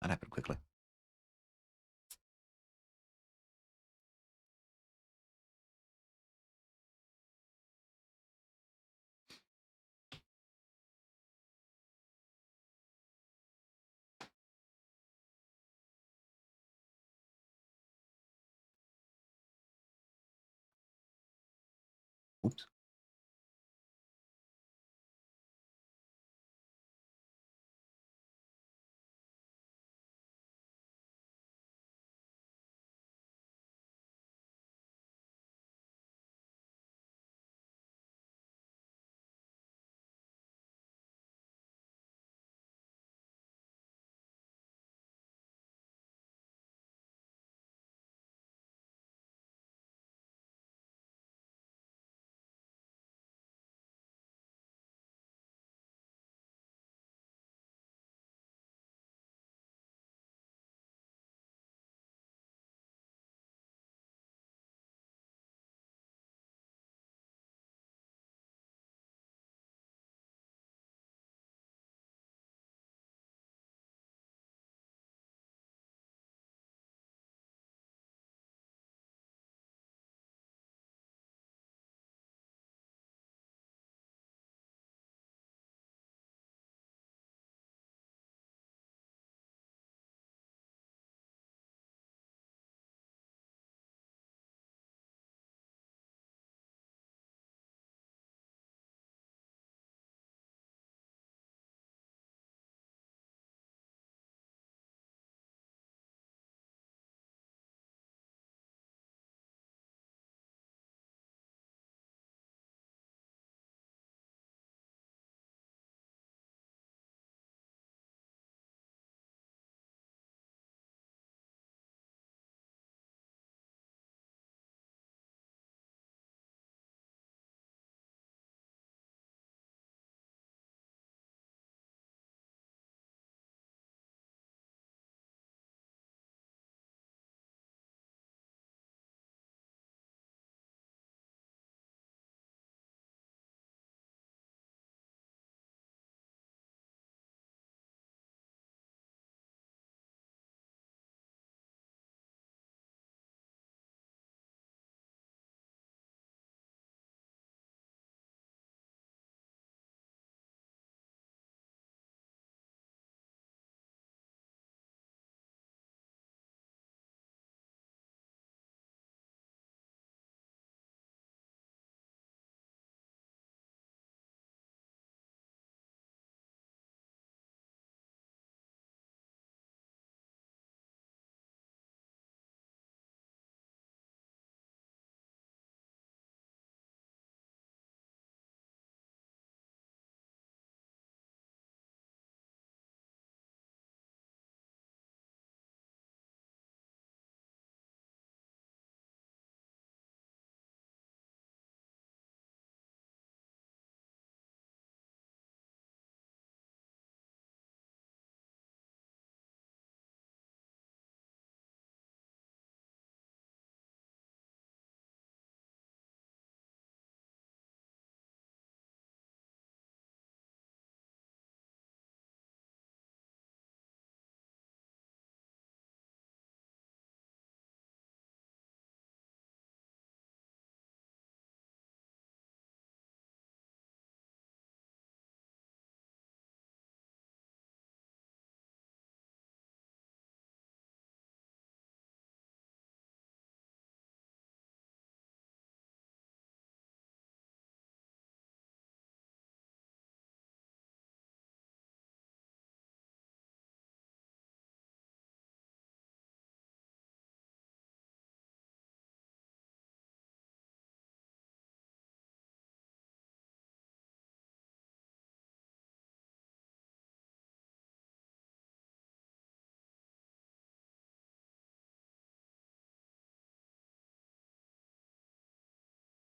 That happened quickly. Oops.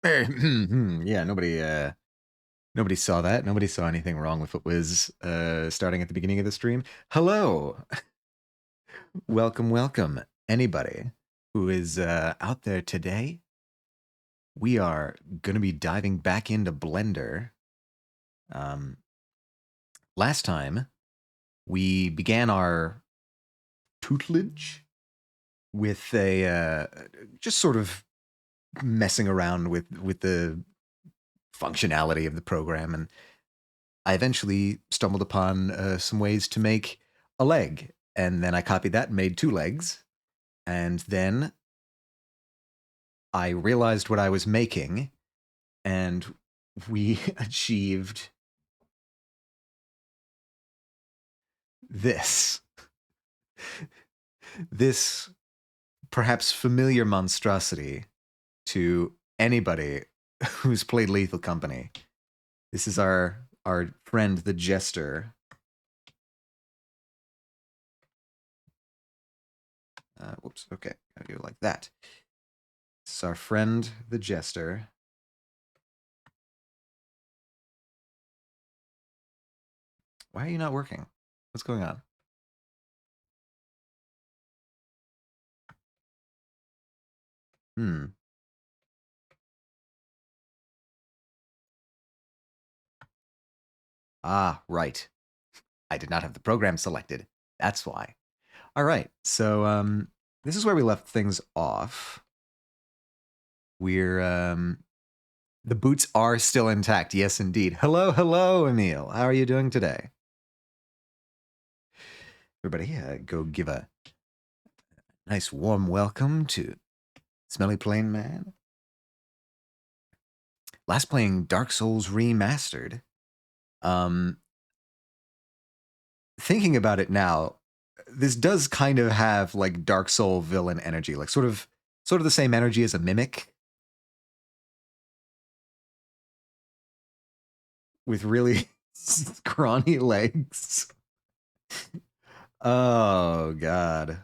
Yeah, nobody saw that. Nobody saw anything wrong with what was starting at the beginning of the stream. Hello. Welcome, welcome. Anybody who is out there today. We are going to be diving back into Blender. Um, Last time, we began our tutelage with a just sort of messing around with the functionality of the program, and I eventually stumbled upon some ways to make a leg, and then I copied that and made two legs, and then I realized what I was making, and we achieved this. This perhaps familiar monstrosity to anybody who's played Lethal Company. This is our friend the Jester. Whoops, okay, gotta do it like that. This is our friend the Jester. Why are you not working? What's going on? Hmm. Ah, right. I did not have the program selected. That's why. All right. So this is where we left things off. We're the boots are still intact. Yes, indeed. Hello, hello, Emil. How are you doing today? Everybody, go give a nice warm welcome to Smelly Plain Man. Last playing Dark Souls Remastered. Thinking about it now, this does kind of have like Dark Soul villain energy, like sort of the same energy as a mimic, with really scrawny legs. Oh god.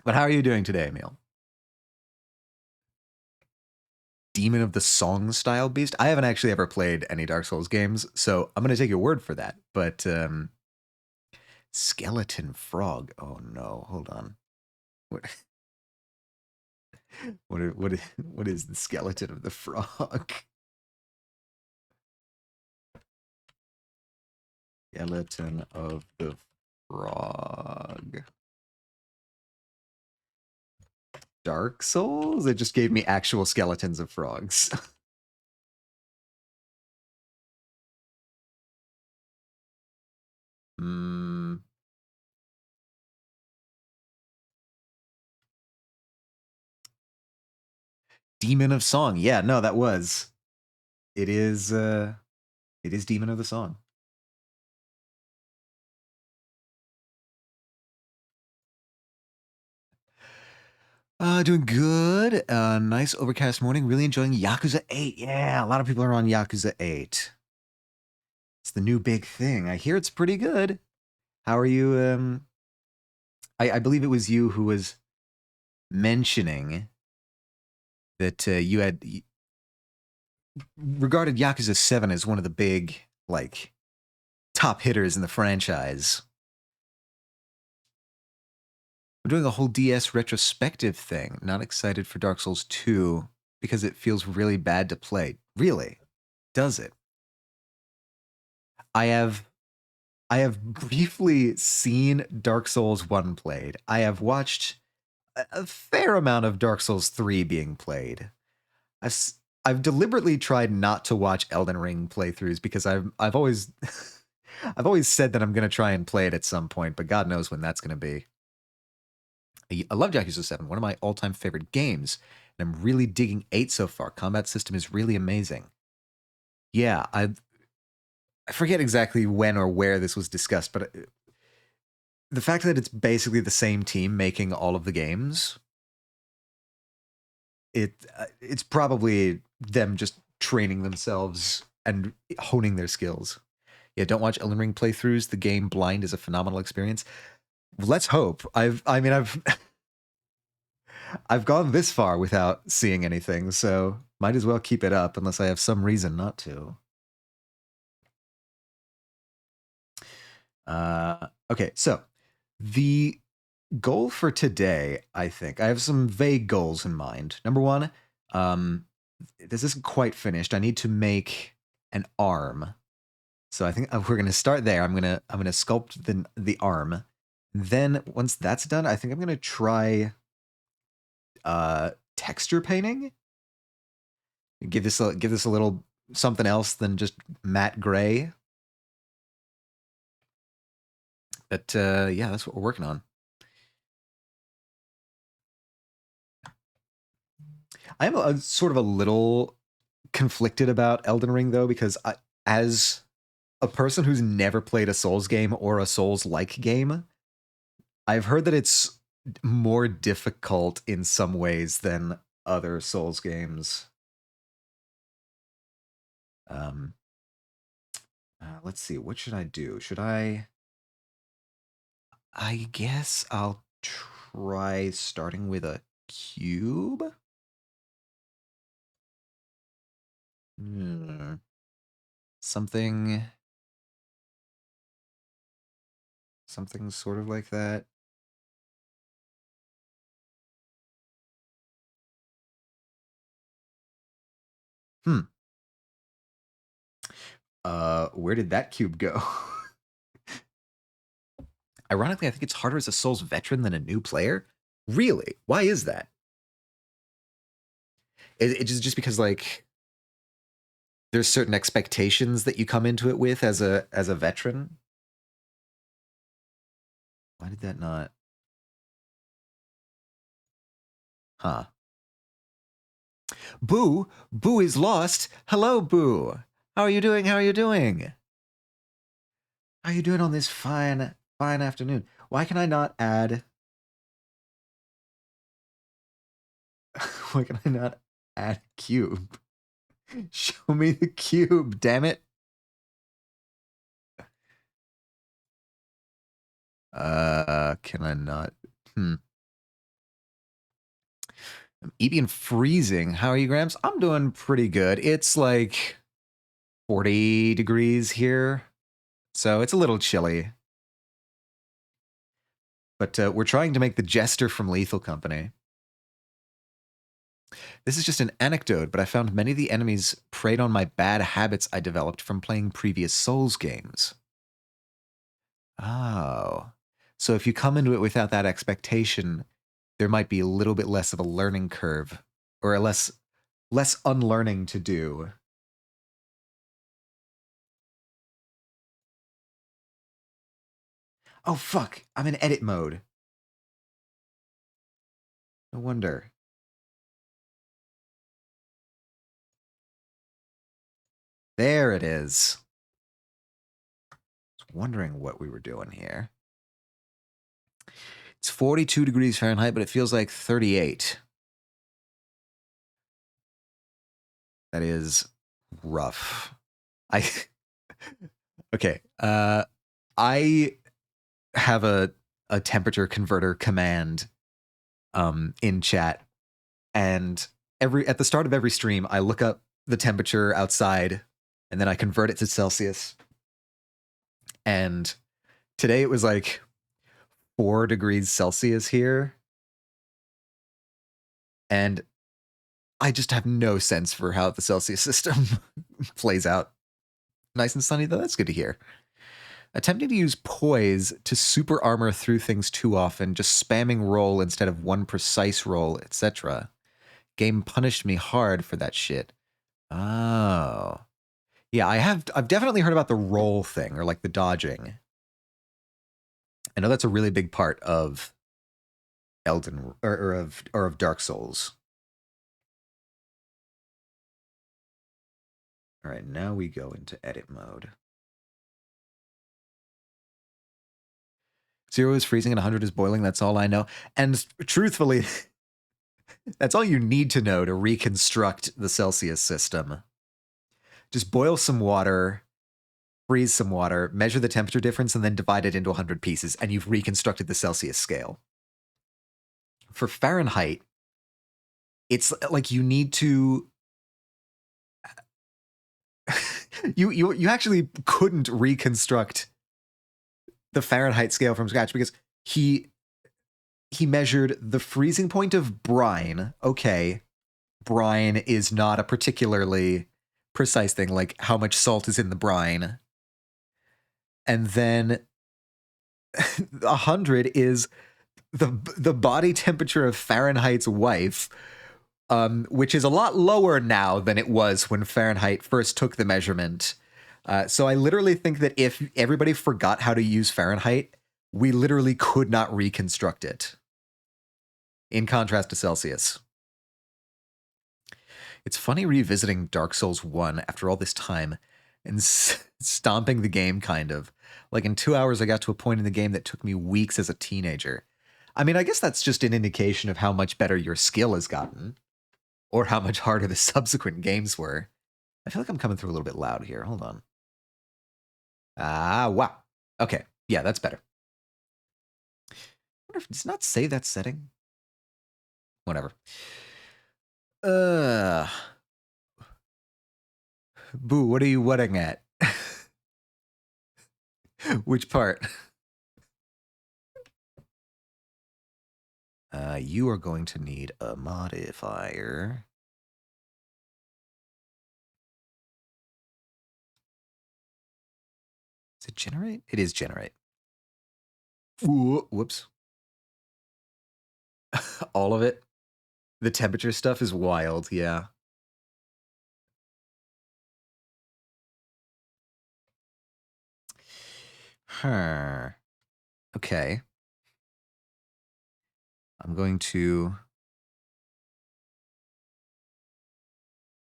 But how are you doing today, Emil? Demon of the Song style beast? I haven't actually ever played any Dark Souls games, so I'm going to take your word for that. But skeleton frog. Oh no, hold on. What what is the skeleton of the frog? Skeleton of the frog. Dark Souls? It just gave me actual skeletons of frogs. Hmm. Demon of Song. Yeah, no, that was. It is Demon of the Song. Doing good. Nice overcast morning. Really enjoying Yakuza 8. Yeah, a lot of people are on Yakuza 8. It's the new big thing. I hear it's pretty good. How are you? I believe it was you who was mentioning that you had regarded Yakuza 7 as one of the big, like, top hitters in the franchise. We're doing a whole DS retrospective thing. Not excited for Dark Souls 2 because it feels really bad to play. Really? Does it? I have briefly seen Dark Souls 1 played. I have watched a fair amount of Dark Souls 3 being played. I've deliberately tried not to watch Elden Ring playthroughs because I've always I've always said that I'm going to try and play it at some point, but God knows when that's going to be. I love Yakuza 7, one of my all-time favorite games, and I'm really digging 8 so far. Combat system is really amazing. Yeah, I forget exactly when or where this was discussed, but the fact that it's basically the same team making all of the games, it's probably them just training themselves and honing their skills. Yeah, don't watch Elden Ring playthroughs. The game blind is a phenomenal experience. Let's hope. I've I've gone this far without seeing anything, so might as well keep it up unless I have some reason not to. Okay, so the goal for today, I think. I have some vague goals in mind. Number one, um, this isn't quite finished. I need to make an arm. So I think we're gonna start there. I'm gonna sculpt the arm. Then once that's done, I think I'm gonna try texture painting. Give this a little something else than just matte gray. But yeah, that's what we're working on. I am sort of a little conflicted about Elden Ring though, because as a person who's never played a Souls game or a Souls-like game, I've heard that it's more difficult in some ways than other Souls games. Um, let's see, what should I do? Should I guess I'll try starting with a cube? Hmm. Something sort of like that. Hmm. Where did that cube go? Ironically, I think it's harder as a Souls veteran than a new player. Really? Why is that? It's just because like there's certain expectations that you come into it with as a veteran. Why did that not? Huh. Boo! Boo is lost. Hello, Boo. How are you doing? How are you doing? How are you doing on this fine afternoon? Why can I not add? Why can I not add cube? Show me the cube, damn it. Can I not? I'm eating freezing. How are you, Gramps? I'm doing pretty good. It's like 40 degrees here, so it's a little chilly. But we're trying to make the Jester from Lethal Company. This is just an anecdote, but I found many of the enemies preyed on my bad habits I developed from playing previous Souls games. Oh. So if you come into it without that expectation, there might be a little bit less of a learning curve, or a less unlearning to do. Oh fuck, I'm in edit mode. No wonder. There it is. I was wondering what we were doing here. It's 42 degrees Fahrenheit, but it feels like 38. That is rough. I okay. I have a temperature converter command in chat, and at the start of every stream, I look up the temperature outside, and then I convert it to Celsius. And today it was like 4 degrees Celsius here, and I just have no sense for how the Celsius system plays out. Nice and sunny though. That's good to hear. Attempting to use poise to super armor through things too often, just spamming roll instead of one precise roll, etc. Game punished me hard for that shit. Oh. Yeah, I've definitely heard about the roll thing, or like the dodging. I know that's a really big part of Elden or of Dark Souls. All right, now we go into edit mode. 0 is freezing and 100 is boiling. That's all I know. And truthfully, that's all you need to know to reconstruct the Celsius system. Just boil some water, freeze some water, measure the temperature difference, and then divide it into 100 pieces, and you've reconstructed the Celsius scale. For Fahrenheit, it's like you need to you actually couldn't reconstruct the Fahrenheit scale from scratch, because he measured the freezing point of brine. Okay, brine is not a particularly precise thing, like how much salt is in the brine. And then 100 is the body temperature of Fahrenheit's wife, which is a lot lower now than it was when Fahrenheit first took the measurement. So I literally think that if everybody forgot how to use Fahrenheit, we literally could not reconstruct it. In contrast to Celsius. It's funny revisiting Dark Souls 1 after all this time and stomping the game, kind of. Like in 2 hours, I got to a point in the game that took me weeks as a teenager. I mean, I guess that's just an indication of how much better your skill has gotten, or how much harder the subsequent games were. I feel like I'm coming through a little bit loud here. Hold on. Ah, wow. Okay. Yeah, that's better. I wonder if it does not say that setting. Whatever. Boo, what are you whatting at? Which part? You are going to need a modifier. Is it generate? It is generate. Ooh, whoops. All of it. The temperature stuff is wild, yeah. Huh. Okay. I'm going to...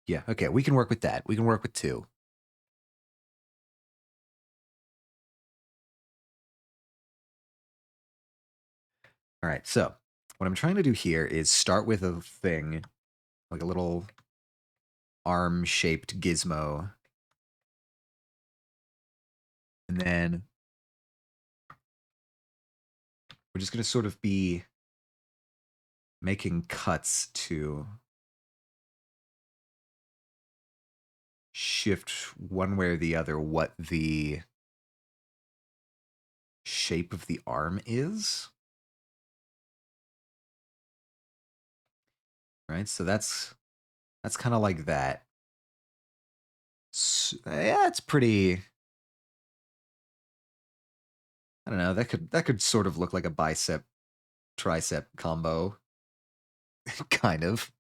Yeah, okay, we can work with that. We can work with 2. All right, so what I'm trying to do here is start with a thing, like a little arm-shaped gizmo. And then we're just going to sort of be making cuts to shift one way or the other what the shape of the arm is. Right, so that's kind of like that. So, yeah, it's pretty... I don't know, that could sort of look like a bicep tricep combo. Kind of.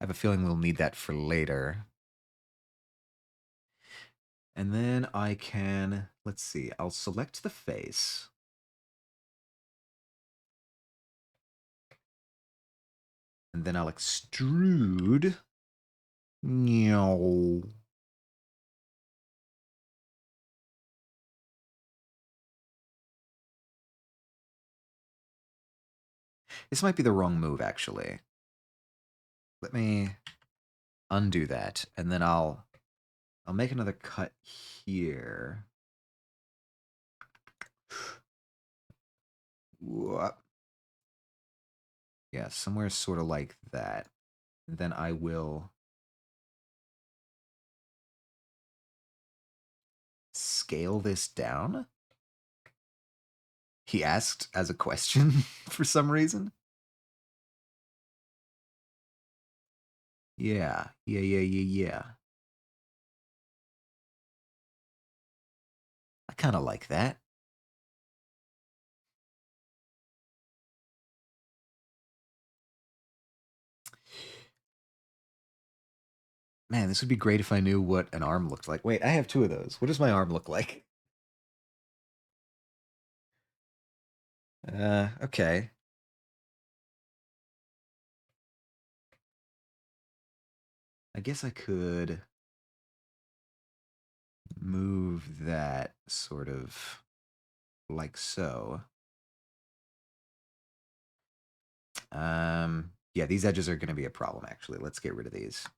I have a feeling we'll need that for later. And then I can, let's see, I'll select the face. And then I'll extrude. No. This might be the wrong move, actually. Let me undo that, and then I'll make another cut here. Whoop. Yeah, somewhere sort of like that. And then I will scale this down. He asked as a question for some reason. Yeah. I kind of like that. Man, this would be great if I knew what an arm looked like. Wait, I have 2 of those. What does my arm look like? Okay. I guess I could move that sort of like so. Yeah, these edges are going to be a problem, actually. Let's get rid of these.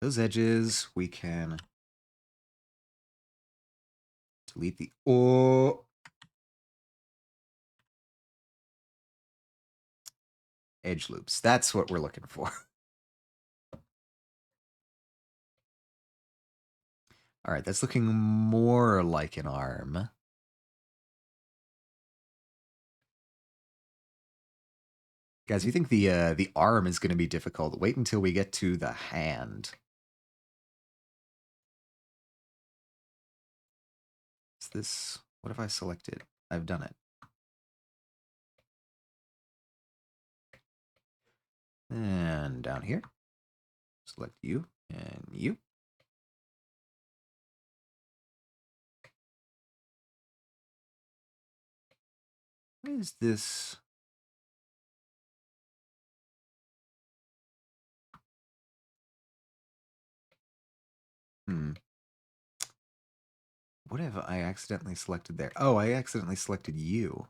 Those edges, we can Delete the oh edge loops. That's what we're looking for. All right, that's looking more like an arm. Guys, if you think the arm is going to be difficult, wait until we get to the hand. Is this... What if I select it? I've done it. And down here, select you and you. What is this? What have I accidentally selected there? Oh, I accidentally selected you.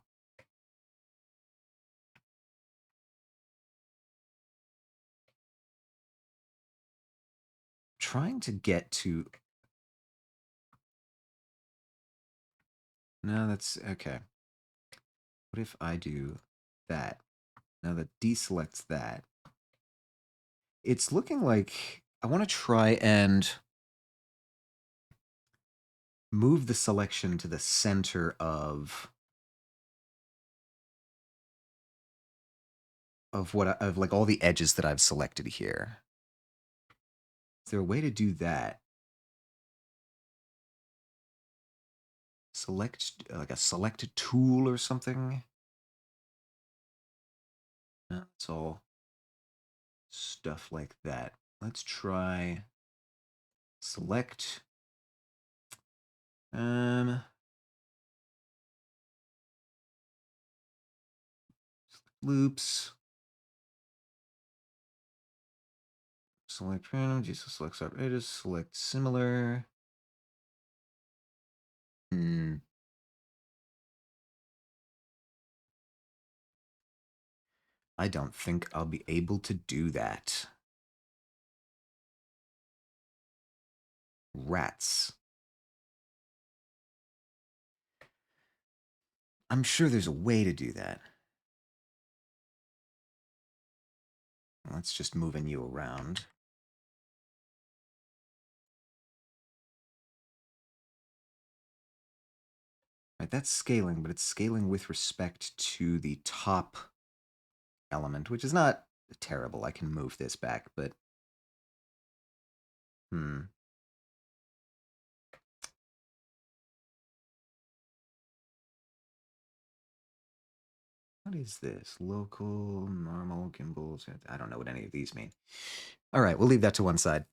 Trying to get to... No, that's... Okay. What if I do that? Now that deselects that. It's looking like I want to try and move the selection to the center of like all the edges that I've selected here. Is there a way to do that? Select like a select tool or something? No, it's all stuff like that. Let's try select loops. Select random, just select sub edges, select similar. I don't think I'll be able to do that. Rats. I'm sure there's a way to do that. Let's just moving you around. Right, that's scaling, but it's scaling with respect to the top element, which is not terrible. I can move this back, but... What is this? Local, normal, gimbals? I don't know what any of these mean. All right, we'll leave that to one side.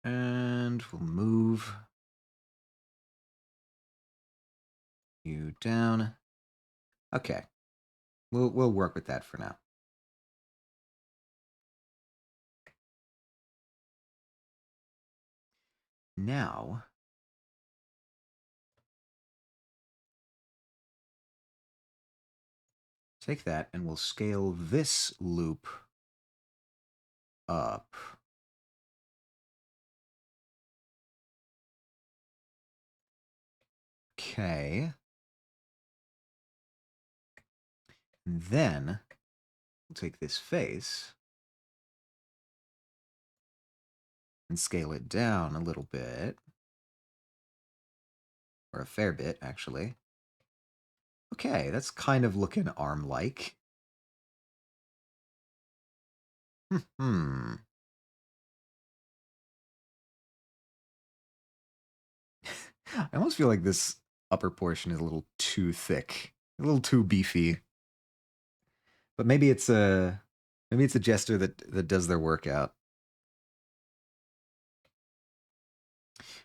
And we'll move you down. Okay. We'll work with that for now. Now, take that and we'll scale this loop up. Okay. And then we'll take this face and scale it down a little bit. Or a fair bit, actually. Okay, that's kind of looking arm-like. I almost feel like this upper portion is a little too thick. A little too beefy. But maybe it's a Jester that does their workout.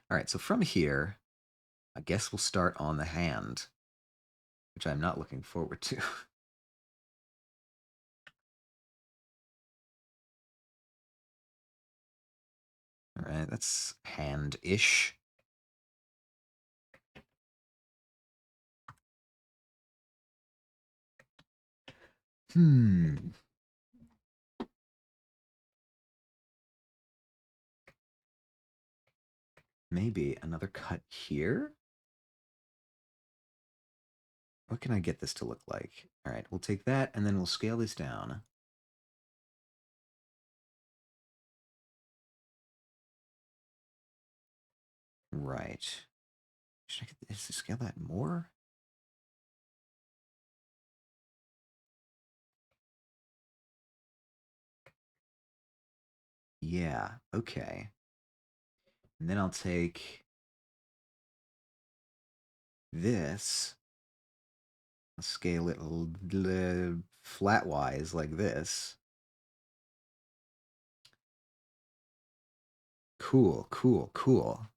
All right, so from here, I guess we'll start on the hand, which I'm not looking forward to. All right, that's hand-ish. Maybe another cut here? What can I get this to look like? All right, we'll take that and then we'll scale this down. Right. Should I get this to scale that more? Yeah, okay. And then I'll take this, I'll scale it flat-wise like this. Cool, cool, cool.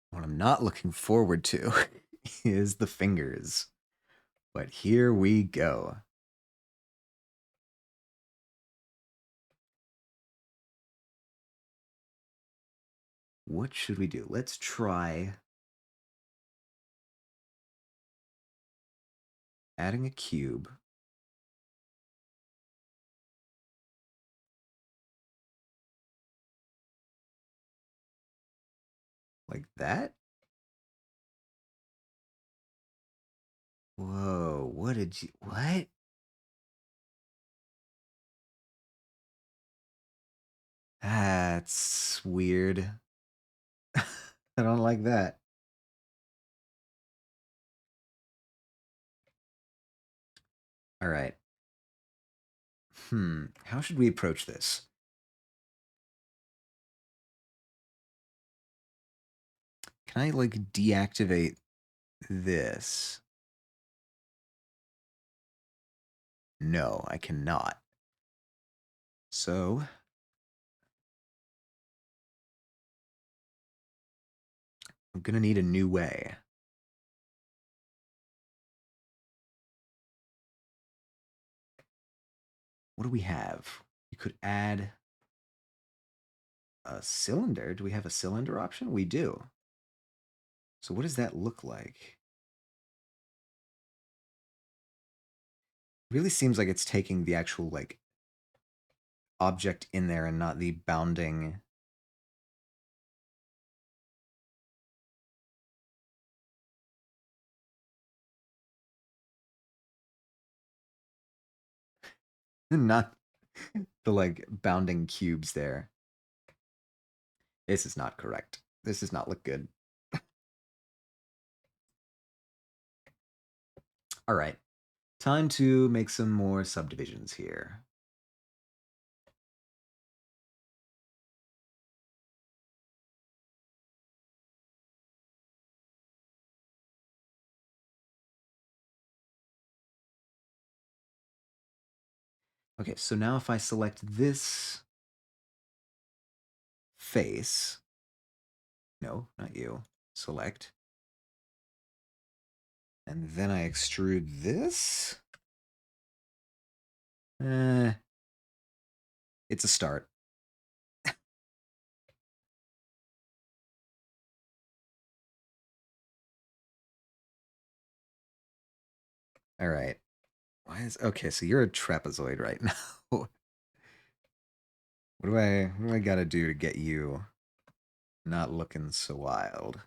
What I'm not looking forward to is the fingers. But here we go. What should we do? Let's try adding a cube. Like that? Whoa, what did you, what? That's weird. I don't like that. All right. How should we approach this? Can I, like, deactivate this? No, I cannot. So, I'm gonna need a new way. What do we have? You could add a cylinder. Do we have a cylinder option? We do. So what does that look like? Really seems like it's taking the actual, like, object in there and not the bounding. Not the, like, bounding cubes there. This is not correct. This does not look good. All right. Time to make some more subdivisions here. Okay, so now if I select this face, no, not you, select, and then I extrude this, eh, it's a start. All right. Why is okay? So you're a trapezoid right now. What do I gotta do to get you not looking so wild?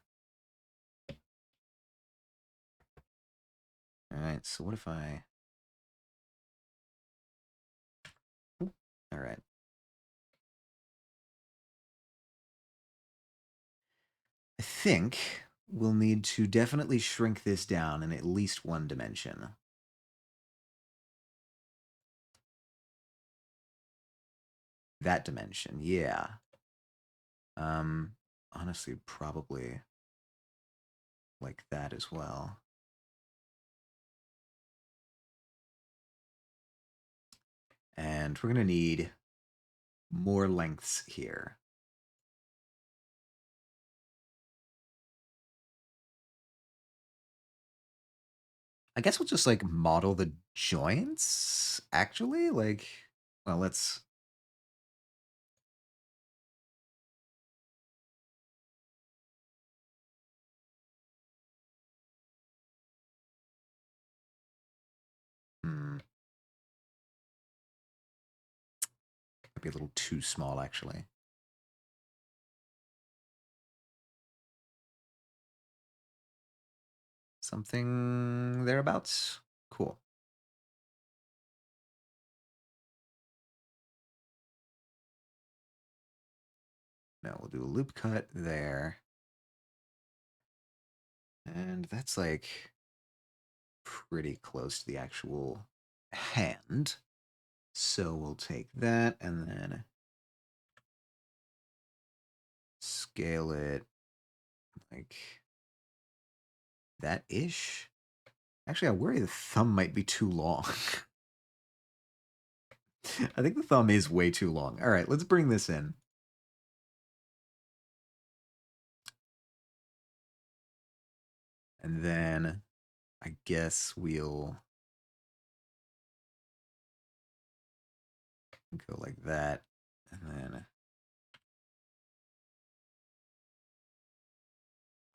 All right. So what if I? All right. I think we'll need to definitely shrink this down in at least one dimension. That dimension, yeah. Um, Honestly, probably like that as well. And we're gonna need more lengths here. I guess we'll just like model the joints, actually. Like, well, let's. Hmm. Might be a little too small, actually. Something thereabouts. Cool. Now we'll do a loop cut there. And that's like pretty close to the actual hand. So we'll take that and then scale it like that-ish. Actually, I worry the thumb might be too long. I think the thumb is way too long. All right, let's bring this in. And then I guess we'll go like that. And then,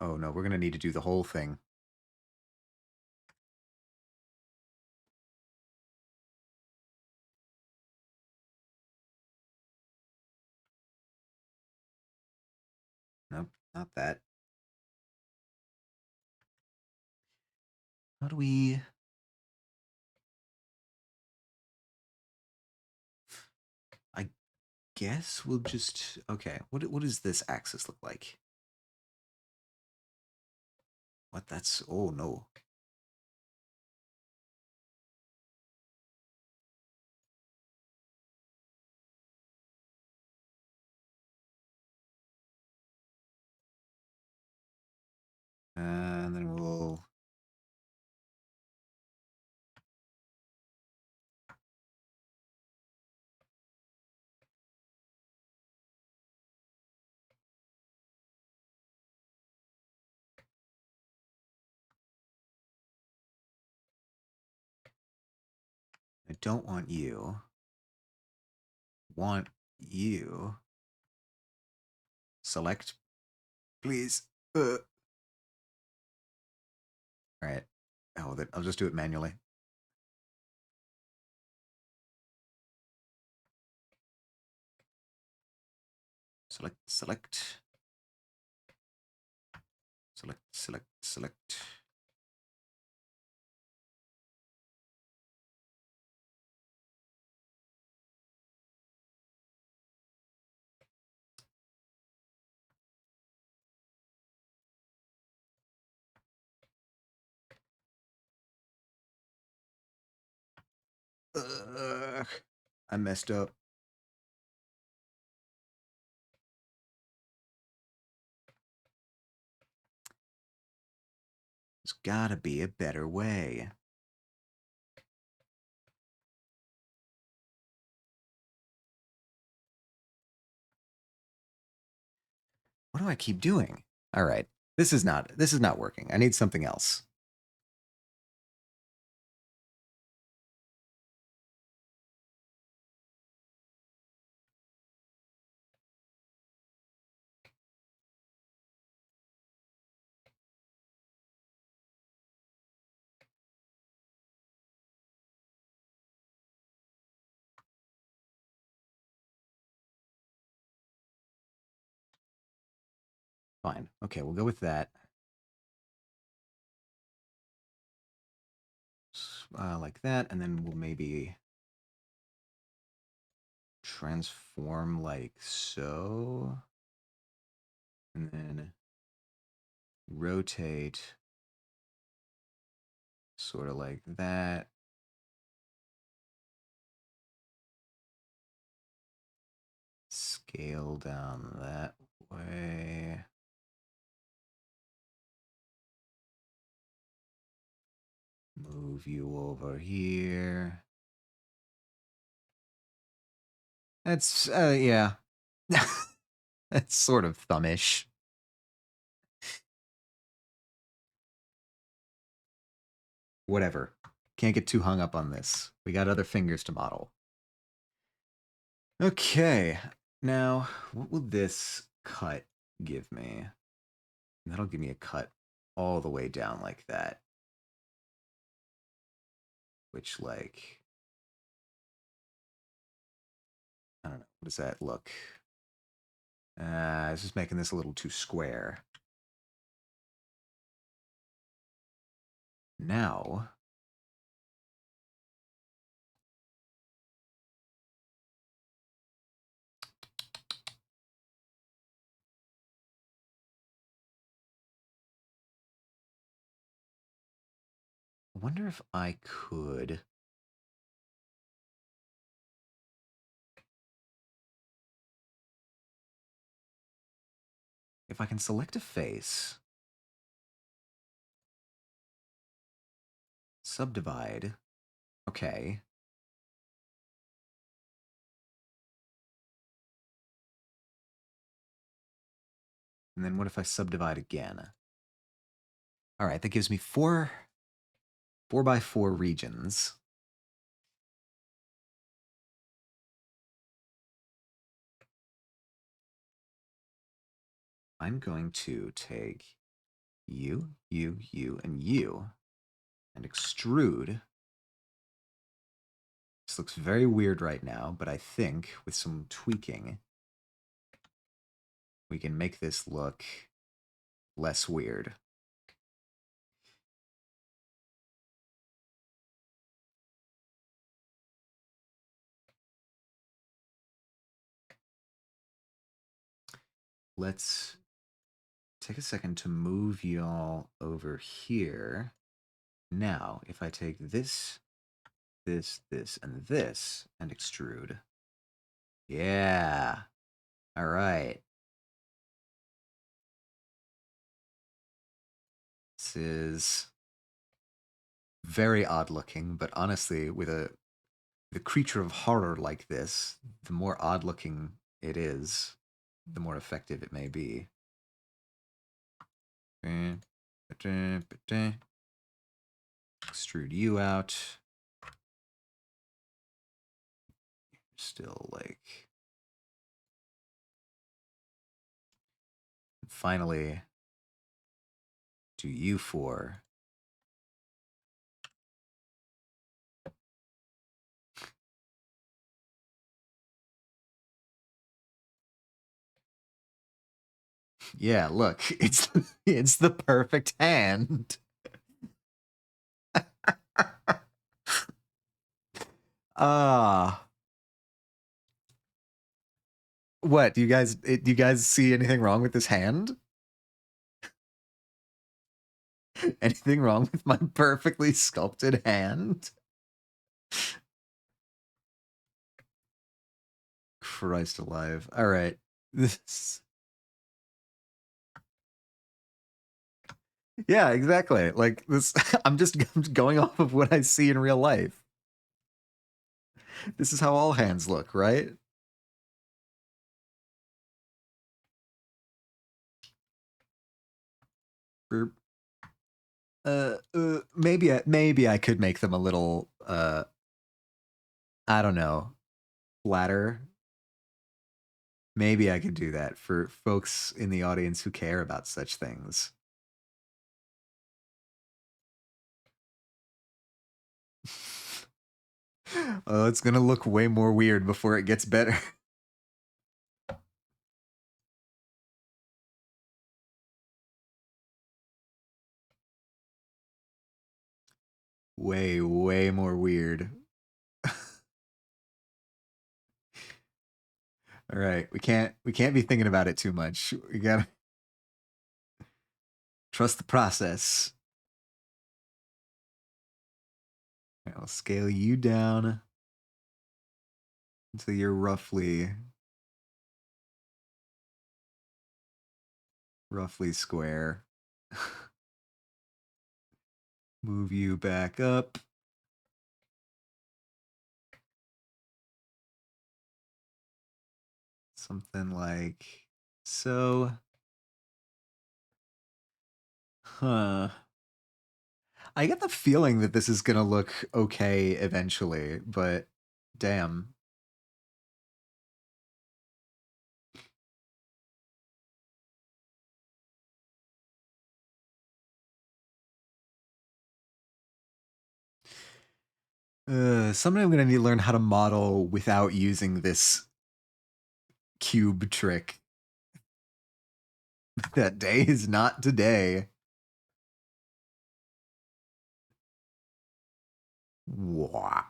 oh no, we're going to need to do the whole thing. Nope, not that. How do we... I guess we'll just... Okay, what does this axis look like? What, that's... Oh, no. And then we'll... I don't want you. Want you. Select, please. All right. Oh, I'll just do it manually. Select, select. Select, select, select. Ugh, I messed up. There's gotta be a better way. What do I keep doing? All right. This is not working. I need something else. Fine. Okay, we'll go with that. Like that, and then we'll maybe transform like so. And then rotate sort of like that. Scale down that way. Move you over here. That's, yeah. That's sort of thumbish. Whatever. Can't get too hung up on this. We got other fingers to model. Okay. Now, what will this cut give me? That'll give me a cut all the way down like that. Which, like... I don't know. What does that look? It's just making this a little too square. Now, I wonder if I could. If I can select a face, subdivide. Okay. And then what if I subdivide again? All right, that gives me four by four regions. I'm going to take you, and you, and extrude. This looks very weird right now, but I think with some tweaking, we can make this look less weird. Let's take a second to move y'all over here. Now, if I take this, this, and this, and extrude. Yeah. All right. This is very odd looking, but honestly, with the creature of horror like this, the more odd looking it is, the more effective it may be. Extrude you out. Still like. Finally, do you four. Yeah, look, it's the perfect hand. Ah. What, do you guys see anything wrong with this hand? Anything wrong with my perfectly sculpted hand? Christ alive. All right. This. Yeah, exactly. Like this I'm just going off of what I see in real life. This is how all hands look, right? Maybe I could make them a little I don't know, flatter. Maybe I could do that for folks in the audience who care about such things. Oh, it's gonna look way more weird before it gets better. Way more weird. All right, we can't be thinking about it too much. We gotta trust the process. I'll scale you down until you're roughly square. Move you back up. Something like so. Huh. I get the feeling that this is gonna look okay eventually, but damn. Someday I'm gonna need to learn how to model without using this cube trick. That day is not today. Wah.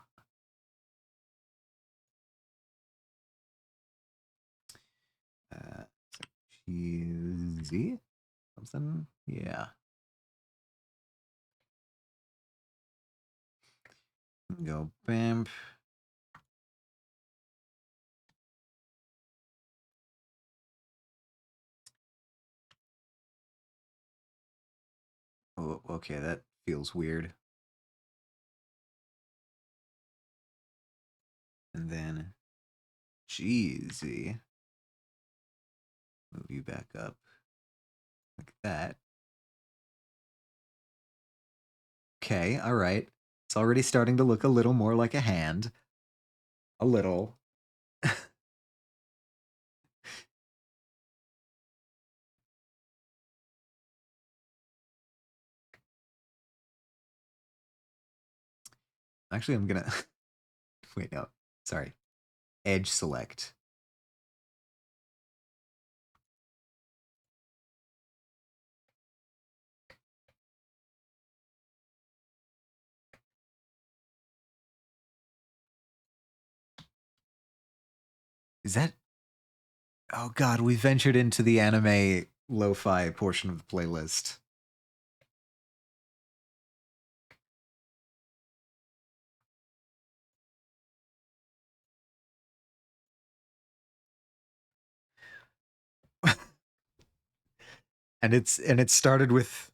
Uh, cheesy? Something? Yeah. Go bam. Oh, okay, that feels weird. And then cheesy. Move you back up like that. Okay, all right. It's already starting to look a little more like a hand. A little. Actually, I'm gonna wait. No, sorry. Edge select. Is that? Oh God, we ventured into the anime lo-fi portion of the playlist. And it started with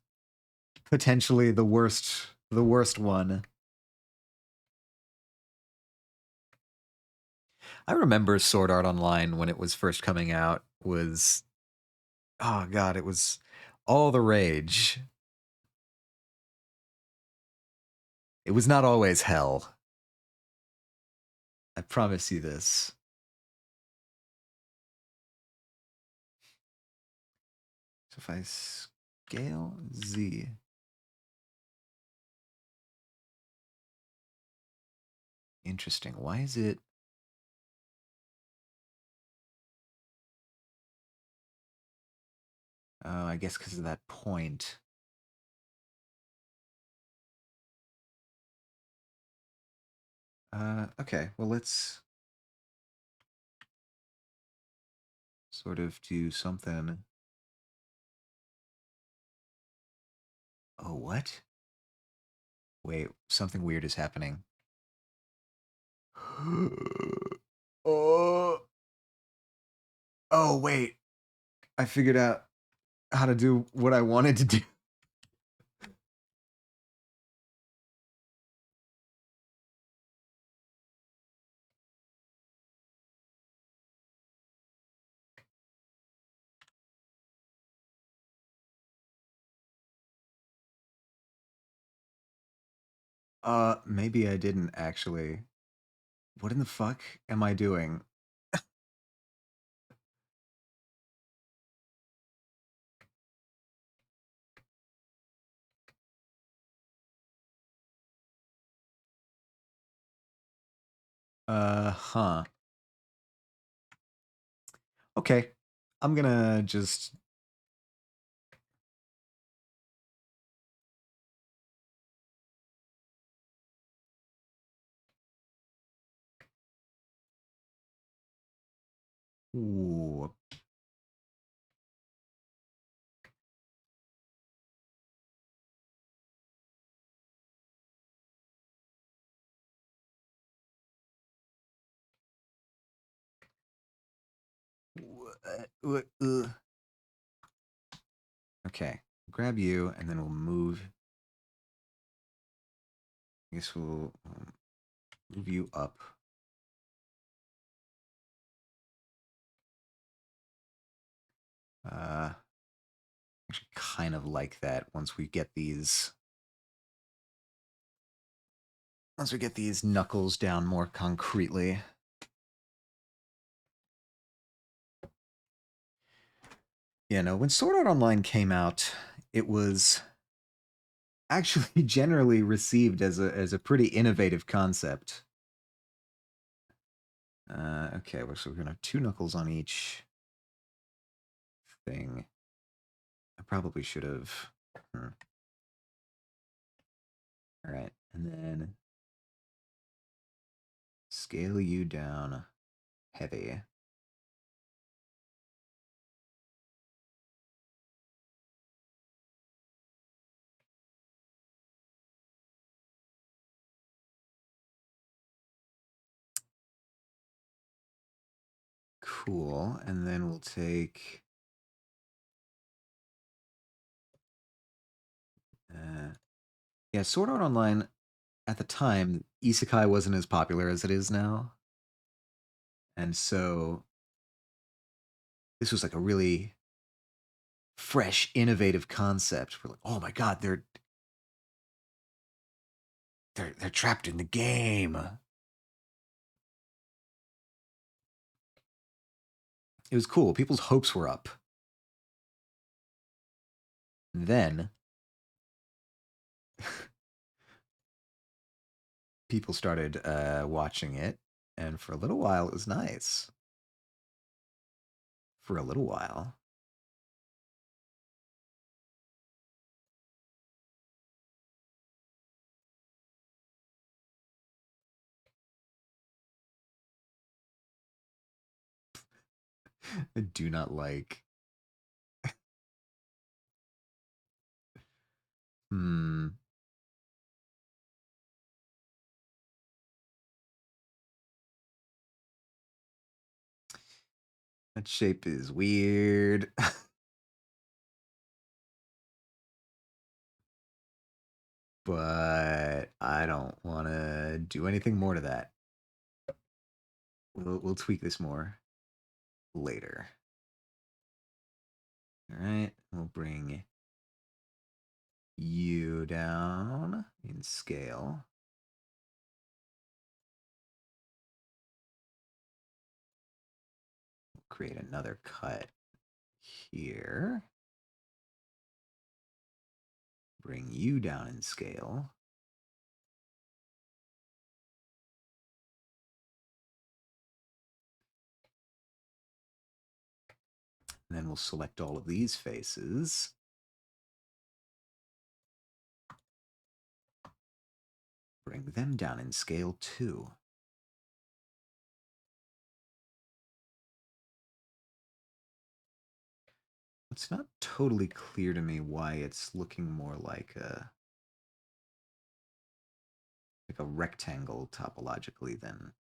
potentially the worst one. I remember Sword Art Online when it was first coming out was, oh God, it was all the rage. It was not always hell. I promise you this. So if I scale Z, interesting. Why is it? Oh, I guess because of that point. Okay. Well, let's sort of do something. Oh, what? Wait, something weird is happening. Oh, oh, wait. I figured out how to do what I wanted to do. Maybe I didn't actually. What in the fuck am I doing? Huh. Okay. I'm gonna just. Ooh. Okay. Grab you, and then we'll move. I guess we'll move you up. Actually, kind of like that once we get these knuckles down more concretely. Yeah, no, when Sword Art Online came out, it was actually generally received as a pretty innovative concept. Okay, so we're gonna have two knuckles on each thing. I probably should have. All right, and then scale you down heavy. Cool, and then we'll take. Yeah, Sword Art Online at the time, isekai wasn't as popular as it is now. And so this was like a really fresh, innovative concept. We're like, oh my god, they're trapped in the game. It was cool. People's hopes were up. Then people started watching it, and for a little while it was nice. For a little while. I do not like. Hmm. That shape is weird. But I don't want to do anything more to that. We'll tweak this more later. All right, we'll bring you down in scale. We'll create another cut here. Bring you down in scale. And then we'll select all of these faces. Bring them down in scale too. It's not totally clear to me why it's looking more like a rectangle topologically than.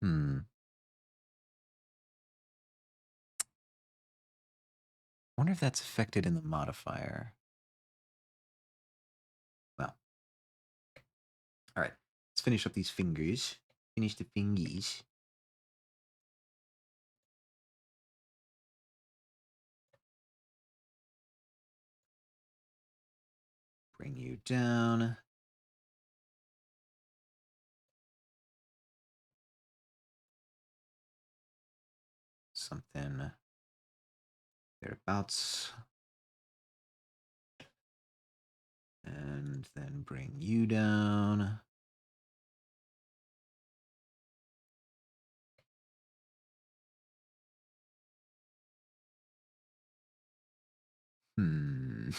Hmm. I wonder if that's affected in the modifier. Well, all right. Let's finish up these fingers. Finish the fingies. Bring you down. Something thereabouts. And then bring you down. Hmm.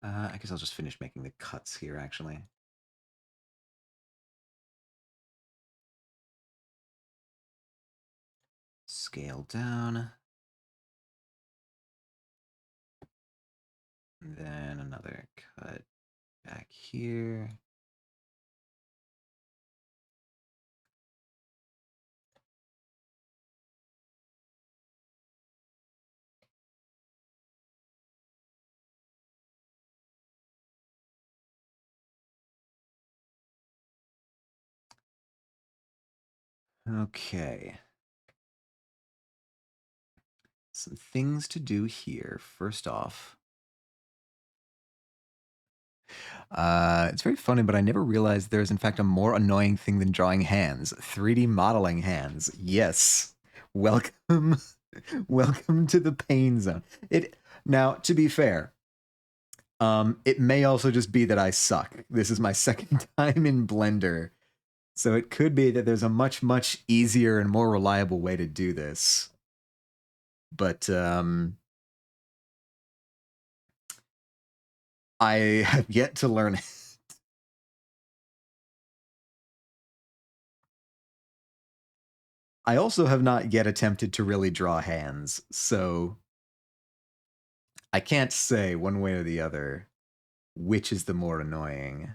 I guess I'll just finish making the cuts here, actually. Scale down. Then another cut back here. Okay. Some things to do here. First off, It's very funny, but I never realized there's in fact a more annoying thing than drawing hands. 3D modeling hands. Yes. Welcome. Welcome to the pain zone. It now, to be fair, it may also just be that I suck. This is my second time in Blender. So it could be that there's a much, much easier and more reliable way to do this. But I have yet to learn. I also have not yet attempted to really draw hands, so I can't say one way or the other which is the more annoying.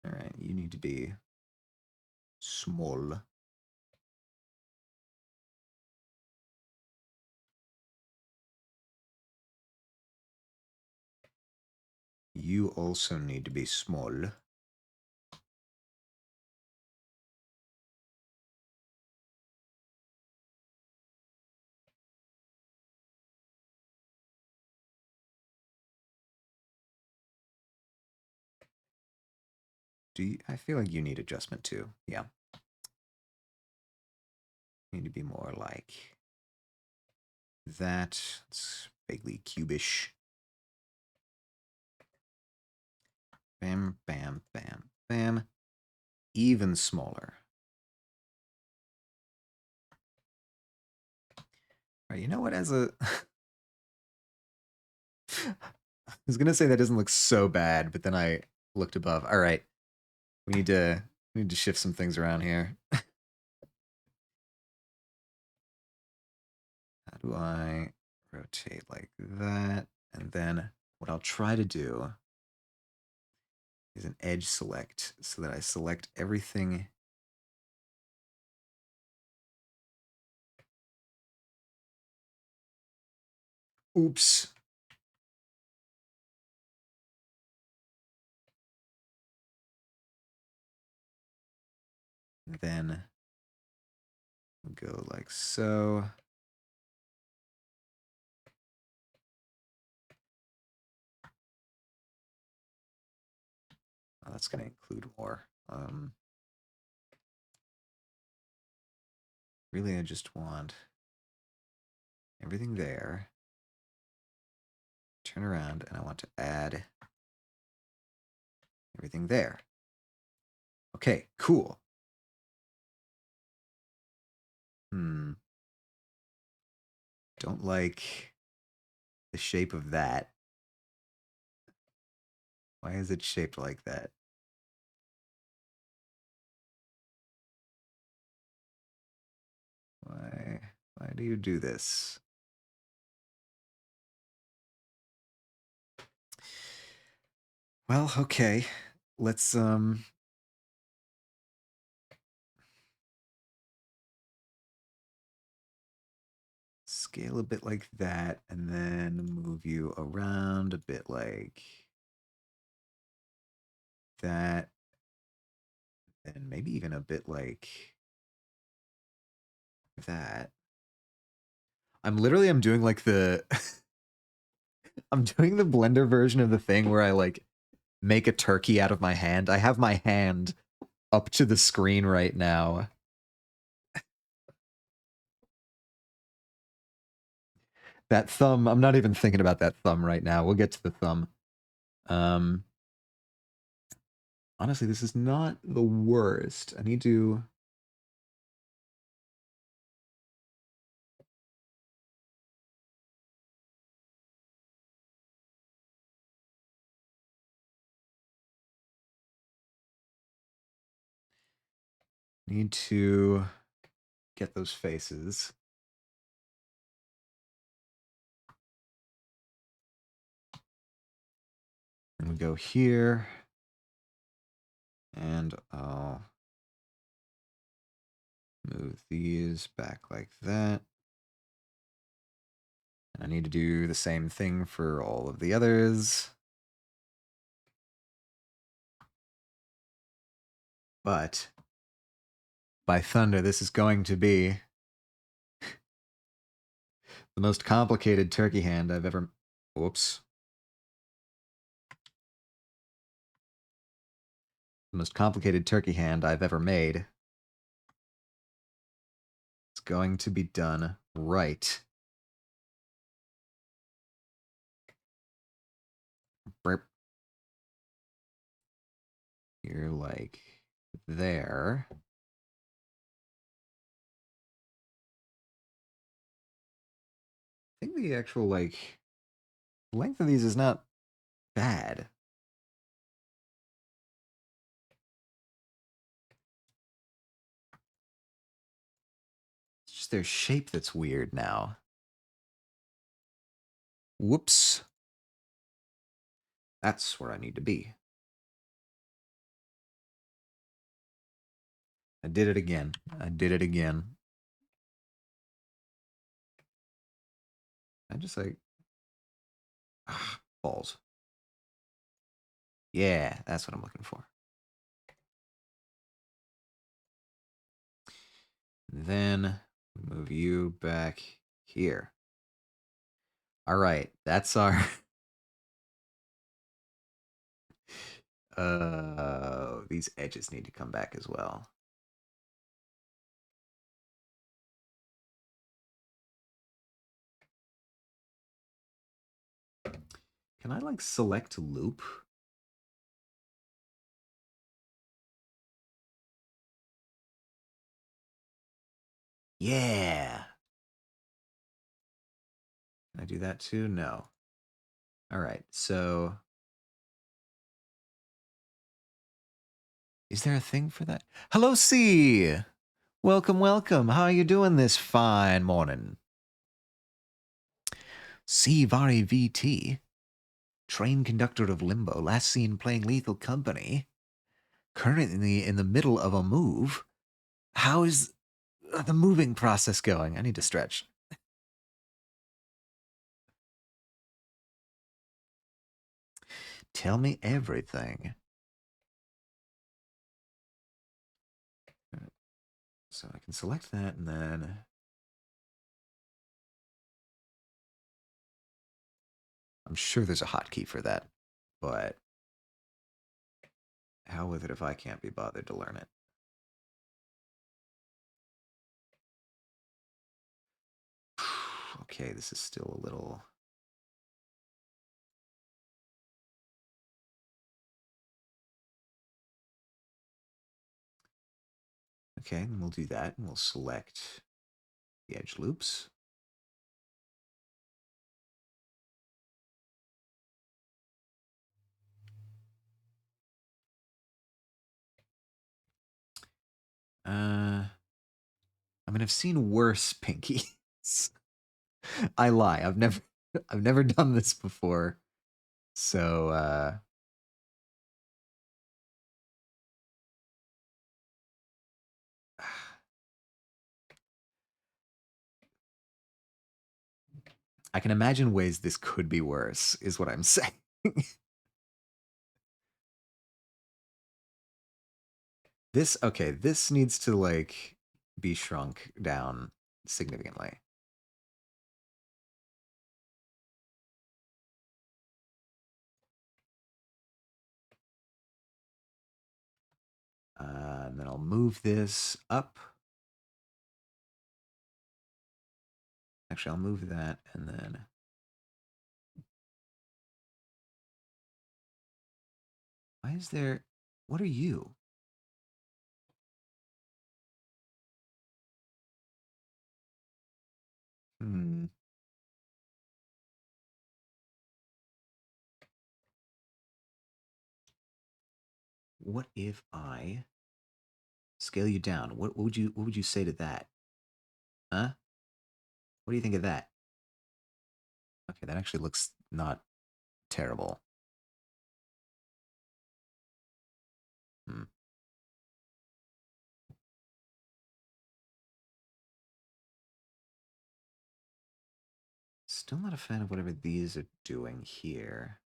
All right, you need to be small. You also need to be small. I feel like you need adjustment too. Yeah. You need to be more like that. It's vaguely cubish. Bam, bam, bam, bam. Even smaller. All right, you know what? As a, I was gonna say that doesn't look so bad, but then I looked above. All right, we need to shift some things around here. How do I rotate like that? And then what I'll try to do is an edge select so that I select everything. Oops. Then go like so. Oh, that's going to include more. Really, I just want everything there. Turn around, and I want to add everything there. Okay, cool. Don't like the shape of that. Why is it shaped like that? Why do you do this? Well, okay. Let's scale a bit like that and then move you around a bit like that. And maybe even a bit like that. I'm doing like the I'm doing the Blender version of the thing where I like make a turkey out of my hand. I have my hand up to the screen right now. That thumb, I'm not even thinking about that thumb right now. We'll get to the thumb. Um Honestly, this is not the worst. I need to get those faces. And we go here. And I'll move these back like that. And I need to do the same thing for all of the others. But by thunder, this is going to be The most complicated turkey hand I've ever... Whoops. The most complicated turkey hand I've ever made. It's going to be done right. Burp. You're like there. I think the actual like length of these is not bad. It's just their shape that's weird now. Whoops. That's where I need to be. I did it again. I did it again. I just like... balls. Yeah, that's what I'm looking for. And then move you back here. All right, that's our... these edges need to come back as well. Can I like select loop? Yeah. Can I do that too? No. All right, so is there a thing for that? Hello, C. Welcome, welcome. How are you doing this fine morning? C. Vari VT, train conductor of Limbo, last seen playing Lethal Company, currently in the middle of a move. How is the moving process going? I need to stretch. Tell me everything. So I can select that and then... I'm sure there's a hotkey for that, but how with it if I can't be bothered to learn it? Okay, this is still a little... Okay, then we'll do that, and we'll select the edge loops. I mean, I've seen worse pinkies. I lie. I've never done this before. So, I can imagine ways this could be worse, is what I'm saying. Okay, this needs to, like, be shrunk down significantly. And then I'll move this up. Actually, I'll move that, and then... Why is there... What are you? Hmm. What if I scale you down? What would you say to that? Huh? What do you think of that? Okay, that actually looks not terrible. Hmm. Still not a fan of whatever these are doing here.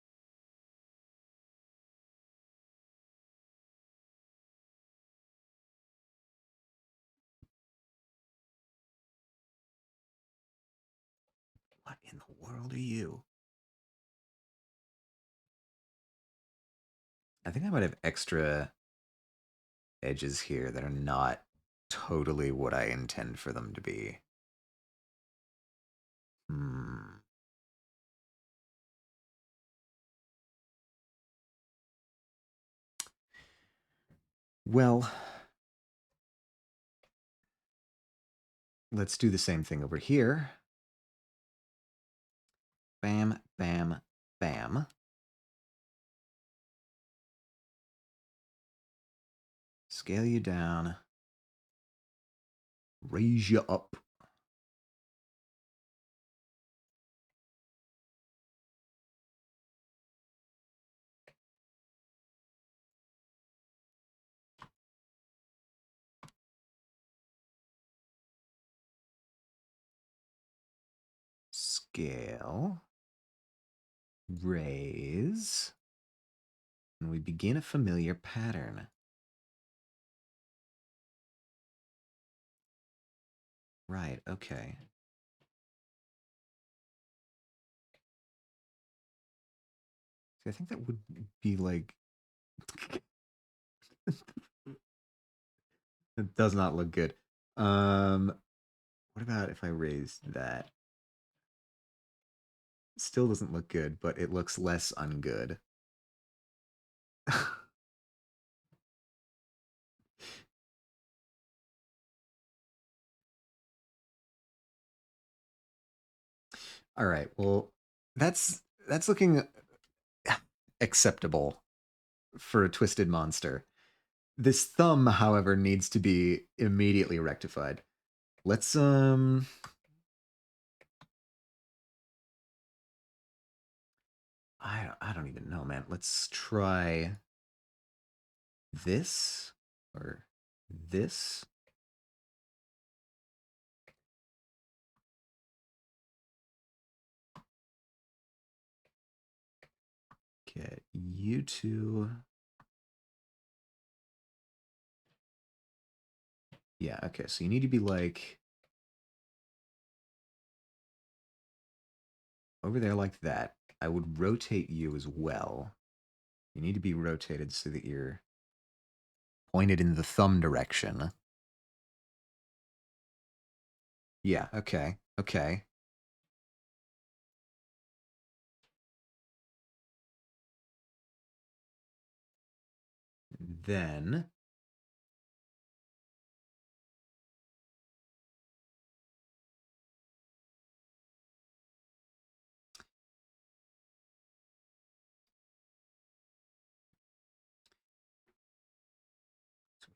in the world are you? I think I might have extra edges here that are not totally what I intend for them to be. Hmm. Well, let's do the same thing over here. Bam, bam, bam. Scale you down. Raise you up. Scale. Raise. And we begin a familiar pattern. Right, okay. See, I think that would be like... It does not look good. What about if I raise that? Still doesn't look good, but it looks less ungood. All right. Well, that's looking acceptable for a twisted monster. This thumb, however, needs to be immediately rectified. Let's I don't even know, man. Let's try this or this. Get you two. Yeah, okay. So you need to be like over there like that. I would rotate you as well. You need to be rotated so that you're pointed in the thumb direction. Yeah, okay. Okay. Then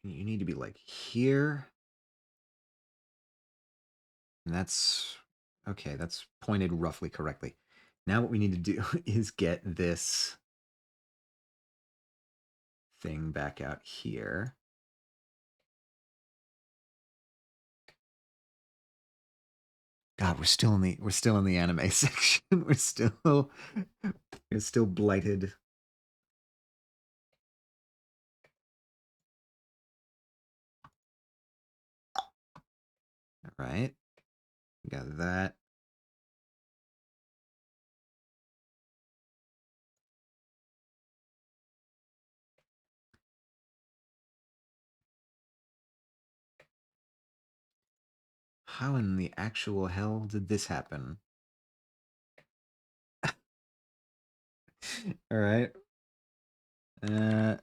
you need to be like here. And that's okay, that's pointed roughly correctly. Now what we need to do is get this thing back out here. God, we're still in the anime section. We're still blighted. All right. Got that. How in the actual hell did this happen? All right. Uh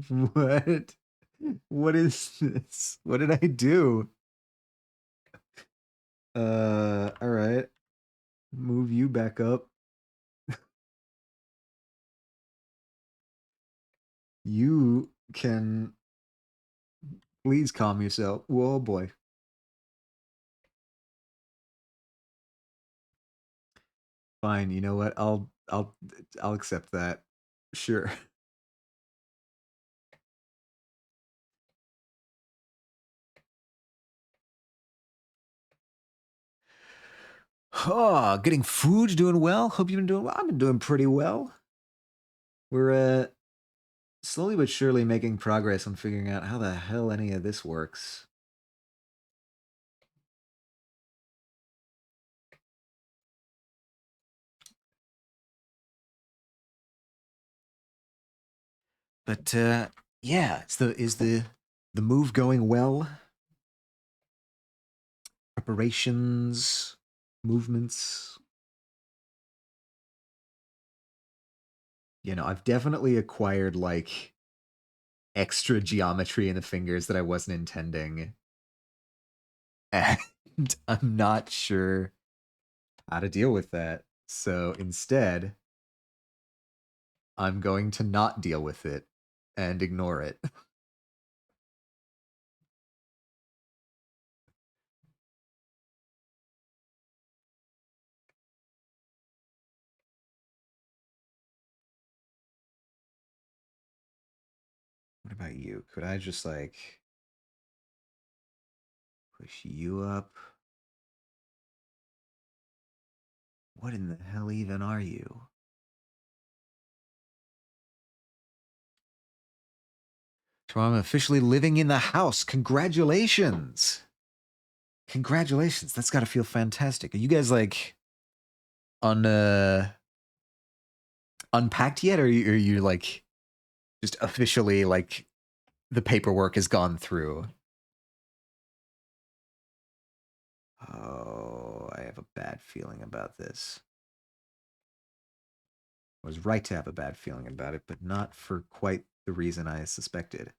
what? What is this? What did I do? All right. Move you back up. You can please calm yourself. Whoa, boy. Fine. You know what? I'll accept that. Sure. Oh, getting food, doing well. Hope you've been doing well. I've been doing pretty well. We're slowly but surely making progress on figuring out how the hell any of this works. But yeah, is the move going well? Preparations, movements. I've definitely acquired like extra geometry in the fingers that I wasn't intending. And I'm not sure how to deal with that. So instead, I'm going to not deal with it and ignore it. What about you? Could I just like push you up? What in the hell even are you? So I'm officially living in the house. Congratulations. Congratulations. That's got to feel fantastic. Are you guys like un unpacked yet, or are you like just officially like the paperwork has gone through? Oh, I have a bad feeling about this. I was right to have a bad feeling about it, but not for quite the reason I suspected.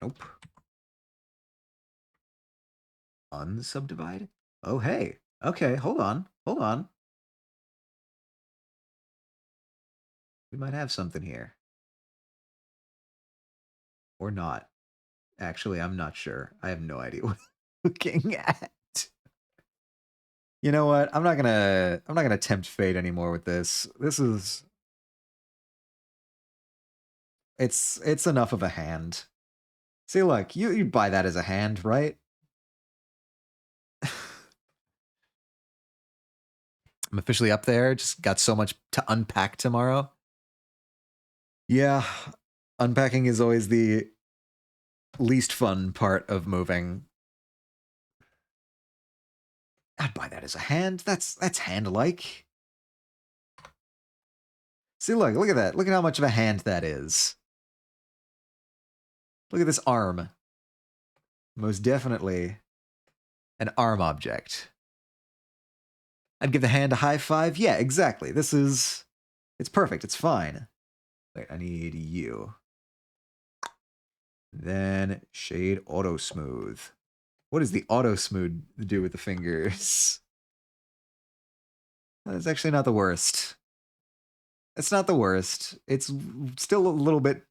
Nope. Unsubdivide? Oh, hey. Okay, hold on. Hold on. We might have something here. Or not. Actually, I'm not sure. I have no idea what I'm looking at. You know what? I'm not gonna tempt fate anymore with this. This is it's enough of a hand. See, look, you buy that as a hand, right? I'm officially up there. Just got so much to unpack tomorrow. Yeah, unpacking is always the least fun part of moving. I'd buy that as a hand. That's hand-like. See, look at that. Look at how much of a hand that is. Look at this arm. Most definitely an arm object. I'd give the hand a high five. Yeah, exactly. It's perfect. It's fine. Wait, I need you. Then shade auto smooth. What does the auto smooth do with the fingers? That's actually not the worst. It's not the worst. It's still a little bit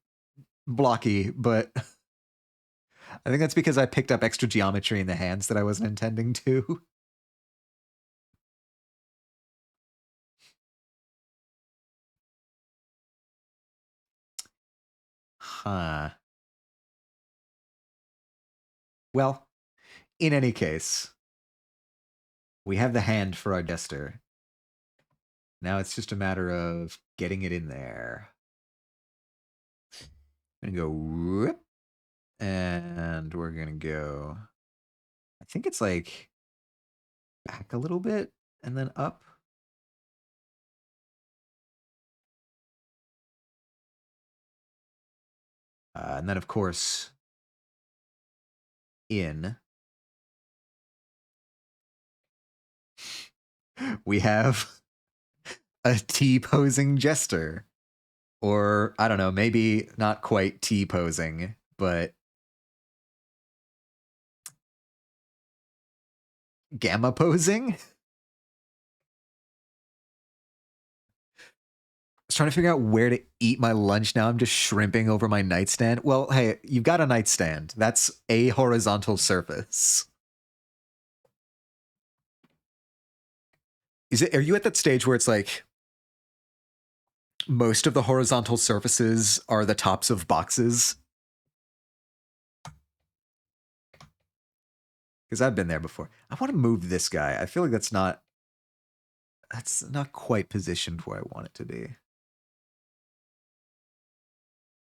blocky, but I think that's because I picked up extra geometry in the hands that I wasn't intending to. Huh. Well, in any case, we have the hand for our Jester. Now it's just a matter of getting it in there. I'm gonna go whoop, and we're gonna go. I think it's like back a little bit and then up. And then, of course, in, we have a T-posing Jester. Or, I don't know, maybe not quite T-posing, but gamma posing? I was trying to figure out where to eat my lunch now. I'm just shrimping over my nightstand. Well, hey, you've got a nightstand. That's a horizontal surface. Are you at that stage where it's like most of the horizontal surfaces are the tops of boxes? Because I've been there before. I want to move this guy. I feel like that's not quite positioned where I want it to be.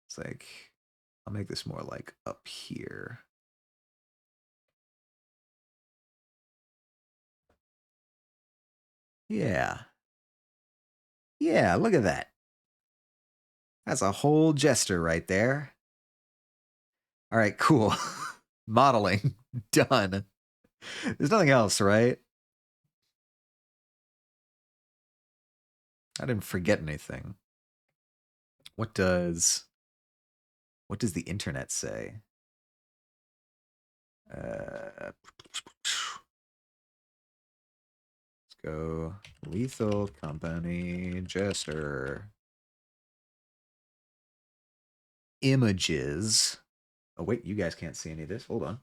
It's like, I'll make this more like up here. Yeah. Yeah, look at that. That's a whole Jester right there. All right, cool. Modeling. Done. There's nothing else, right? I didn't forget anything. What does the internet say? Let's go. Lethal Company Jester. Images. Oh, wait, you guys can't see any of this. Hold on.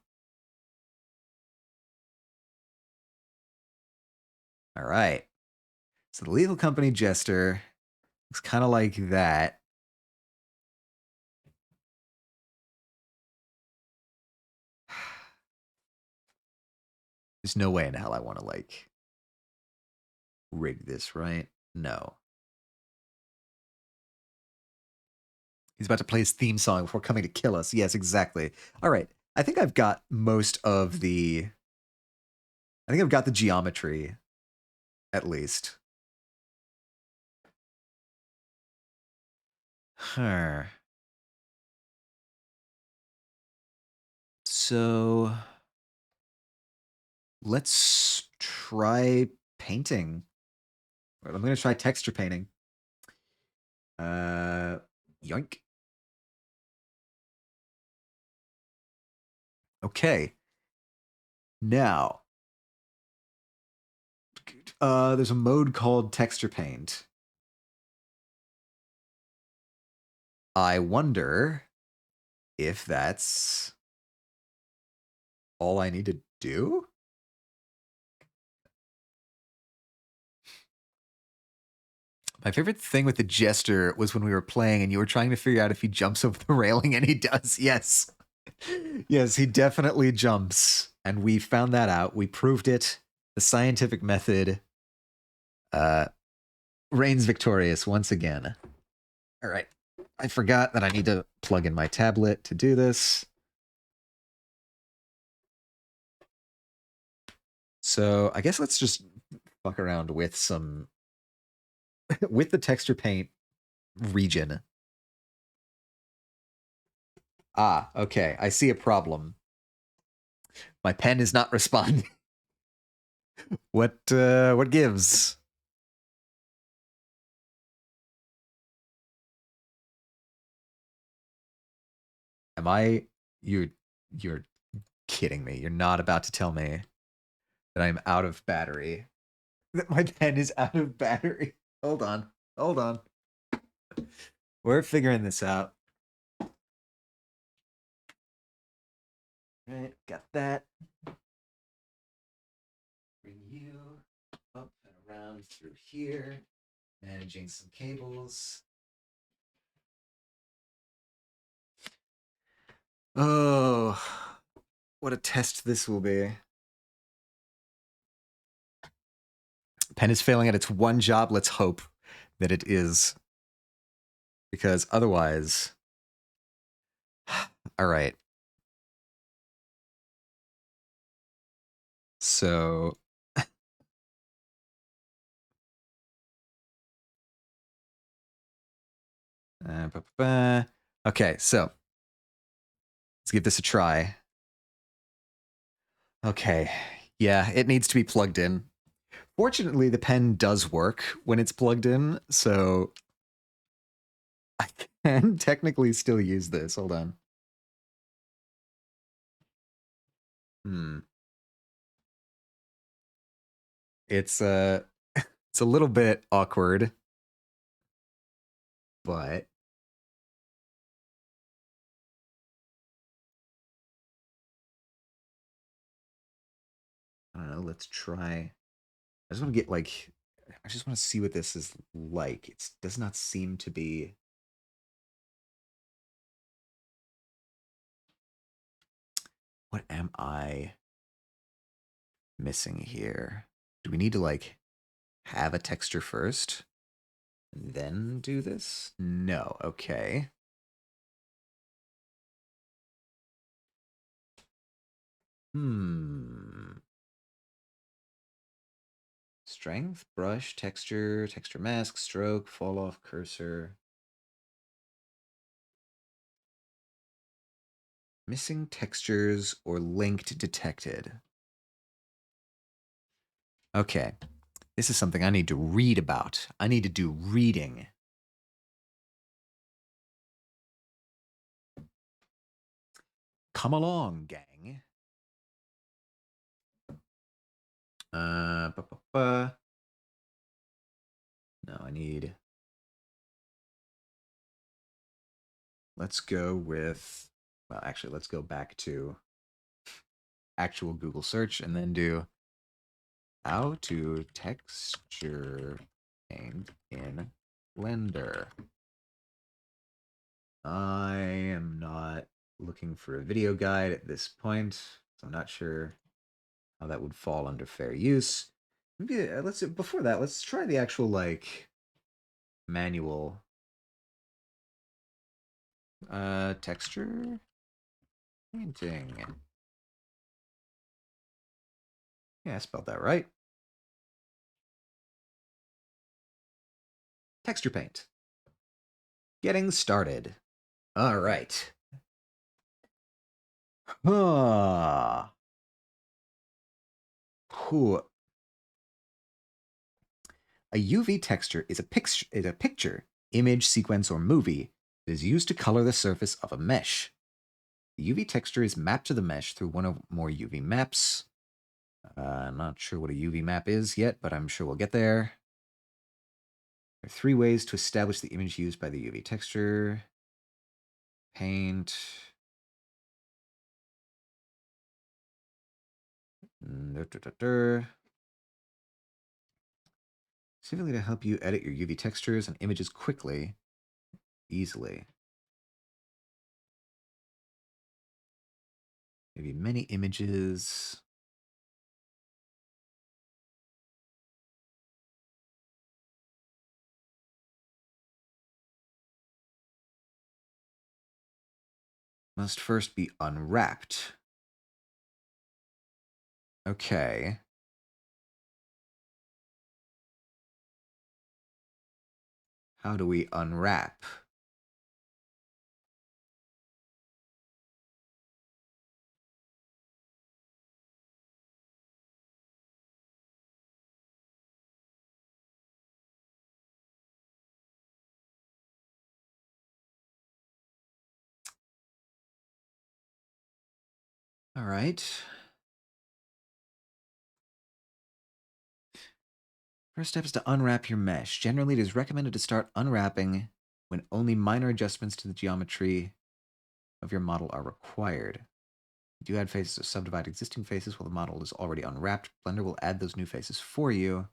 All right. So the Lethal Company Jester looks kind of like that. There's no way in hell I want to, like, rig this, right? No. He's about to play his theme song before coming to kill us. Yes, exactly. All right. I think I've got most of the. I think I've got the geometry, at least. Huh. So let's try painting. I'm going to try texture painting. Yoink. Okay. Now, there's a mode called texture paint. I wonder if that's all I need to do. My favorite thing with the Jester was when we were playing and you were trying to figure out if he jumps over the railing, and he does. Yes. Yes, he definitely jumps. And we found that out. We proved it. The scientific method uh, reigns victorious once again. All right. I forgot that I need to plug in my tablet to do this. So I guess let's just fuck around with some with the texture paint region. Ah, okay. I see a problem. My pen is not responding. What gives? Am I you're kidding me. You're not about to tell me that I'm out of battery. That my pen is out of battery. Hold on. Hold on. We're figuring this out. All right, got that. Bring you up and around through here. Managing some cables. Oh, what a test this will be. Pen is failing at its one job. Let's hope that it is. Because otherwise. All right. So. Okay, so let's give this a try. Okay. Yeah, it needs to be plugged in. Fortunately, the pen does work when it's plugged in, so I can technically still use this. Hold on. Hmm. It's it's a little bit awkward, but I don't know, let's try. I just want to get like I just want to see what this is like. It does not seem to be. What am I missing here? Do we need to like have a texture first and then do this? No. Okay. Hmm. Strength, brush, texture, texture mask, stroke, fall off, cursor. Missing textures or linked detected. Okay. This is something I need to read about. I need to do reading. Come along, gang. No, I need... Let's go with... Well, actually, let's go back to actual Google search and then do how to texture paint in Blender. I am not looking for a video guide at this point, so I'm not sure how that would fall under fair use. Maybe let's before that, let's try the actual like manual texture painting. Yeah, I spelled that right. Texture paint. Getting started. All right. Ah. Whew. A UV texture is a picture, image, sequence, or movie that is used to color the surface of a mesh. The UV texture is mapped to the mesh through one or more UV maps. I'm not sure what a UV map is yet, but I'm sure we'll get there. There are 3 ways to establish the image used by the UV texture. Paint. Specifically to help you edit your UV textures and images quickly, easily. Maybe many images. Must first be unwrapped. Okay. How do we unwrap? All right. First step is to unwrap your mesh. Generally, it is recommended to start unwrapping when only minor adjustments to the geometry of your model are required. You do add faces to subdivide existing faces while the model is already unwrapped. Blender will add those new faces for you.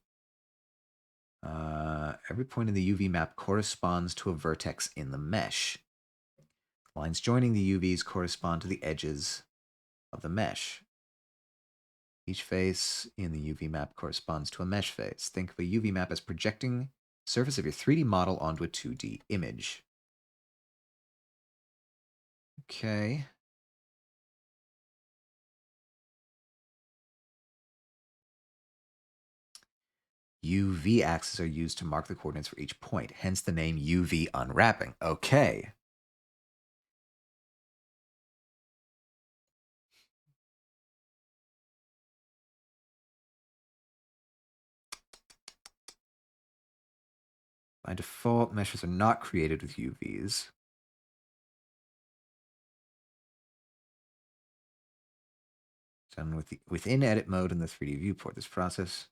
Every point in the UV map corresponds to a vertex in the mesh. Lines joining the UVs correspond to the edges of the mesh. Each face in the UV map corresponds to a mesh face. Think of a UV map as projecting the surface of your 3D model onto a 2D image. Okay. UV axes are used to mark the coordinates for each point, hence the name UV unwrapping. Okay. By default, meshes are not created with UVs. Done within edit mode in the 3D viewport. This process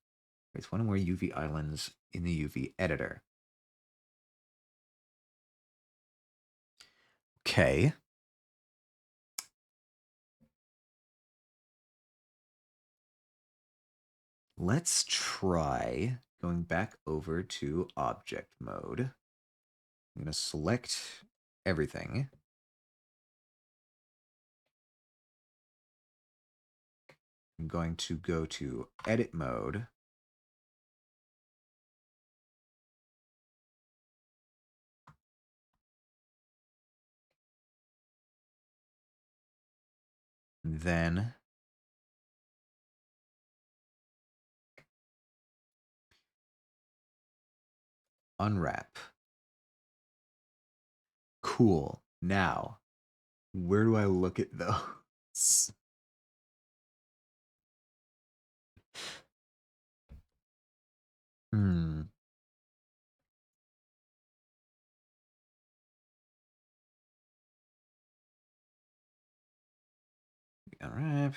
creates one or more UV islands in the UV editor. Okay. Let's try going back over to object mode. I'm going to select everything. I'm going to go to edit mode. Then Unwrap. Cool. Now, where do I look at those? Hmm. Unwrap.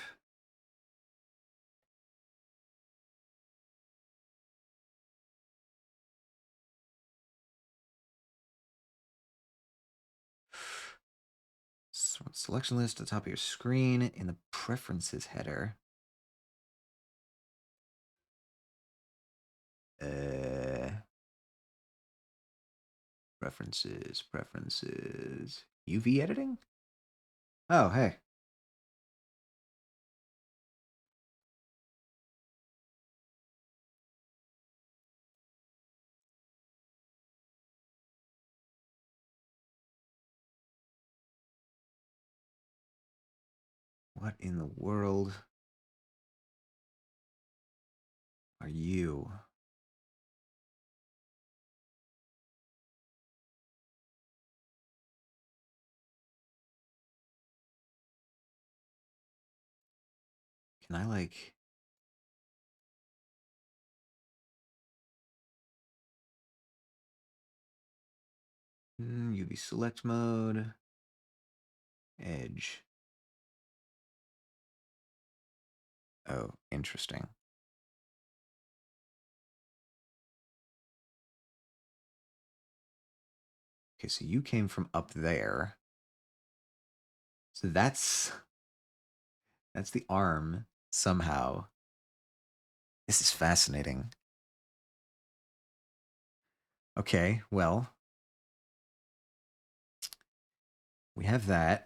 Selection list at the top of your screen in the preferences header. Preferences. UV editing? Oh, hey. What in the world are you? Can I, like... UV select mode. Edge. Oh, interesting. Okay, so you came from up there. So that's the arm somehow. This is fascinating. Okay, well, we have that.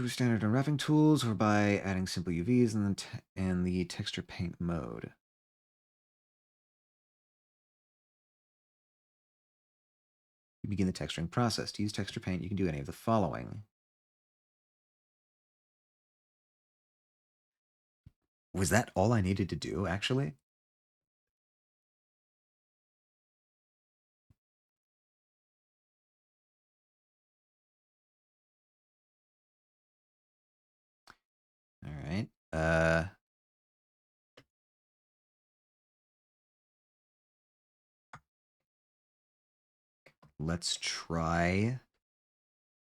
Standard unwrapping tools, or by adding simple UVs in the texture paint mode. You begin the texturing process. To use texture paint, you can do any of the following. Was that all I needed to do, actually? All right. Let's try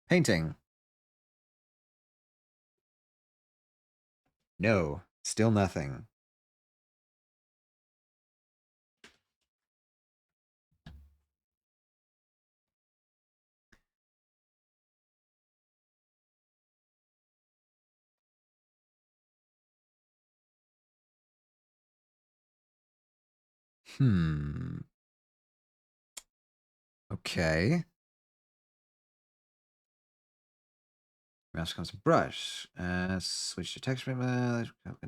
painting. No, still nothing. Hmm. Okay. Mouse comes a brush. Switch to texture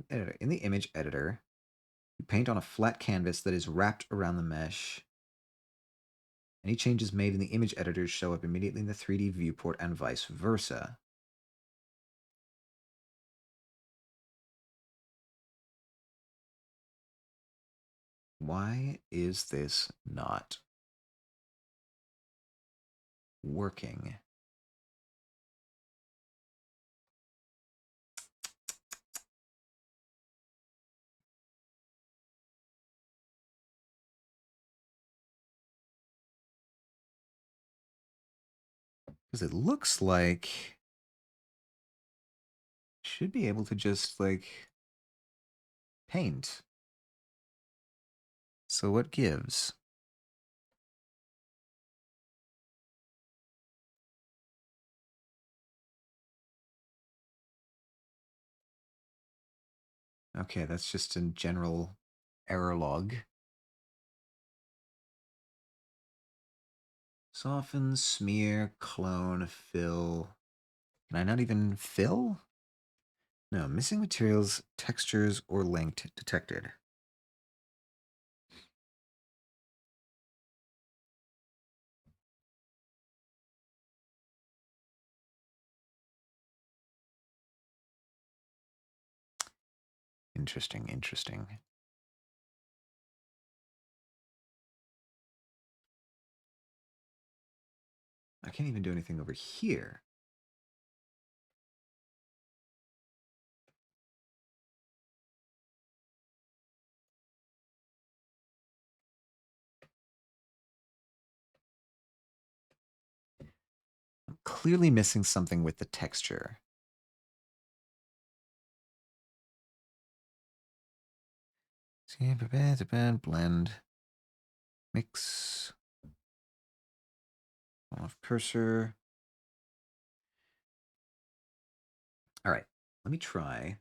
editor. In the image editor, you paint on a flat canvas that is wrapped around the mesh. Any changes made in the image editor show up immediately in the 3D viewport and vice versa. Why is this not working? Because it looks like should be able to just like paint. So what gives? Okay, that's just a general error log. Soften, smear, clone, fill. Can I not even fill? No, missing materials, textures, or linked detected. Interesting, interesting. I can't even do anything over here. I'm clearly missing something with the texture. Blend, mix, off cursor. All right, let me try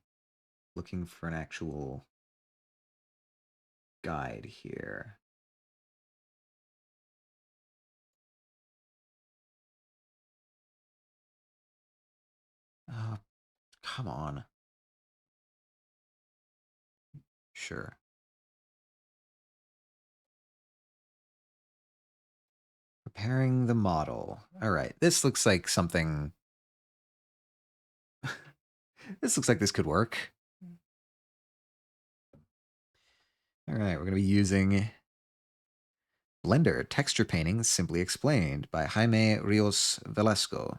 looking for an actual guide here. Oh, come on. Sure. Preparing the model. All right, this looks like something. This looks like this could work. All right, we're going to be using Blender Texture Painting Simply Explained by Jaime Rios Velasco.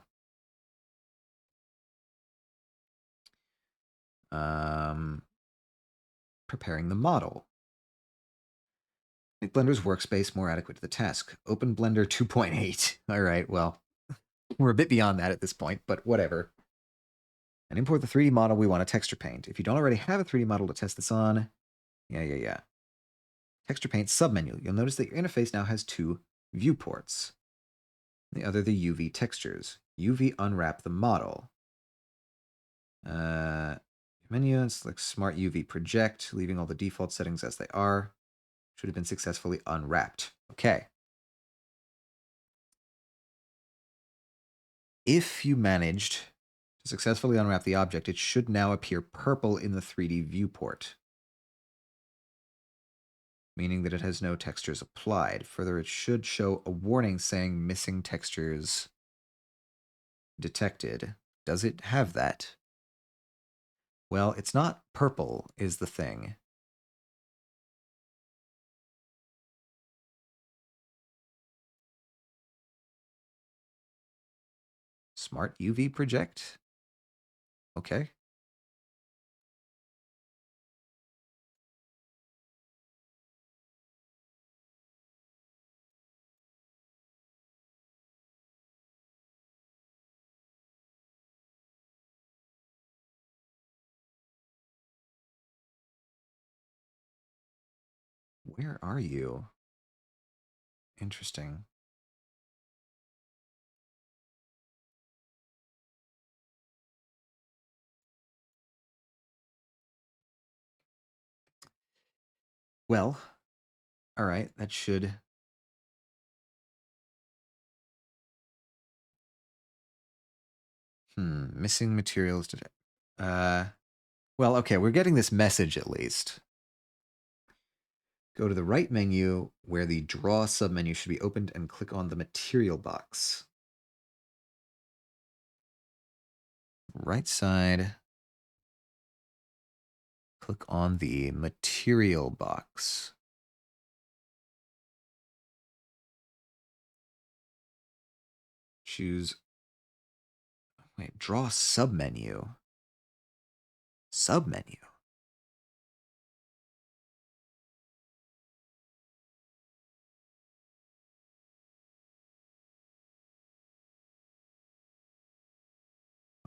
Preparing the model. Make Blender's workspace more adequate to the task. Open Blender 2.8. All right, well, we're a bit beyond that at this point, but whatever. And import the 3D model we want to texture paint. If you don't already have a 3D model to test this on, yeah. Texture paint submenu. You'll notice that your interface now has 2 viewports. The other, the UV textures. UV unwrap the model. Menu and select Smart UV Project, leaving all the default settings as they are. Should have been successfully unwrapped. Okay. If you managed to successfully unwrap the object, it should now appear purple in the 3D viewport, meaning that it has no textures applied. Further, it should show a warning saying missing textures detected. Does it have that? Well, it's not purple is the thing. Smart UV project? Okay. Where are you? Interesting. Well, all right, that should. Missing materials. Well, okay, we're getting this message at least. Go to the right menu where the Draw submenu should be opened and click on the Material box. Right side. Click on the Material box. Choose. Wait, Draw submenu. Submenu.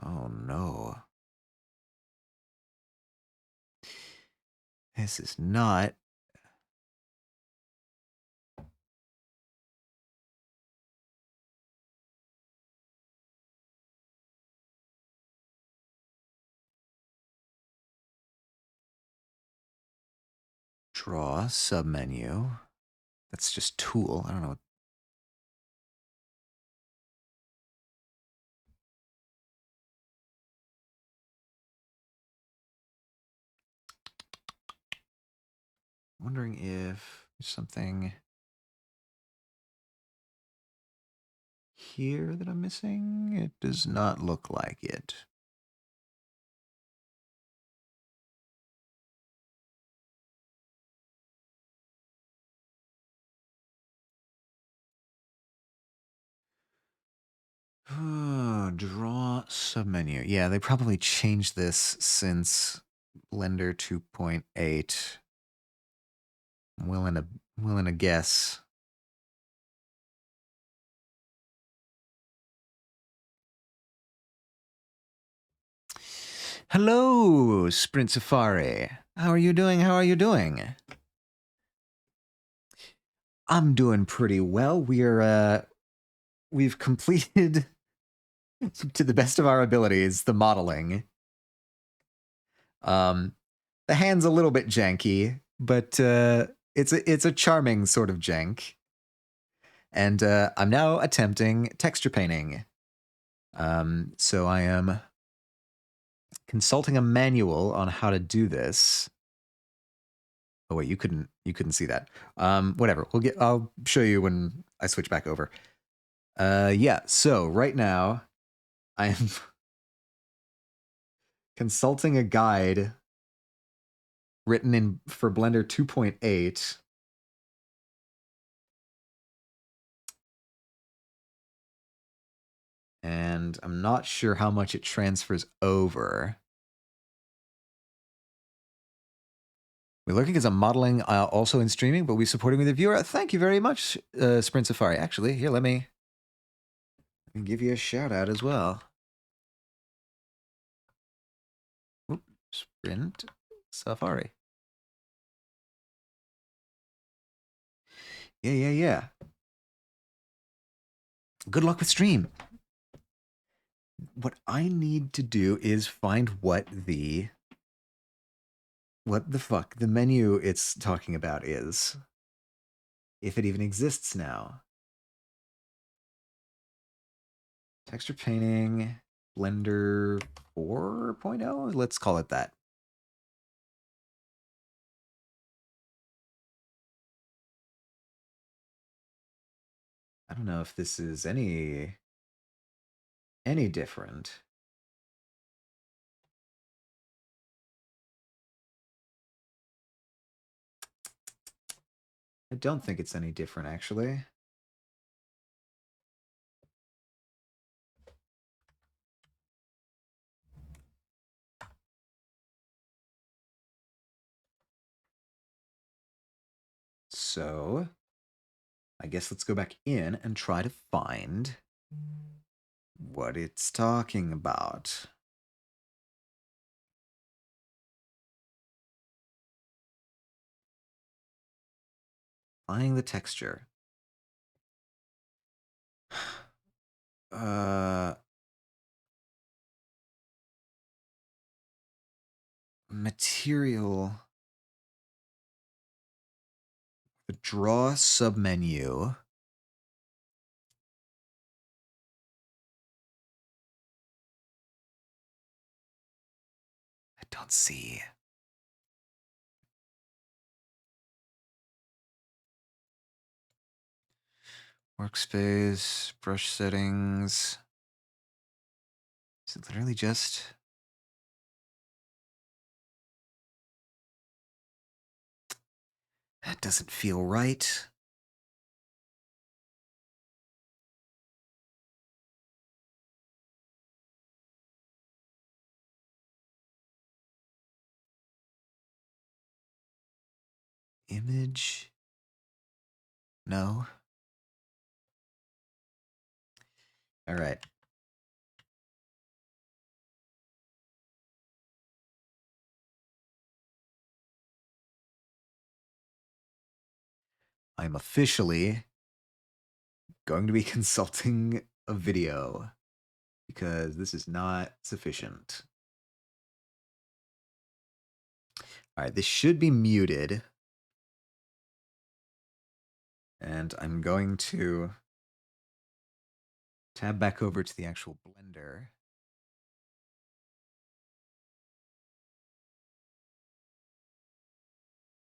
Oh no. This is not. Draw submenu. That's just tool. I don't know. Wondering if there's something here that I'm missing. It does not look like it. draw submenu. Yeah, they probably changed this since Blender 2.8. I'm willing to guess. Hello, Sprint Safari. How are you doing? How are you doing? I'm doing pretty well. We've completed to the best of our abilities the modeling. The hand's a little bit janky, but it's a charming sort of jank. And I'm now attempting texture painting. So I am consulting a manual on how to do this. Oh wait, you couldn't see that. Whatever. I'll show you when I switch back over. Yeah, so right now I am consulting a guide written for Blender 2.8. And I'm not sure how much it transfers over. We're looking at some modeling also in streaming, but we supporting with the viewer. Thank you very much, Sprint Safari. Actually, here, let me give you a shout out as well. Oop, Sprint Safari. Yeah. Good luck with stream. What I need to do is find what the fuck the menu it's talking about is. If it even exists now. Texture painting, Blender 4.0, let's call it that. I don't know if this is any different. I don't think it's any different, actually. So, I guess let's go back in and try to find what it's talking about. Applying the texture. Material. The draw submenu. I don't see. Workspace, brush settings. Is it literally just... That doesn't feel right. Image. No. All right. I'm officially going to be consulting a video because this is not sufficient. All right, this should be muted. And I'm going to tab back over to the actual Blender.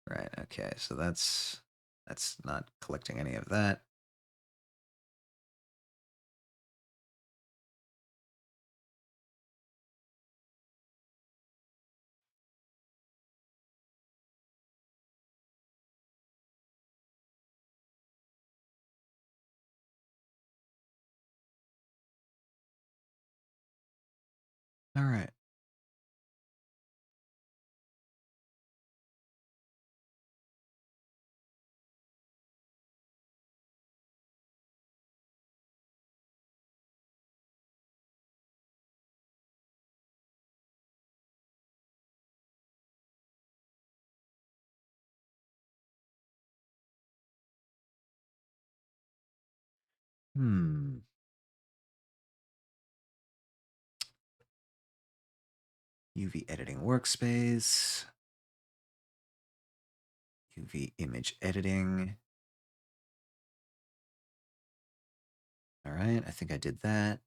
Right, okay, so that's not collecting any of that. All right. Hmm. UV editing workspace. UV image editing. All right, I think I did that.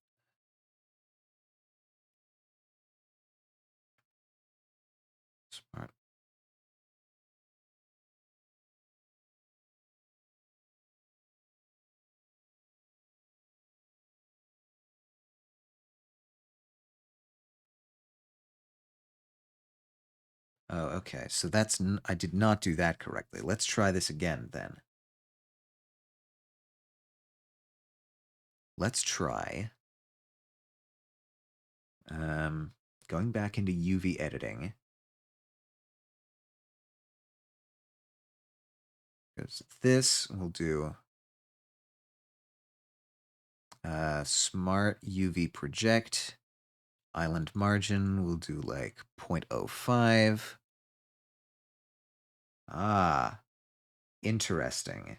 Smart. Oh, okay. So I did not do that correctly. Let's try this again then. Let's try um, going back into UV editing. Because this we'll do smart UV project. Island margin, we'll do like 0.05. Ah, interesting.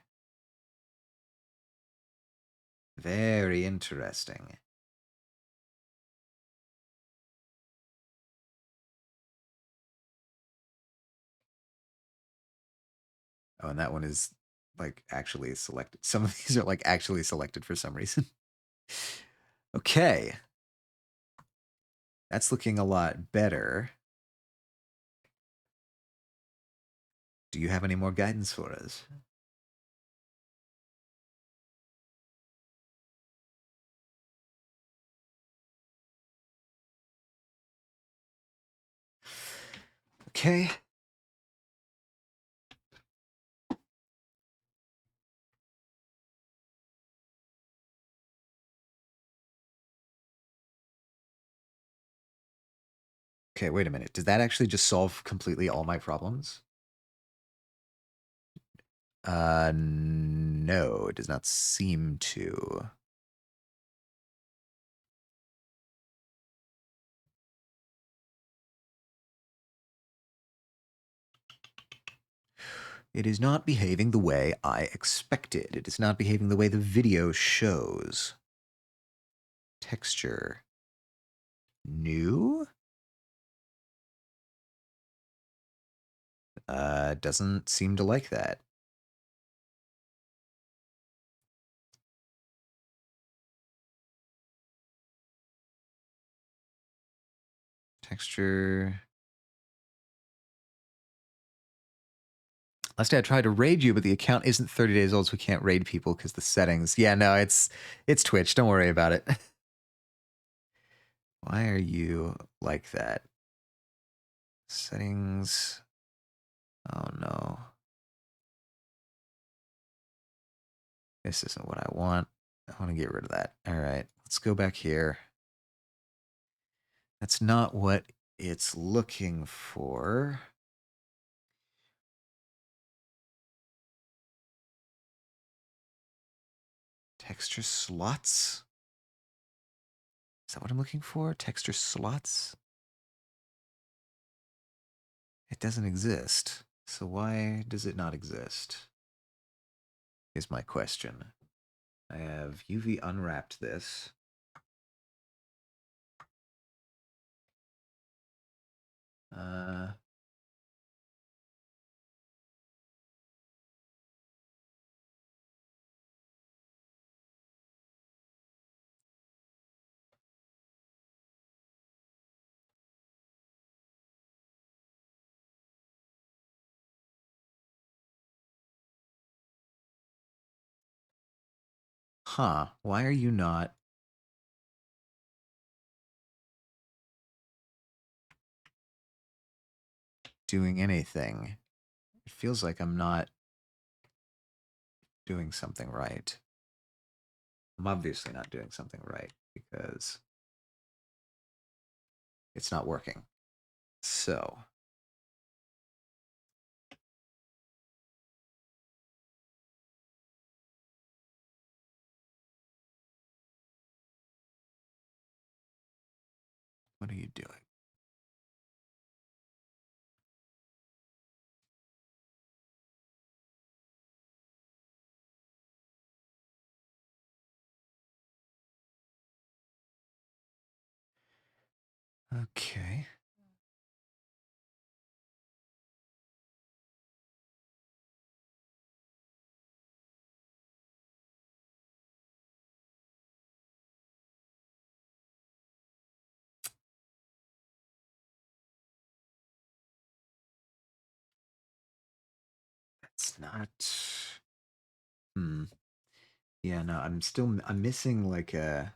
Very interesting. Oh, and that one is like actually selected. Some of these are like actually selected for some reason. Okay. That's looking a lot better. Do you have any more guidance for us? Okay. Okay, wait a minute. Does that actually just solve completely all my problems? No, it does not seem to. It is not behaving the way I expected. It is not behaving the way the video shows. Texture. New? Doesn't seem to like that. Texture. Last day I tried to raid you, but the account isn't 30 days old, so we can't raid people because the settings. Yeah, no, it's Twitch. Don't worry about it. Why are you like that? Settings. Oh no. This isn't what I want. I want to get rid of that. All right, let's go back here. That's not what it's looking for. Texture slots? Is that what I'm looking for? Texture slots? It doesn't exist. So why does it not exist? Is my question. I have UV unwrapped this. Uh, huh. Why are you not doing anything? It feels like I'm not doing something right. I'm obviously not doing something right because It's not working. So, what are you doing? Okay. That's not. Hmm. Yeah, no, I'm missing like a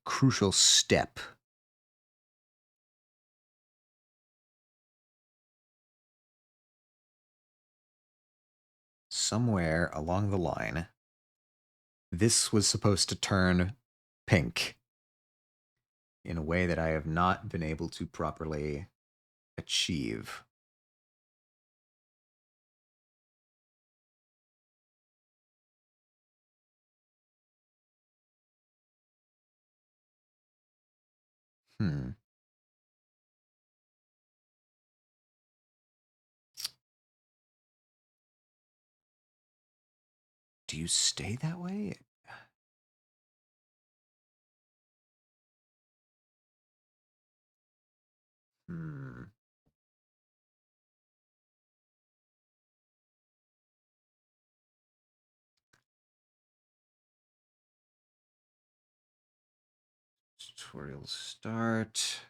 crucial step. Somewhere along the line, this was supposed to turn pink in a way that I have not been able to properly achieve. Hmm. Do you stay that way? Hmm. Tutorial start.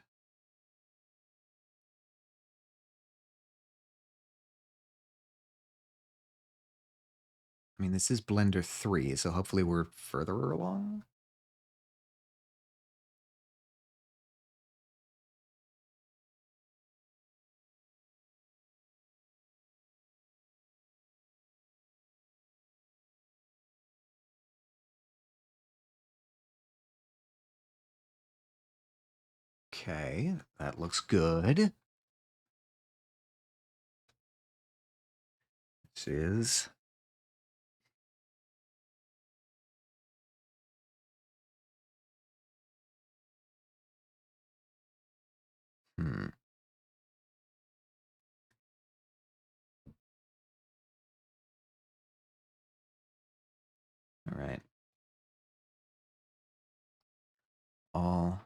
I mean, this is Blender 3, so hopefully we're further along. Okay, that looks good. This is. Hmm. All right. All.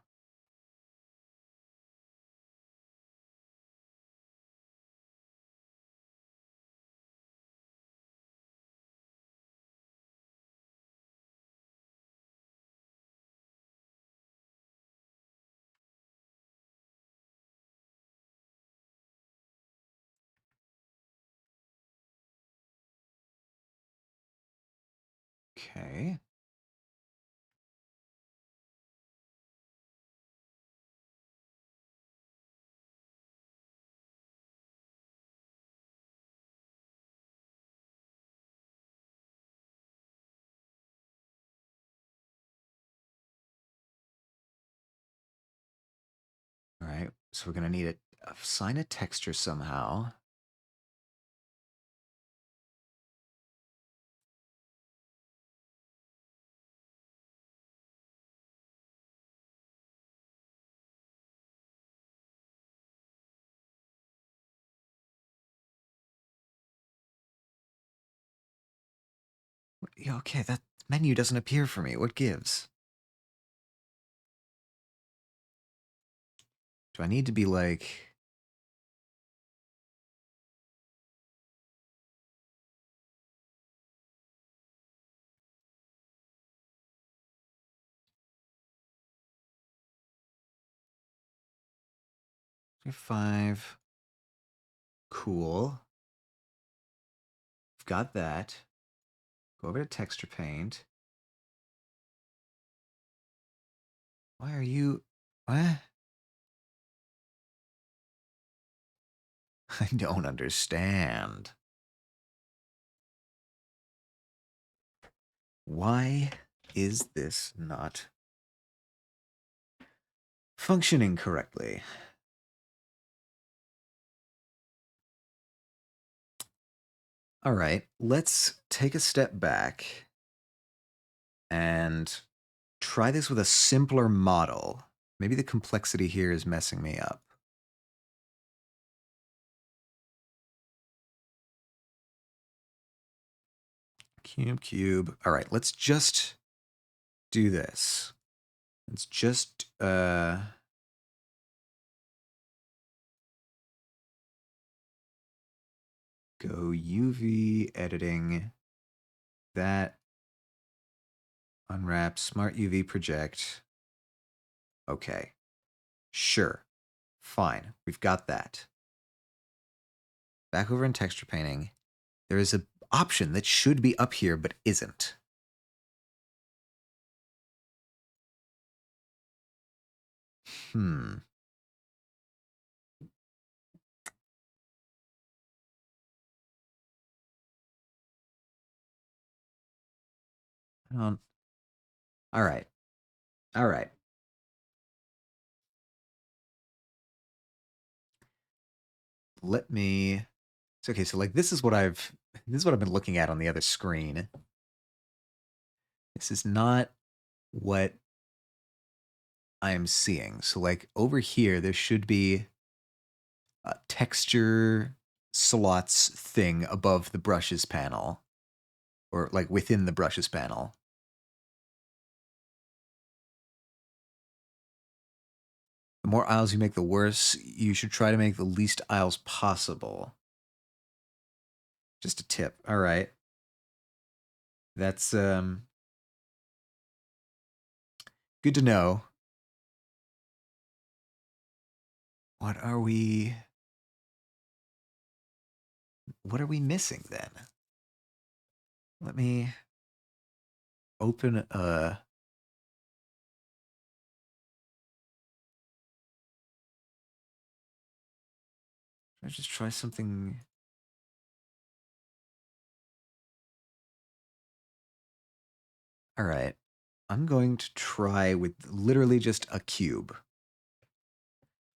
Okay. All right. So we're gonna need to assign a texture somehow. Yeah, okay, that menu doesn't appear for me. What gives? Do I need to be like. 5? Cool. I've got that. Go over to texture paint. Why are you. What? I don't understand. Why is this not functioning correctly. All right, let's take a step back and try this with a simpler model. Maybe the complexity here is messing me up. Cube. All right, let's just do this. Let's just go UV editing, that, unwrap, smart UV project. Okay, sure, fine, we've got that. Back over in texture painting, there is an option that should be up here but isn't. Hmm. All right. All right. Let me. It's okay. So like this is what I've been looking at on the other screen. This is not what I am seeing. So like over here, there should be a texture slots thing above the brushes panel, or like within the brushes panel. The more aisles you make, the worse. You should try to make the least aisles possible. Just a tip. All right. That's good to know. What are we missing then? Let me open let's just try something. All right. I'm going to try with literally just a cube.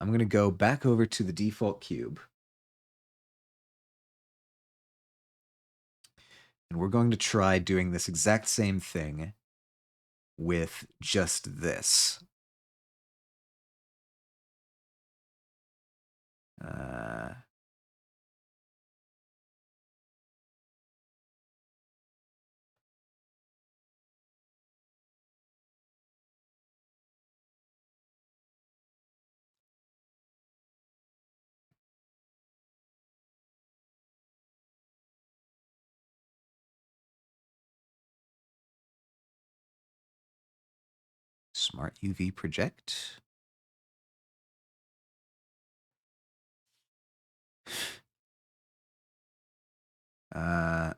I'm going to go back over to the default cube. And we're going to try doing this exact same thing with just this. Uh, Smart UV project. Uh,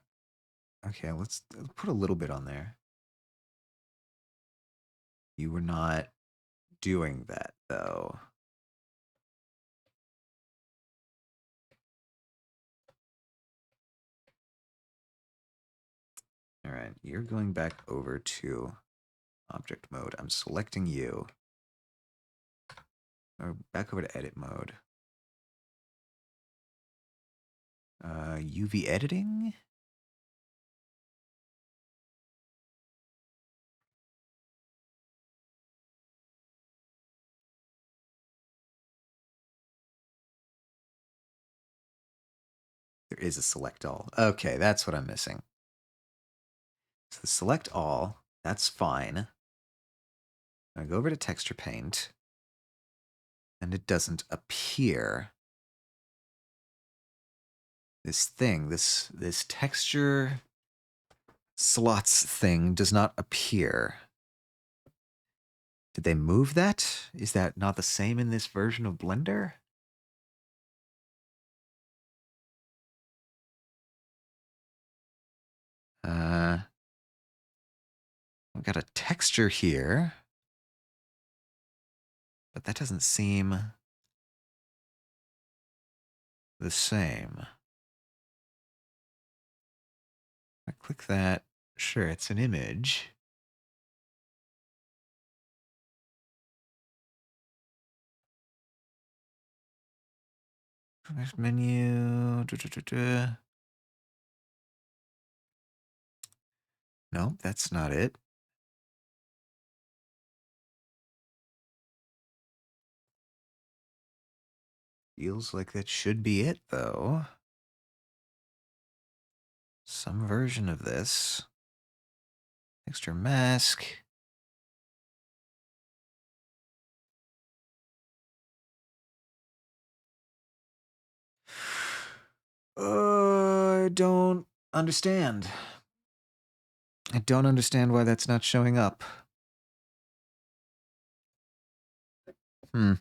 okay, let's put a little bit on there. You were not doing that, though. All right, you're going back over to object mode. I'm selecting you. Or back over to edit mode. UV editing? There is a select all. Okay, that's what I'm missing. So the select all, that's fine. I go over to texture paint, and it doesn't appear. This thing, this texture slots thing does not appear. Did they move that? Is that not the same in this version of Blender? I've got a texture here, but that doesn't seem the same. I click that. Sure, it's an image. Menu. No, that's not it. Feels like that should be it, though. Some version of this. Extra mask. I don't understand. I don't understand why that's not showing up. Hmm.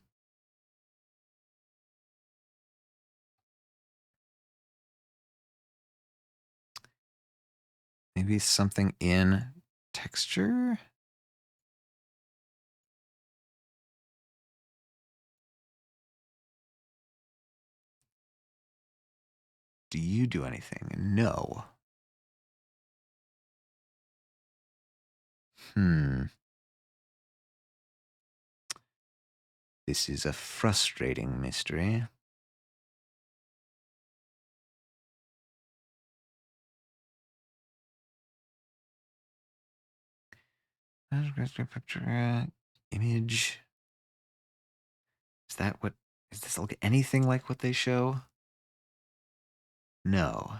Maybe something in texture? Do you do anything? No. This is a frustrating mystery. Image. Is that what? Is this like anything like what they show? No.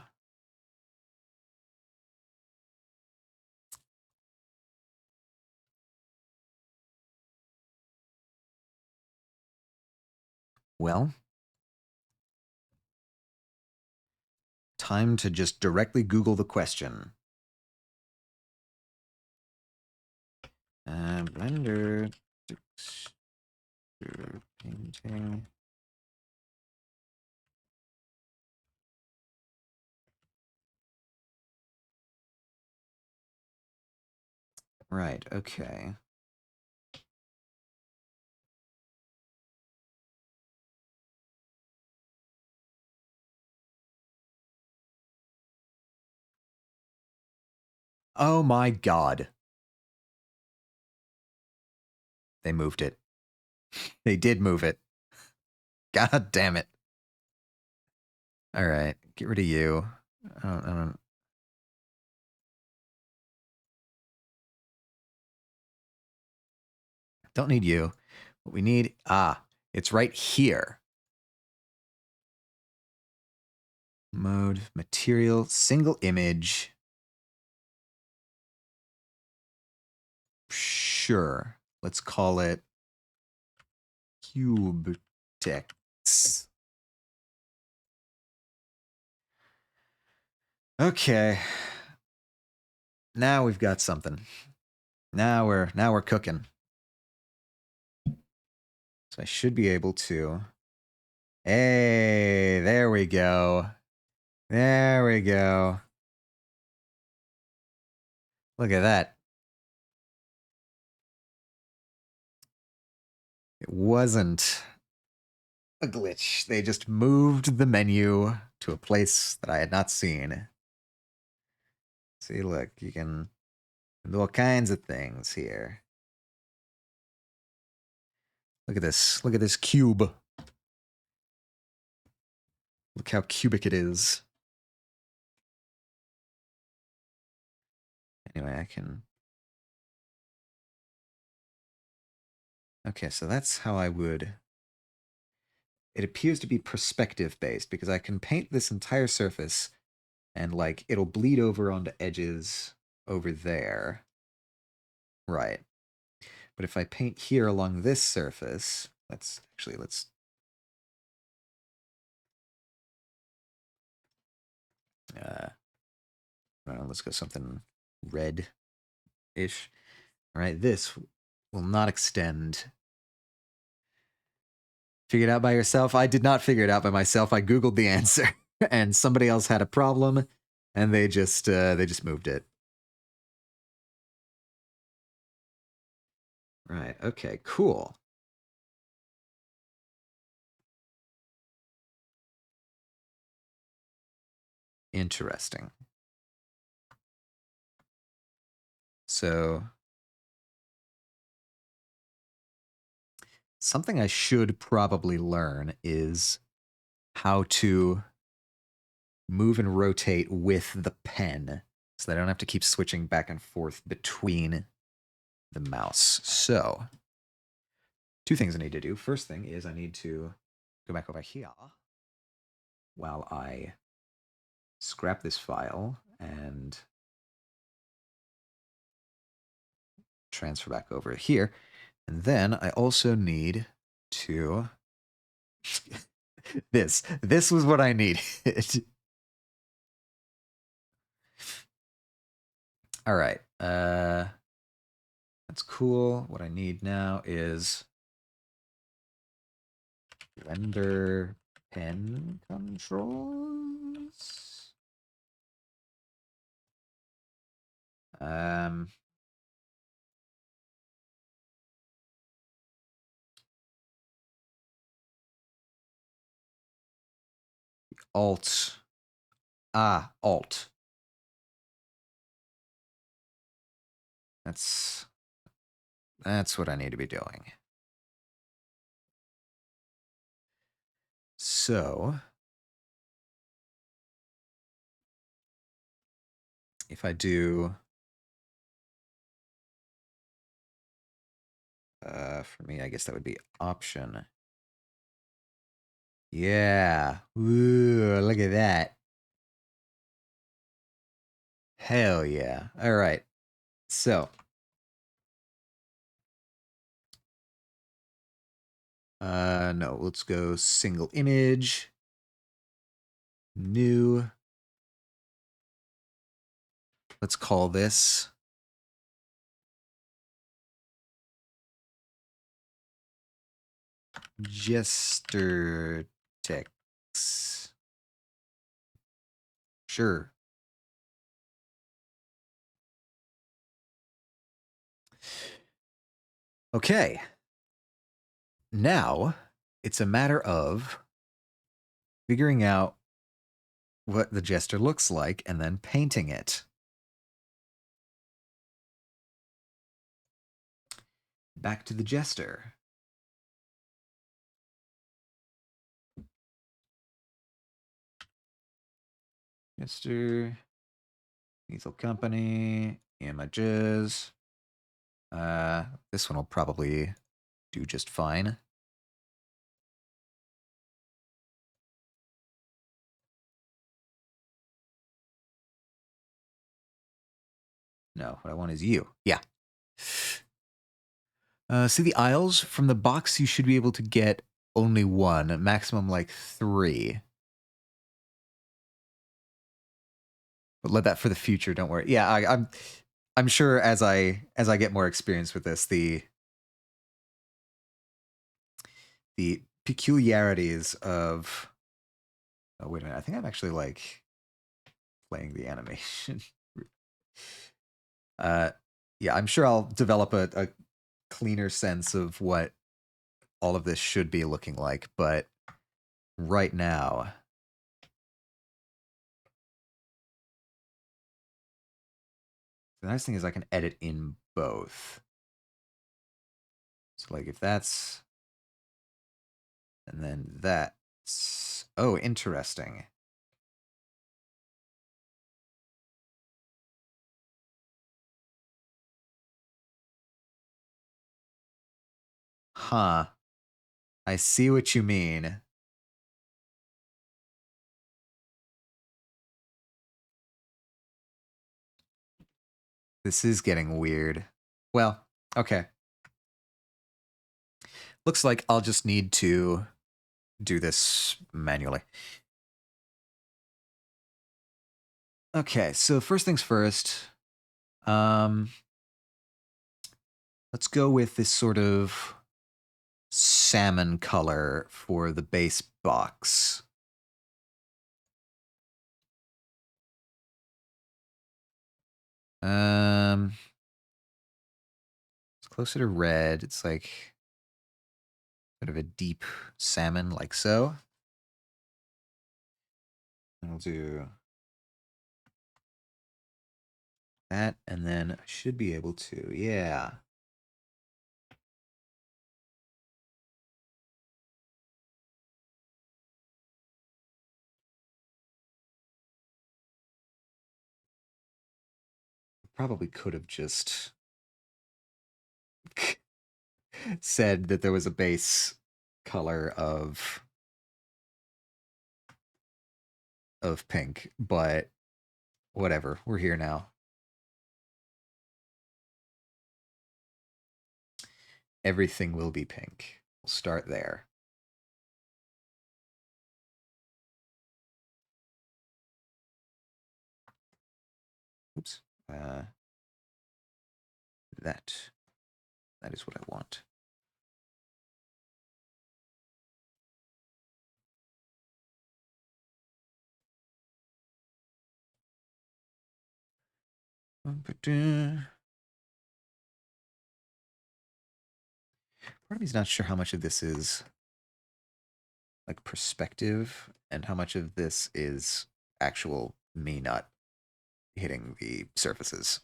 Well, time to just directly Google the question. Blender texture painting. Right, okay. Oh my god. They moved it. They did move it. God damn it. All right, get rid of you. Don't need you. What we need, it's right here. Mode, material, single image. Sure. Let's call it cube text. Okay. Now we've got something. Now we're cooking. So I should be able to. Hey, there we go. There we go. Look at that. It wasn't a glitch. They just moved the menu to a place that I had not seen. See, look, you can do all kinds of things here. Look at this. Look at this cube. Look how cubic it is. Anyway, I can... Okay, so that's how I would... It appears to be perspective-based, because I can paint this entire surface, and, like, it'll bleed over onto edges over there. Right. But if I paint here along this surface... let's... let's go something red-ish. All right, this will not extend. Figure it out by yourself? I did not figure it out by myself. I Googled the answer, and somebody else had a problem, and they just moved it. Right, okay, cool. Interesting. So, something I should probably learn is how to move and rotate with the pen so that I don't have to keep switching back and forth between the mouse. So, two things I need to do. First thing is I need to go back over here while I scrap this file and transfer back over here. And then I also need to this was what I needed. All right. That's cool. What I need now is render pen controls. Um Alt. Alt. That's what I need to be doing. So, if I do for me, I guess that would be option. Yeah. Ooh, look at that. Hell yeah. All right. So, no, let's go single image, new. Let's call this Jester text. Sure. Okay. Now it's a matter of figuring out what the Jester looks like and then painting it. Back to the Jester. Jester, Lethal Company, images. This one will probably do just fine. No, what I want is you. Yeah. See the aisles? From the box, you should be able to get only one, maximum like 3. But let that for the future. Don't worry. Yeah, I'm sure as I get more experience with this, the peculiarities of. Oh wait a minute! I think I'm actually like playing the animation. Yeah, I'm sure I'll develop a cleaner sense of what all of this should be looking like, but right now. The nice thing is I can edit in both. So like if that's and then that's oh, interesting. Huh. I see what you mean. This is getting weird. Well, okay. Looks like I'll just need to do this manually. Okay, so first things first. Um let's go with this sort of salmon color for the base box. Um it's closer to red. It's like sort of a deep salmon like so. I'll do that, and then I should be able to, yeah. Probably could have just said that there was a base color of pink, but whatever. We're here now. Everything will be pink. We'll start there. Oops. That is what I want. Part of me's not sure how much of this is like perspective and how much of this is actual me not hitting the surfaces.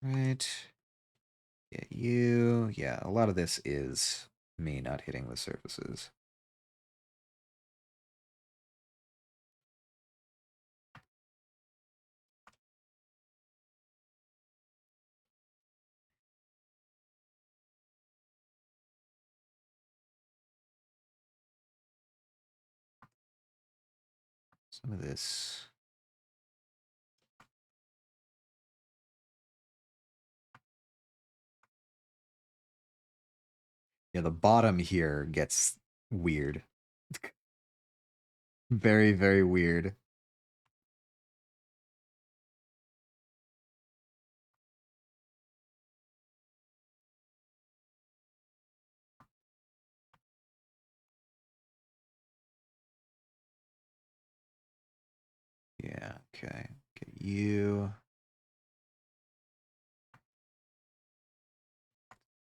Right. Yeah, you. Yeah, a lot of this is me not hitting the surfaces. Some of this. Yeah, the bottom here gets weird. Very, very weird. Yeah, okay. Get you.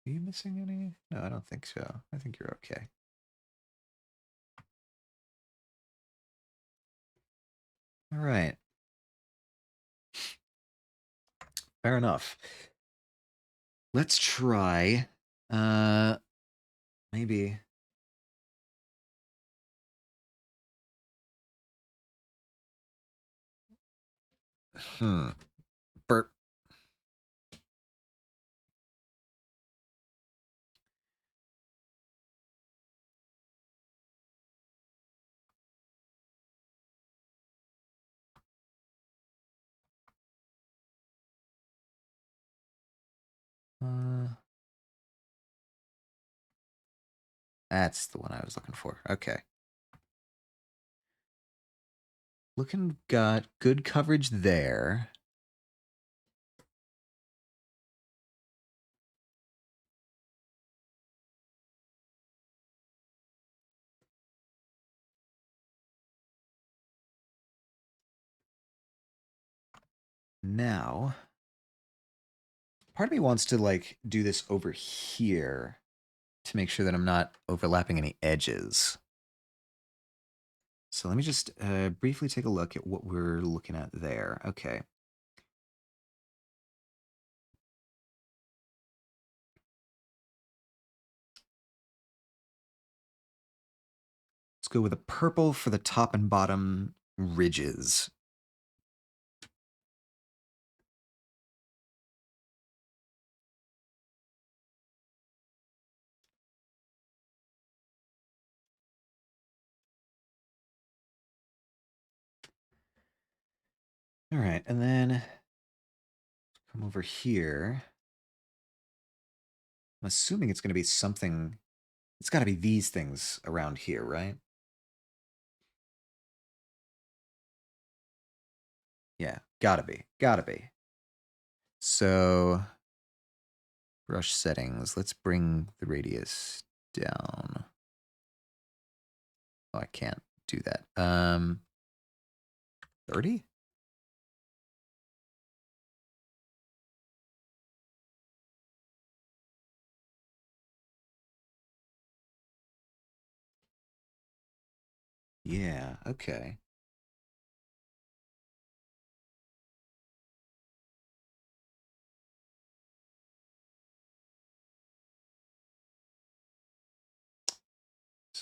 Are you missing any? No, I don't think so. I think you're okay. All right. Fair enough. Let's try. Uh, maybe. Hmm. Burp. Uh, that's the one I was looking for. Okay. Looking got good coverage there. Now, part of me wants to like do this over here to make sure that I'm not overlapping any edges. So let me just briefly take a look at what we're looking at there. Okay. Let's go with a purple for the top and bottom ridges. All right, and then come over here. I'm assuming it's going to be something. It's got to be these things around here, right? Yeah, gotta be. Gotta be. So, brush settings. Let's bring the radius down. Oh, I can't do that. 30? Yeah, okay.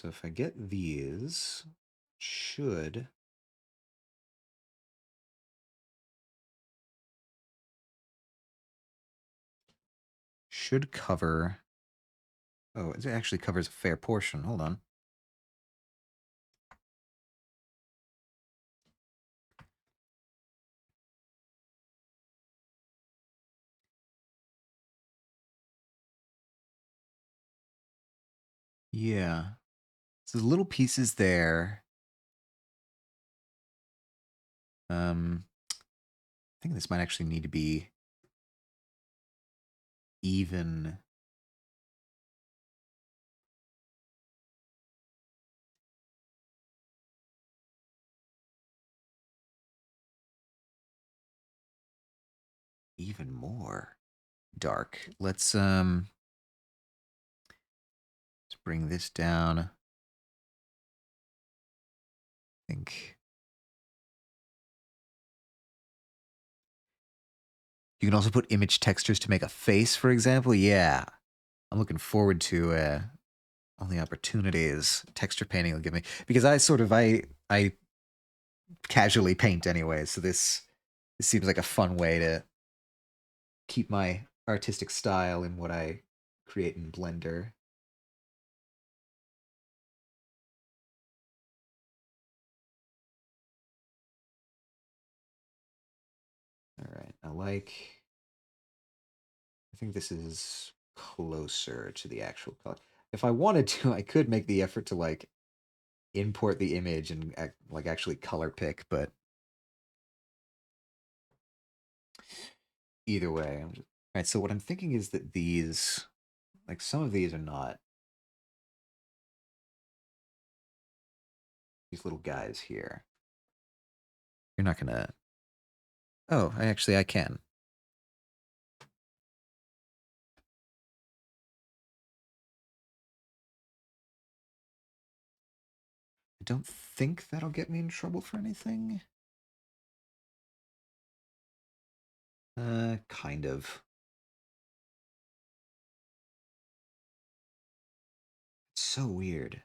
So if I get these, should cover. Oh, it actually covers a fair portion. Hold on. Yeah. So the little pieces there. I think this might actually need to be even. Even more dark. Let's bring this down. I think you can also put image textures to make a face, for example. Yeah. I'm looking forward to all the opportunities texture painting will give me, because I casually paint anyway, so this seems like a fun way to keep my artistic style in what I create in Blender. All right, I think this is closer to the actual color. If I wanted to, I could make the effort to like import the image and like actually color pick, but either way, all right. So what I'm thinking is that these, like some of these are not these little guys here. You're not gonna. Oh, I can. I don't think that'll get me in trouble for anything. Kind of. It's so weird.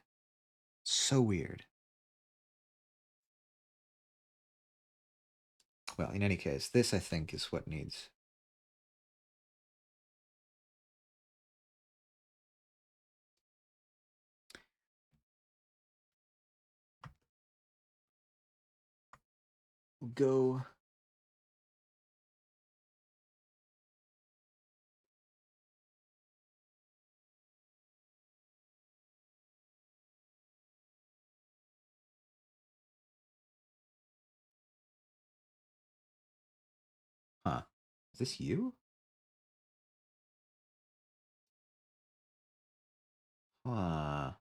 So weird. Well, in any case, this I think is what needs. We'll go. Huh. Is this you? Huh.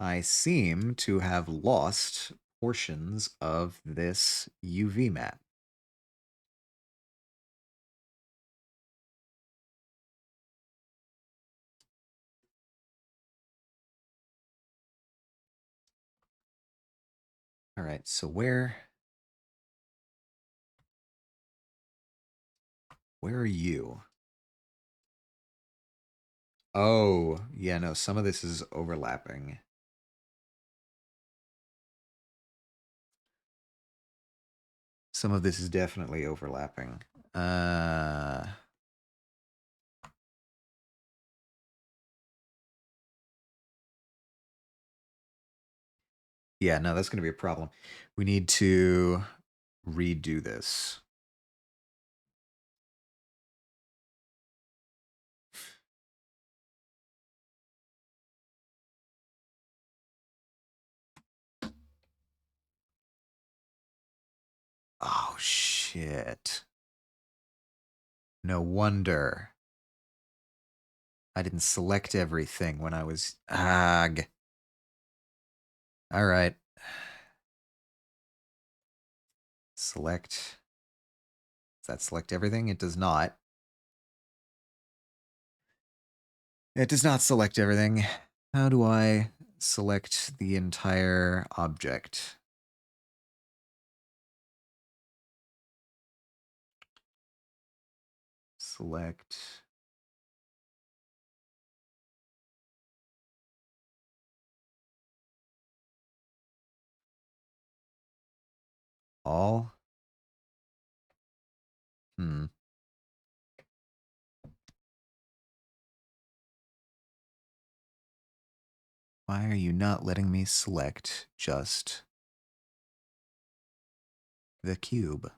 I seem to have lost portions of this UV map. All right, so where are you? Oh, yeah, no, some of this is overlapping. Some of this is definitely overlapping. Uh, yeah, no, that's going to be a problem. We need to redo this. Oh, shit. No wonder I didn't select everything when I was. Ag. All right. Select. Does that select everything? It does not. It does not select everything. How do I select the entire object? Select. all. Hmm. Why are you not letting me select just the cube?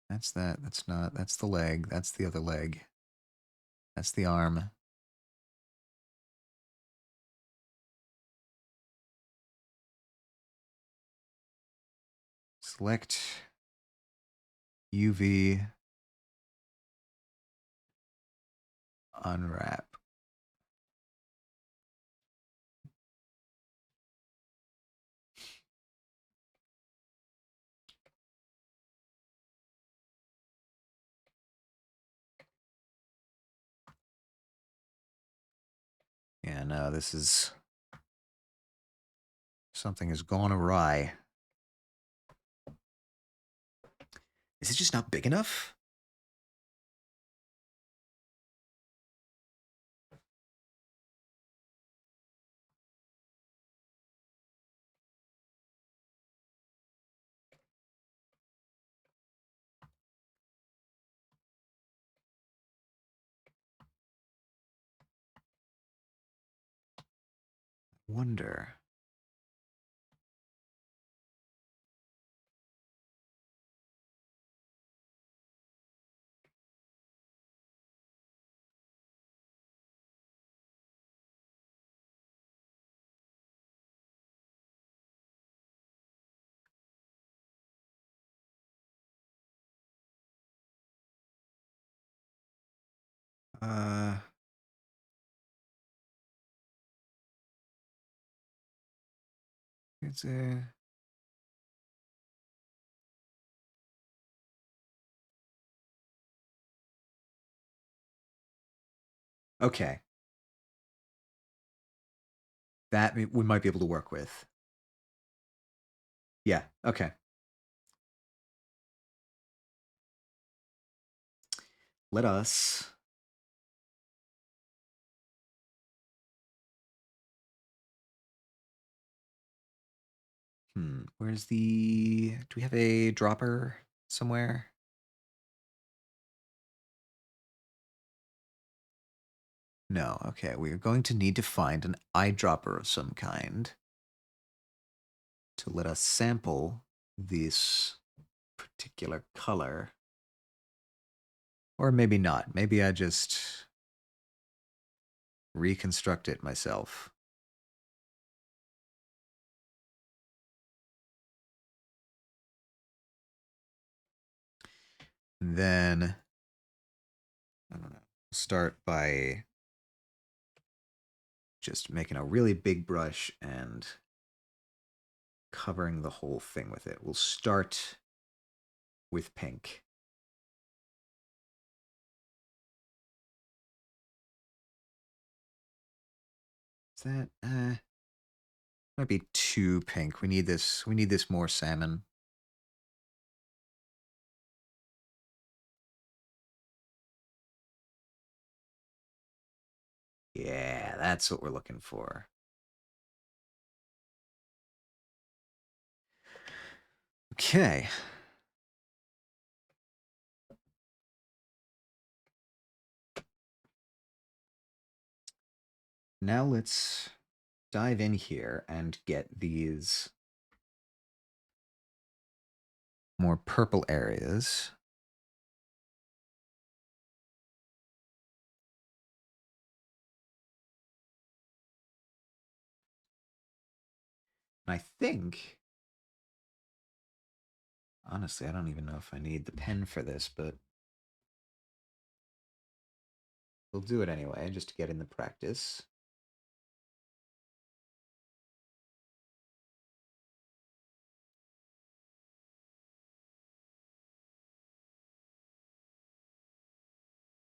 That's that. That's not. That's the leg. That's the other leg. That's the arm. Select UV. Unwrap. Yeah, no, this is... Something has gone awry. Is it just not big enough? Wonder. Uh... It's a... Okay. That we might be able to work with. Yeah, okay. Let us... Where's the... Do we have a dropper somewhere? No, okay. We are going to need to find an eyedropper of some kind to let us sample this particular color. Or maybe not. Maybe I just reconstruct it myself. And then, I don't know, start by just making a really big brush and covering the whole thing with it. We'll start with pink. Is that might be too pink. We need this more salmon. Yeah, that's what we're looking for. Okay. Now let's dive in here and get these more purple areas. And I think, honestly, I don't even know if I need the pen for this, but we'll do it anyway, just to get in the practice.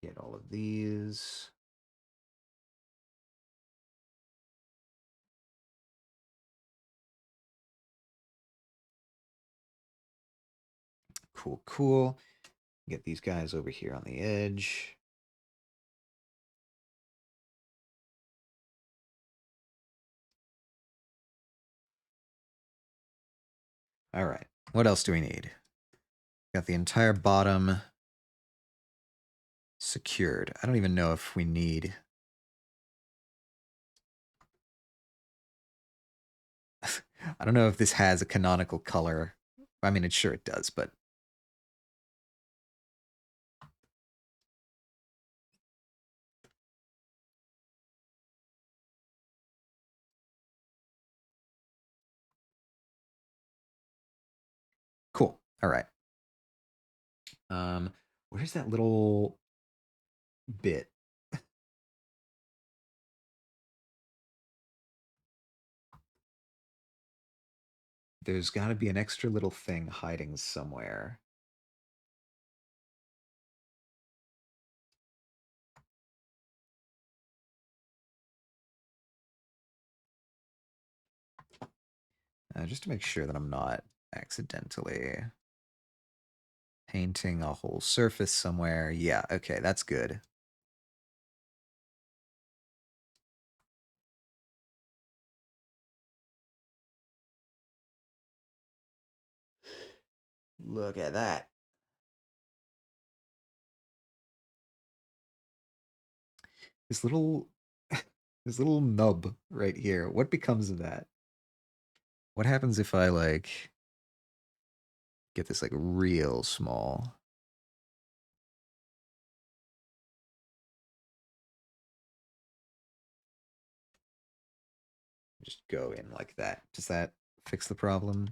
Get all of these. Cool, cool. Get these guys over here on the edge. All right. What else do we need? Got the entire bottom secured. I don't even know if we need... I don't know if this has a canonical color. I mean, sure it does, but... Cool. All right. Where's that little bit? There's got to be an extra little thing hiding somewhere. Just to make sure that I'm not accidentally painting a whole surface somewhere. Yeah, okay, that's good. Look at that. This little this little nub right here. What becomes of that? What happens if I like get this like real small? Just go in like that. Does that fix the problem?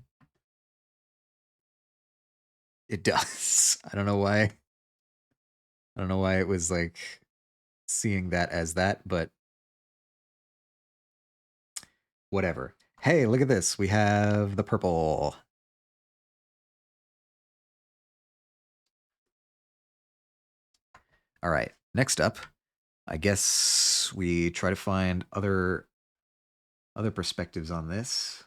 It does. I don't know why. I don't know why it was like seeing that as that, but whatever. Hey, look at this. We have the purple. All right. Next up, I guess we try to find other perspectives on this.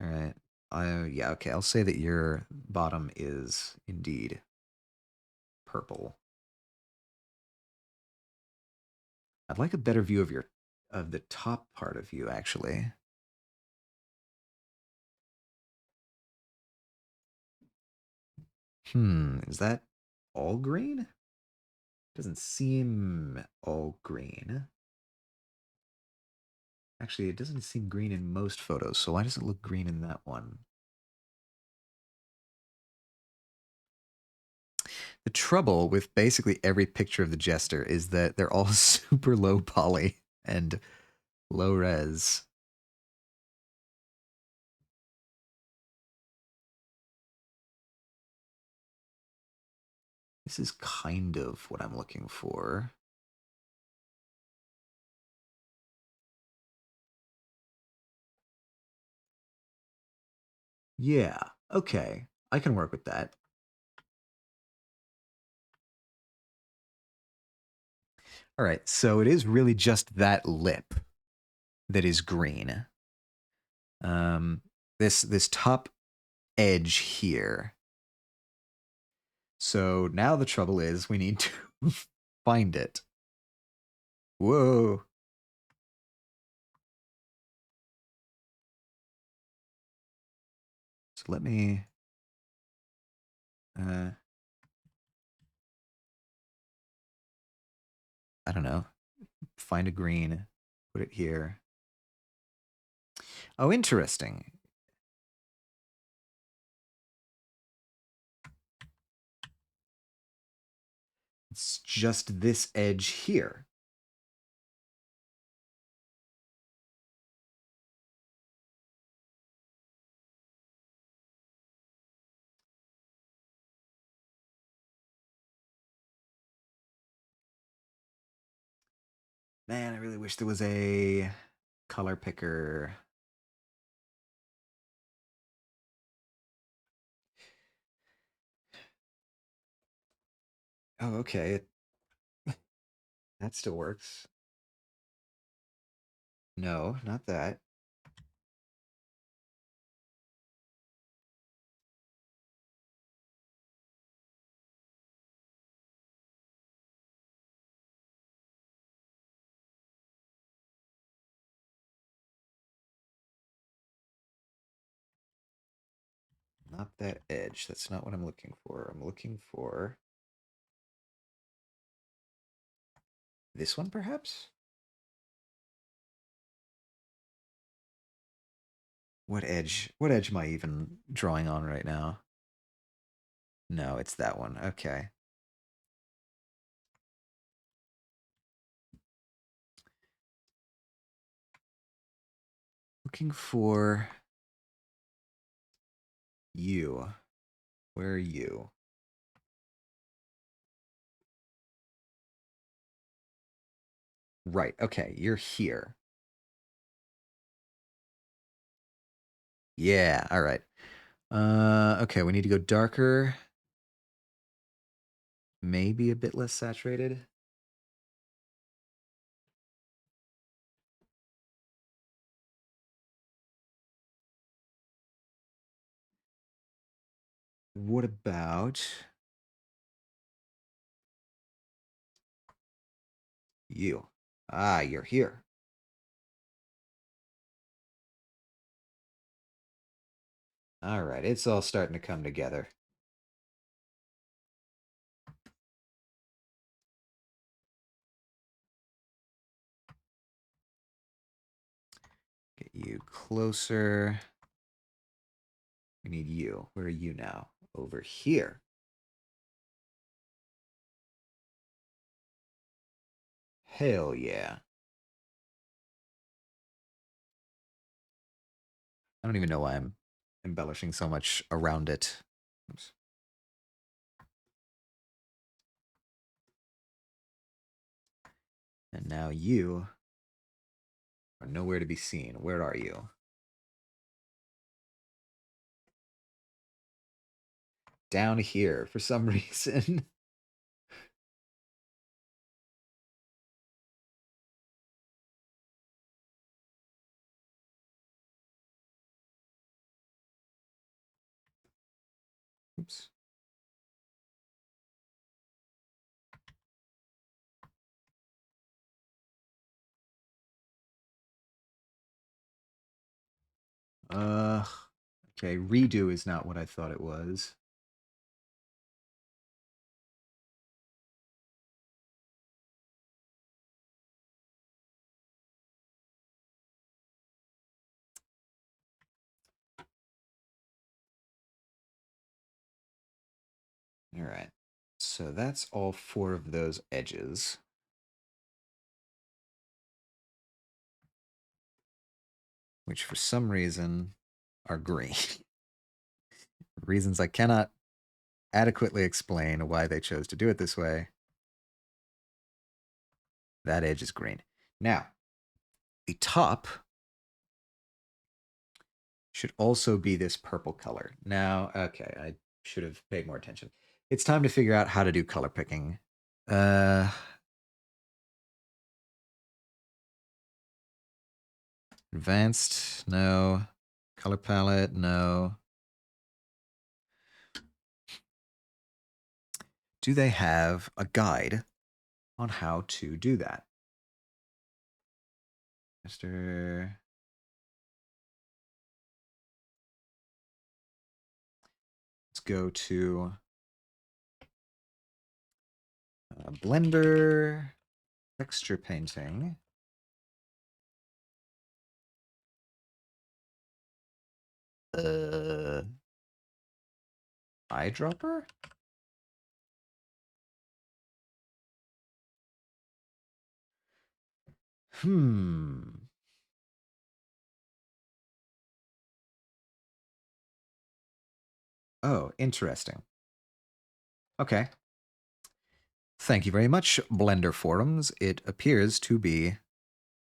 All right. Yeah, okay. I'll say that your bottom is indeed purple. I'd like a better view of the top part of you actually. Is that all green? Doesn't seem all green. Actually, it doesn't seem green in most photos, so why does it look green in that one? The trouble with basically every picture of the Jester is that they're all super low poly and low res. This is kind of what I'm looking for. Yeah, okay. I can work with that. All right, so it is really just that lip that is green. Um, this top edge here. So now the trouble is we need to find it. Whoa. So let me I don't know. Find a green, put it here. Oh, interesting. It's just this edge here. Man, I really wish there was a color picker. Oh, okay. That still works. No, not that. Not that edge. That's not what I'm looking for. I'm looking for this one, perhaps? What edge? What edge am I even drawing on right now? No, it's that one. Okay. Looking for you. Where are you? Right. Okay, you're here. Yeah, all right. Okay, we need to go darker. Maybe a bit less saturated. What about you? Ah, you're here. All right, it's all starting to come together. Get you closer. We need you. Where are you now? Over here. Hell yeah. I don't even know why I'm embellishing so much around it. Oops. And now you are nowhere to be seen. Where are you? Down here for some reason. Oops. Uh, okay, redo is not what I thought it was. All right. So that's all four of those edges, which for some reason are green. Reasons I cannot adequately explain why they chose to do it this way. That edge is green. Now, the top should also be this purple color. Now, okay, I should have paid more attention. It's time to figure out how to do color picking. Uh, Advanced, no. Color palette, no. Do they have a guide on how to do that? Jester. Let's go to Blender, texture painting. Uh, Eyedropper? Hmm. Oh, interesting. Okay. Thank you very much, Blender Forums. It appears to be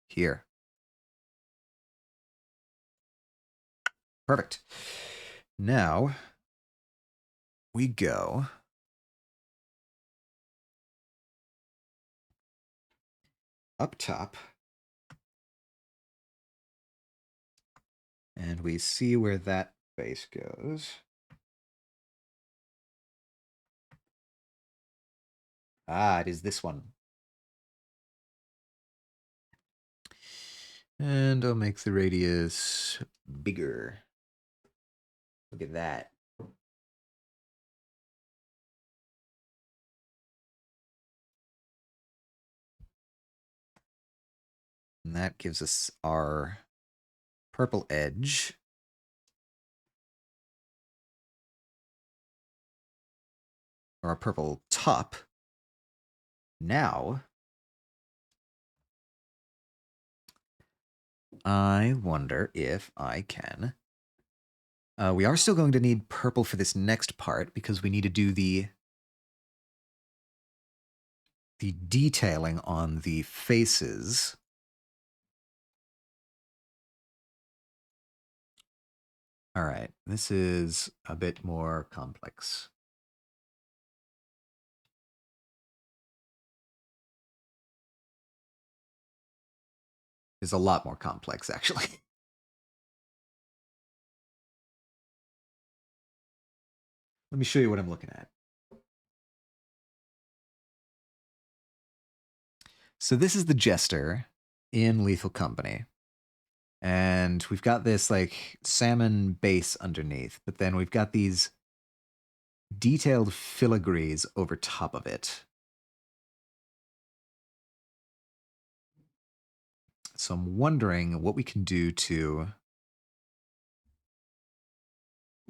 here. Perfect. Now we go up top and we see where that face goes. Ah, it is this one. And I'll make the radius bigger. Look at that. And that gives us our purple edge. Or our purple top. Now, I wonder if I can. We are still going to need purple for this next part because we need to do the detailing on the faces. All right, this is a bit more complex. It's a lot more complex, actually. Let me show you what I'm looking at. So this is the Jester in Lethal Company. And we've got this like salmon base underneath, but then we've got these detailed filigrees over top of it. So I'm wondering what we can do to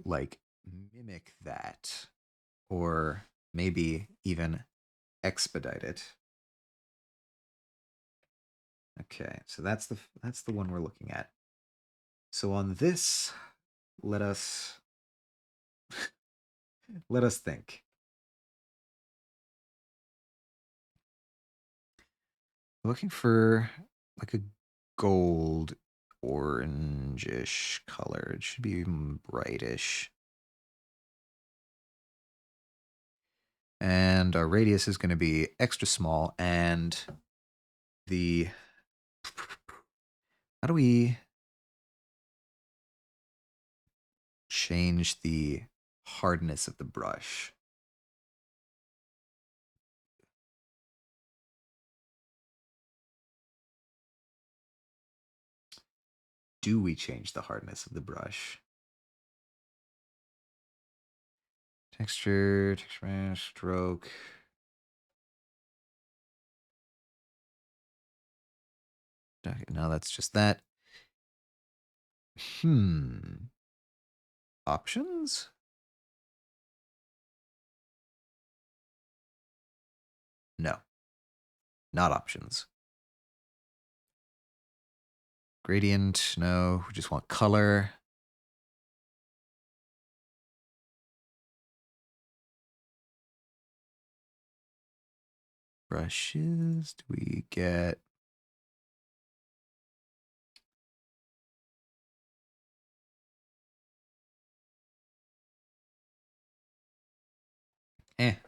like mimic that or maybe even expedite it. Okay, so that's the one we're looking at. So on this, let us let us think. Looking for like a gold orangish color. It should be brightish. And our radius is going to be extra small. And the... How do we change the hardness of the brush? Do we change the hardness of the brush? Texture, stroke. Okay, no, that's just that. Options? No, not options. Gradient, no. We just want color. Brushes, do we get...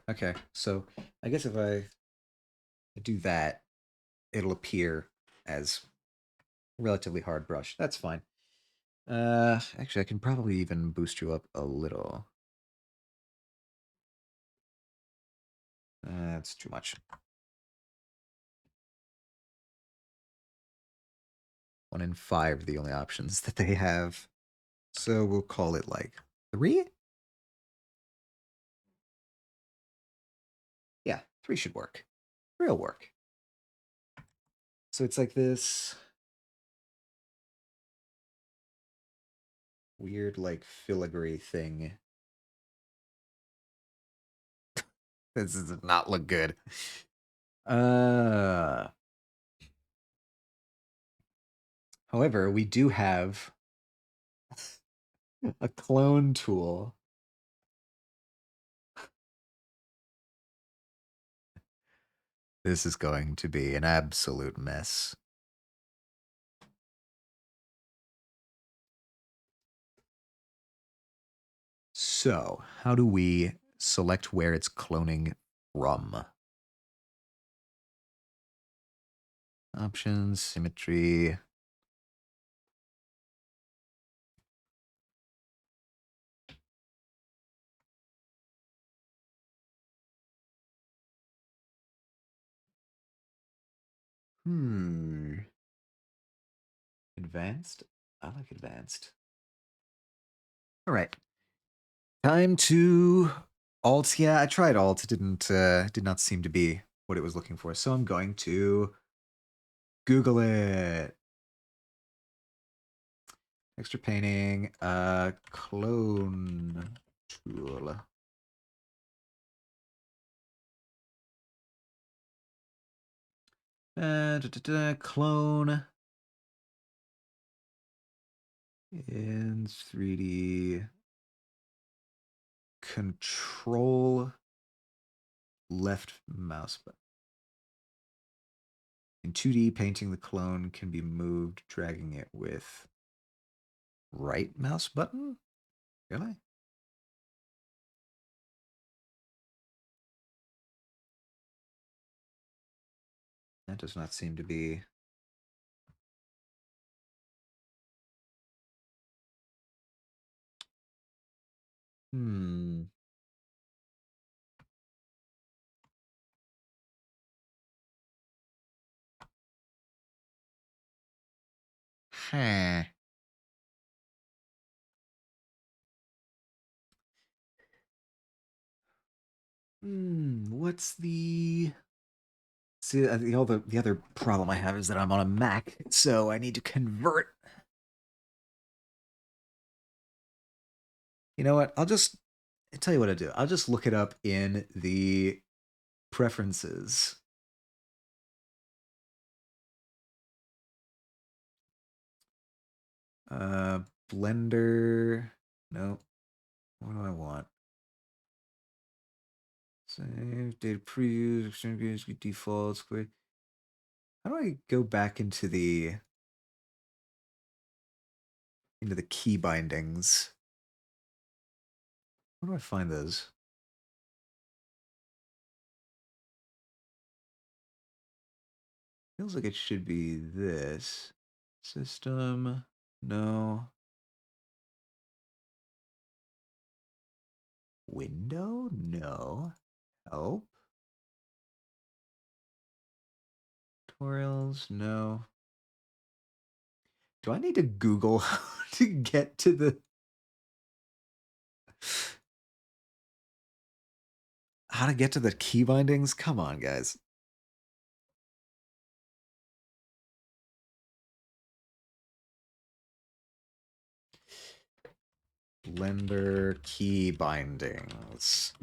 Okay. So I guess if I do that, it'll appear as relatively hard brush. That's fine. Actually, I can probably even boost you up a little. That's too much. 1 in 5 are the only options that they have. So we'll call it like 3? Yeah, 3 should work. 3'll work. So it's like this weird like filigree thing. This does not look good. However, we do have a clone tool. This is going to be an absolute mess. So, how do we select where it's cloning from? Options, symmetry. Advanced? I like advanced. All right. Time to alt. Yeah, I tried alt. It did not seem to be what it was looking for. So I'm going to Google it. Extra painting. Clone tool. Clone in 3D. Control left mouse button. In 2D, painting the clone can be moved, dragging it with right mouse button? Really? That does not seem to be. Hmm. Huh. What's the. See, the other problem I have is that I'm on a Mac, so I need to convert. You know what? I'll tell you what I do. I'll just look it up in the preferences. Uh, Blender. No. What do I want? Save data previews, extreme views, defaults. How do I go back into the key bindings? Where do I find those? Feels like it should be this. System. No. Window? No. Help? Tutorials? No. Do I need to Google how to get to the key bindings? Come on, guys. Blender key bindings.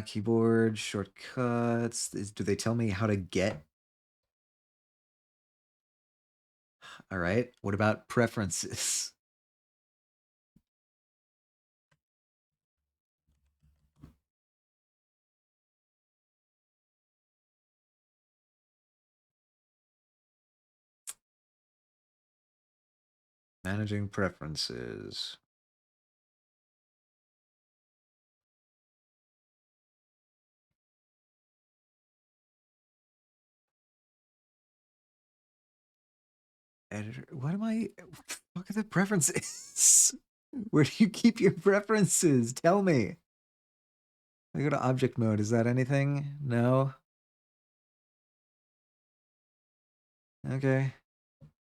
Keyboard shortcuts. Do they tell me how to get? All right. What about preferences? Managing preferences. Editor. What am I? What are the preferences? Where do you keep your preferences? Tell me. I go to object mode. Is that anything? No. Okay.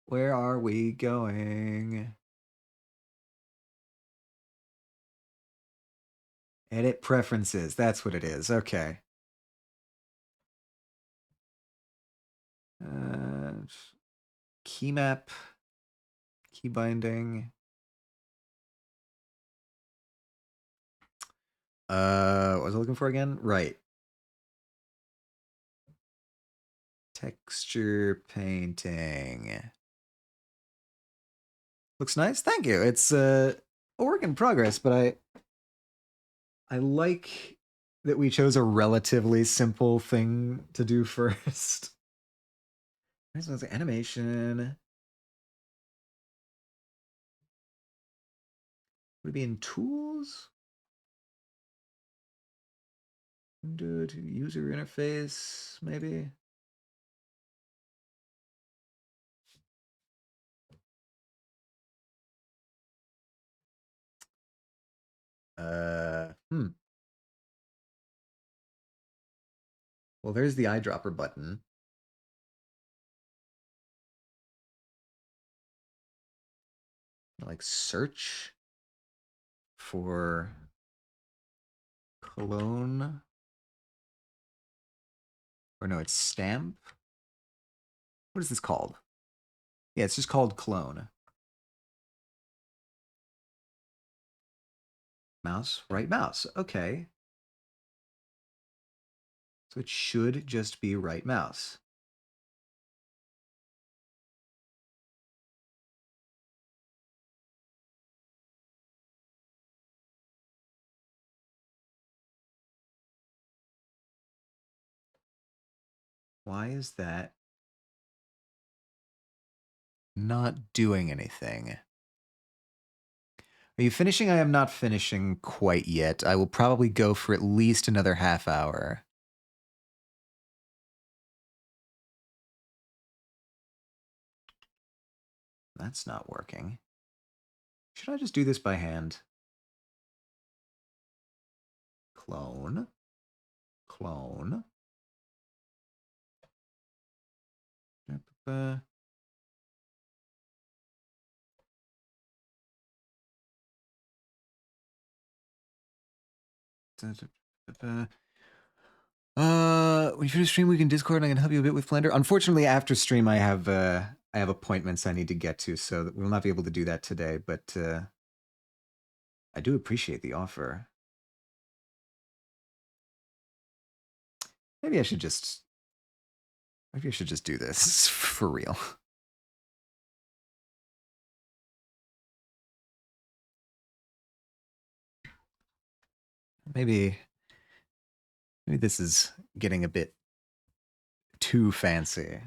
Where are we going? Edit preferences. That's what it is. Okay. Uh, Key map. Key binding. What was I looking for again? Right. Texture painting. Looks nice. Thank you. It's a work in progress, but I like that we chose a relatively simple thing to do first. Animation. Would it be in tools? Do to user interface, maybe? Hmm. Well, there's the eyedropper button. Like search for cologne. Or no, it's stamp. What is this called? Yeah, it's just called clone. Mouse, right mouse. Okay. So it should just be right mouse. Why is that not doing anything? Are you finishing? I am not finishing quite yet. I will probably go for at least another half hour. That's not working. Should I just do this by hand? Clone. Clone. When you finish stream, we can Discord and I can help you a bit with Blender. Unfortunately, after stream, I have appointments I need to get to, so we will not be able to do that today. But I do appreciate the offer. Maybe I should just do this for real. Maybe this is getting a bit too fancy.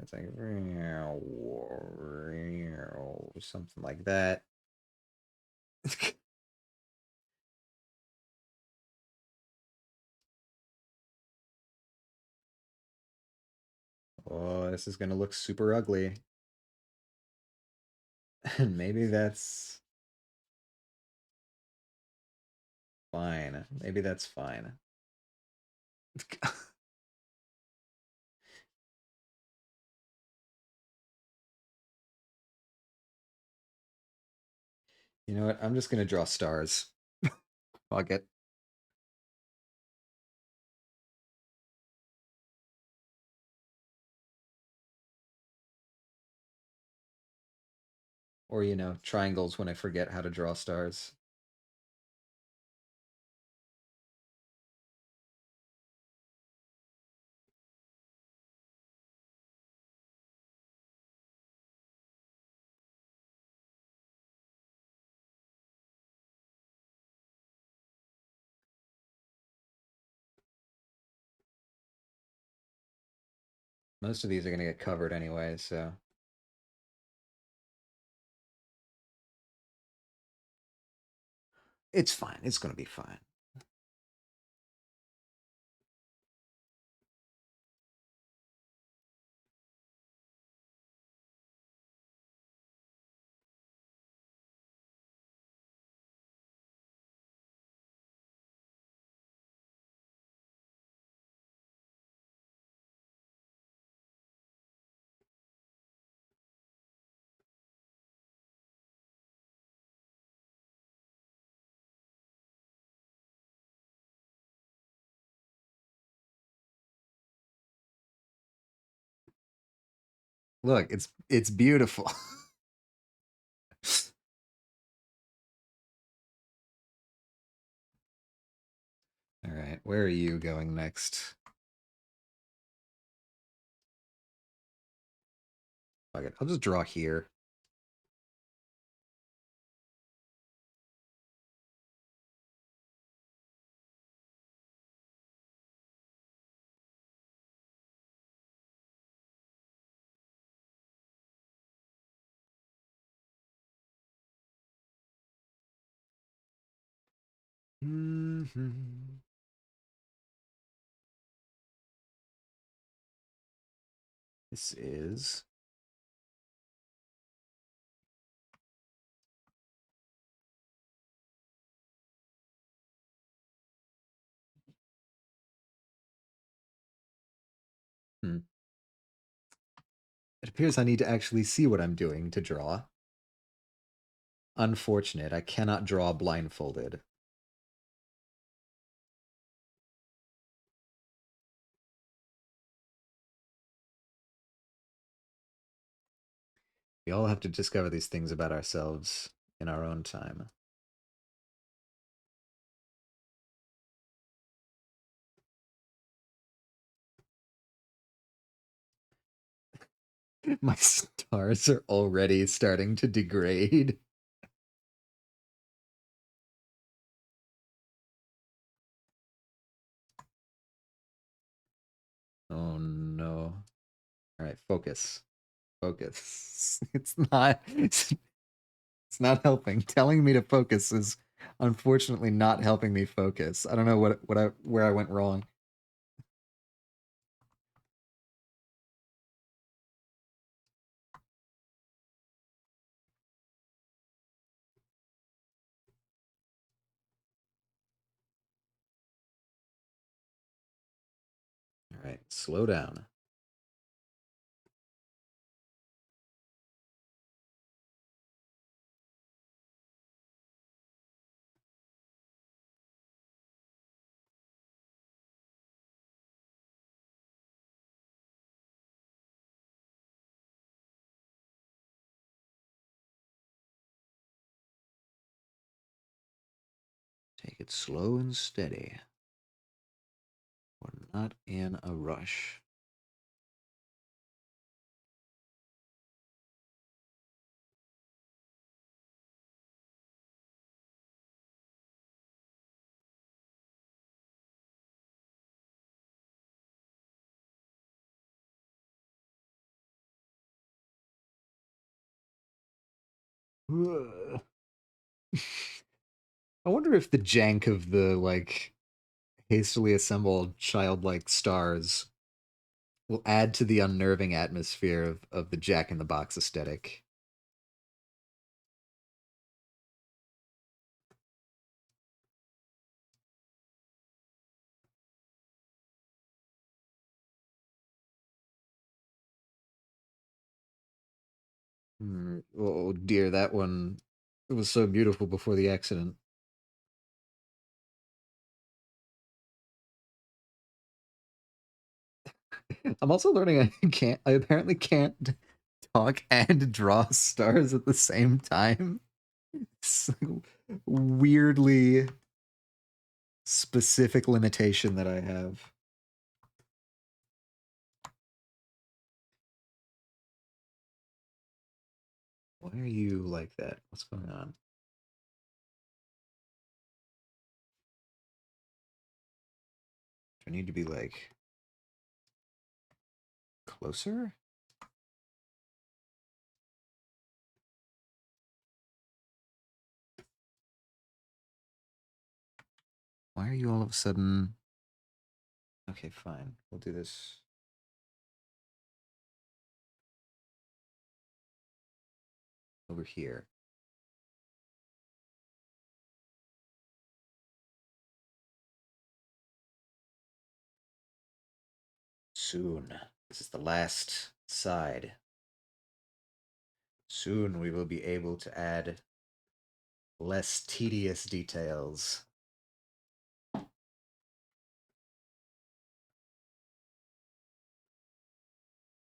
It's like something like that. Oh, this is gonna look super ugly. And maybe that's fine. Maybe that's fine. You know what? I'm just gonna draw stars. Fuck it. Or, you know, triangles when I forget how to draw stars. Most of these are gonna get covered anyway, so. It's fine. It's gonna be fine. Look, it's beautiful. All right, where are you going next? Fuck it. I'll just draw here. This is hmm. It appears I need to actually see what I'm doing to draw. Unfortunate, I cannot draw blindfolded. We all have to discover these things about ourselves in our own time. My stars are already starting to degrade. Oh no. All right, focus. Focus. It's not helping. Telling me to focus is unfortunately not helping me focus. I don't know what I where I went wrong. All right, slow down. Take it slow and steady. We're not in a rush. I wonder if the jank of the like hastily assembled childlike stars will add to the unnerving atmosphere of the Jack in the Box aesthetic. Oh dear, that one it was so beautiful before the accident. I'm also learning I apparently can't talk and draw stars at the same time. It's like weirdly specific limitation that I have. Why are you like that? What's going on? Do I need to be like closer? Why are you all of a sudden? Okay, fine. We'll do this over here. Soon. This is the last side. Soon we will be able to add less tedious details.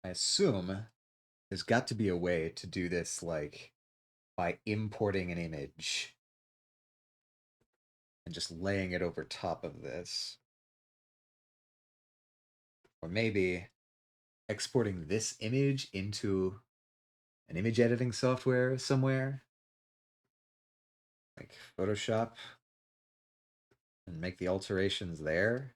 I assume there's got to be a way to do this like by importing an image and just laying it over top of this. Or maybe exporting this image into an image editing software somewhere, like Photoshop, and make the alterations there.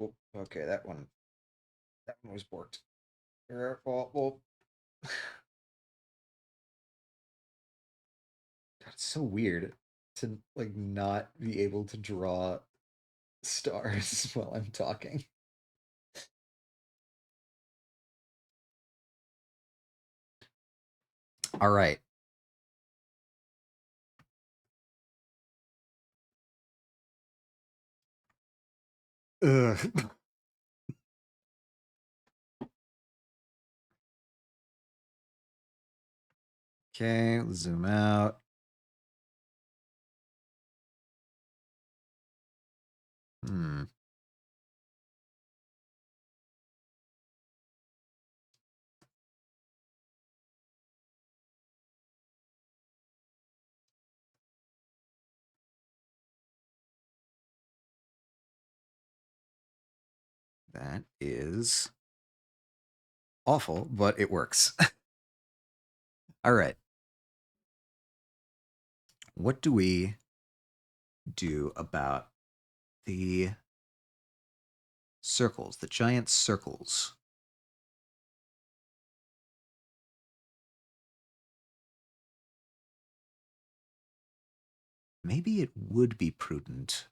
Oh, okay, that one was borked. Well, God, it's so weird to like not be able to draw stars while I'm talking. All right. Ugh. Okay, let's zoom out. Hmm. That is awful, but it works. All right. What do we do about the circles, the giant circles? Maybe it would be prudent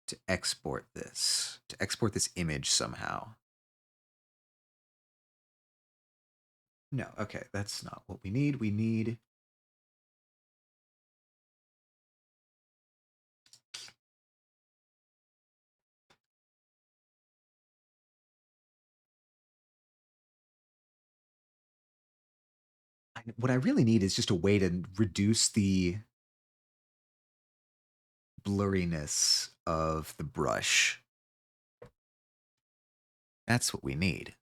to export this image somehow. No, okay, that's not what we need. We need what I really need is just a way to reduce the blurriness of the brush. That's what we need.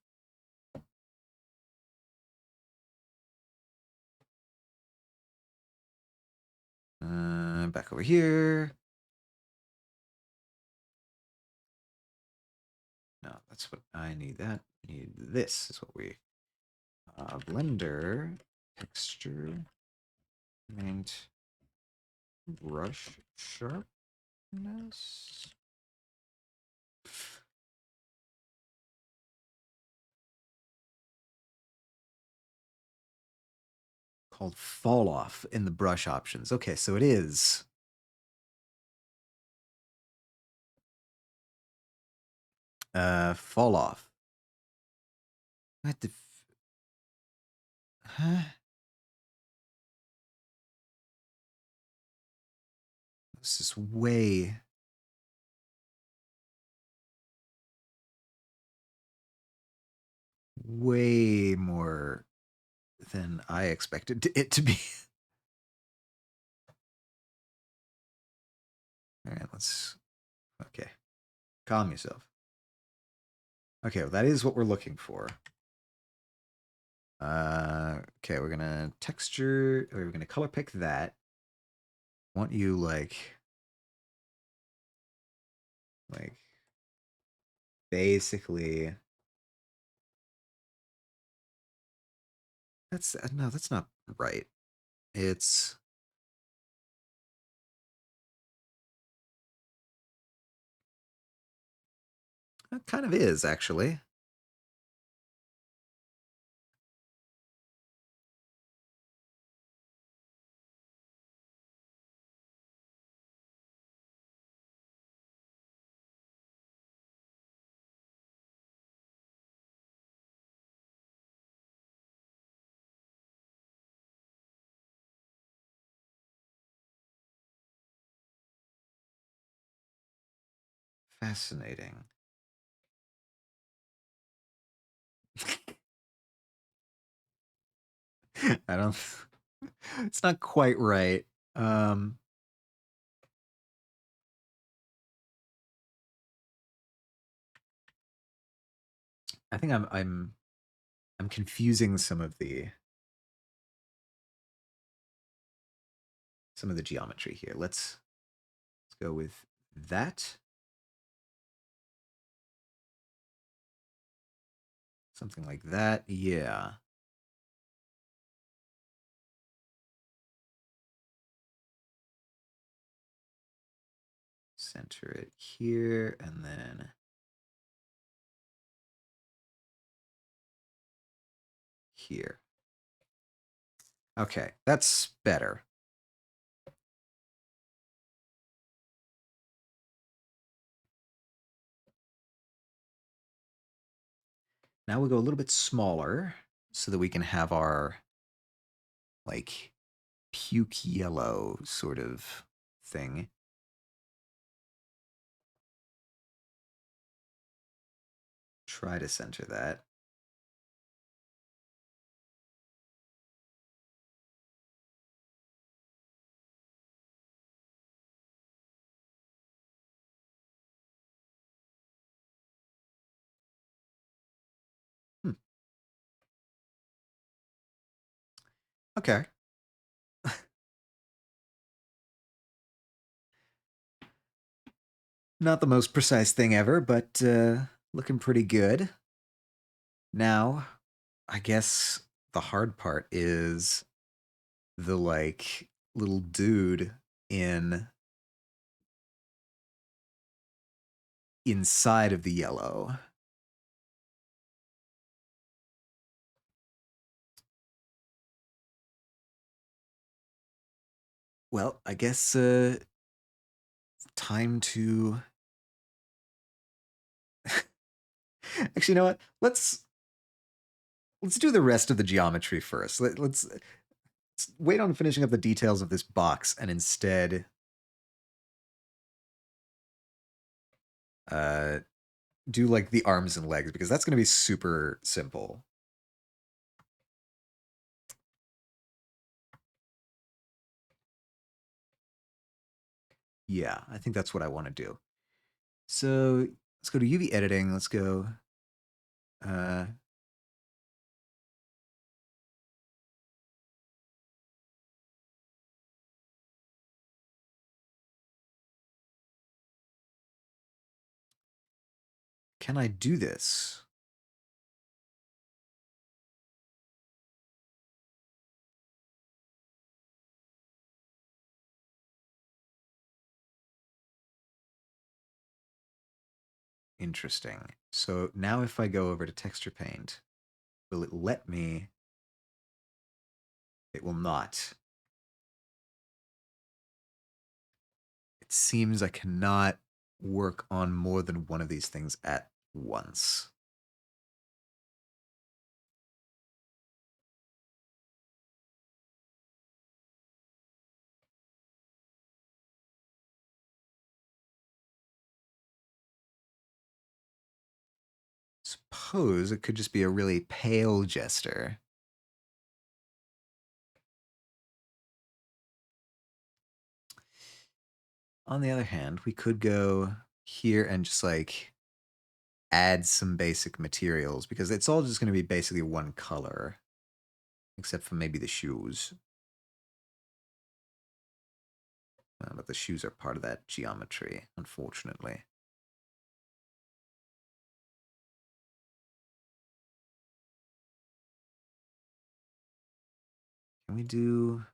Back over here. No, that's what I need. That need this is what we blender texture paint brush sharpness called fall off in the brush options. Okay, so it is fall off. What the huh? This is way more than I expected it to be. All right, okay, calm yourself. Okay, well, that is what we're looking for. Okay, we're gonna texture, or we're gonna color pick that. Want you like basically that's no, that's not right. It's it kind of is actually. Fascinating. I don't. It's not quite right. Um, I think I'm confusing some of the geometry here. Let's go with that. Something like that. Yeah. Center it here and then here. Okay, that's better. Now we'll go a little bit smaller so that we can have our like puke yellow sort of thing. Try to center that. Okay. Not the most precise thing ever, but looking pretty good. Now, I guess the hard part is the like little dude in inside of the yellow. Well, I guess time to actually, you know what? Let's do the rest of the geometry first. Let's wait on finishing up the details of this box and instead uh do like the arms and legs because that's going to be super simple. Yeah, I think that's what I want to do. So let's go to UV editing. Let's go. Uh, can I do this? Interesting. So now if I go over to texture paint, will it let me? It will not. It seems I cannot work on more than one of these things at once. Suppose it could just be a really pale Jester. On the other hand, we could go here and just like add some basic materials because it's all just going to be basically one color, except for maybe the shoes. But the shoes are part of that geometry, unfortunately. Can we do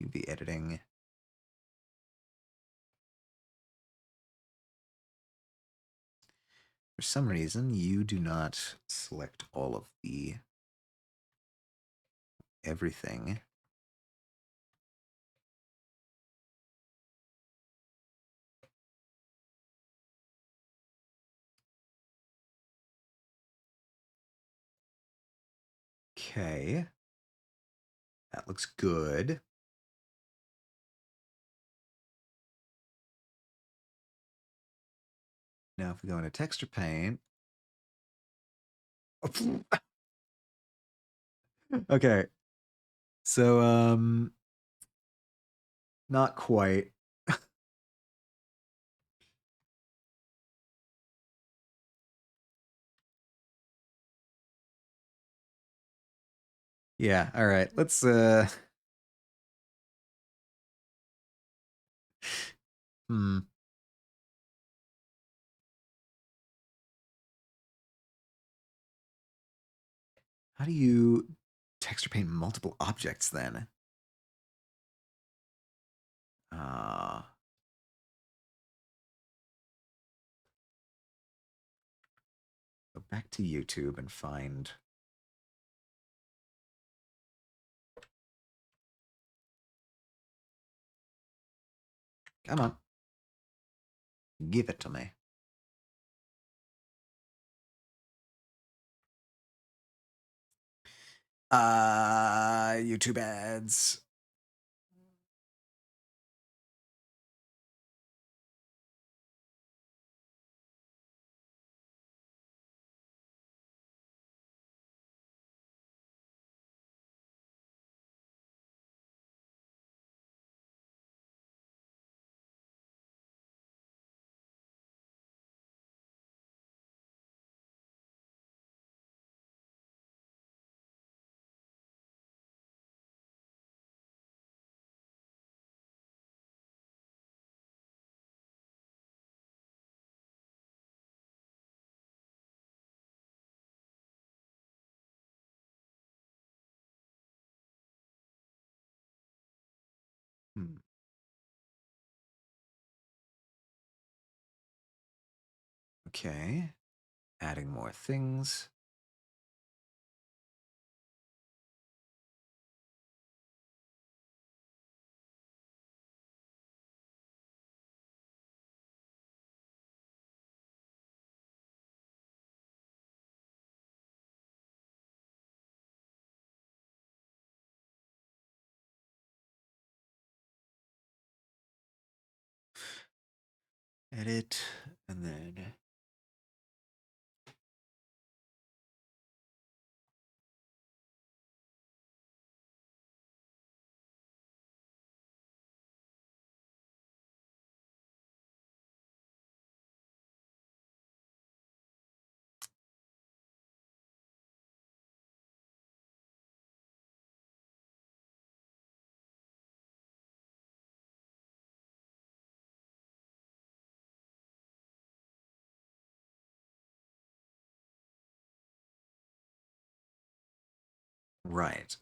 UV editing? For some reason, you do not select all of the everything. Okay. That looks good. Now if we go into texture paint. Okay. So not quite. Yeah, all right. Let's hmm. How do you texture paint multiple objects then? Uh Go back to YouTube and find. Come on. Give it to me. YouTube ads. Hmm. Okay. Adding more things. Edit, and then right.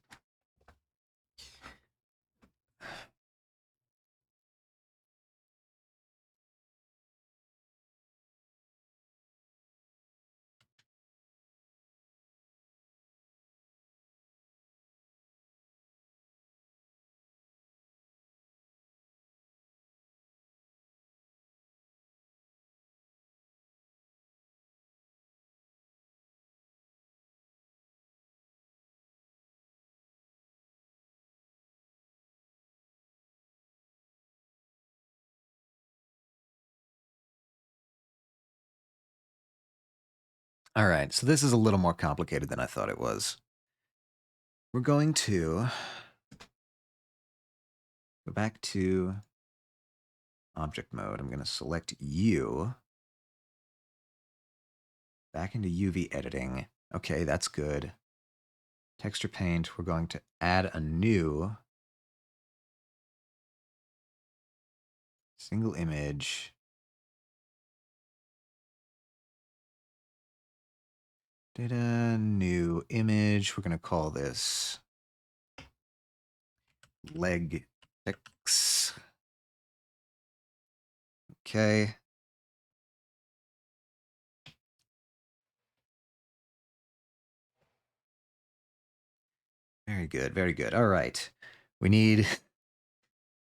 All right, so this is a little more complicated than I thought it was. We're going to go back to object mode. I'm going to select you. Back into UV editing. Okay, that's good. Texture paint, we're going to add a new single image. Data, new image. We're going to call this leg X. Okay. Very good, very good. All right. We need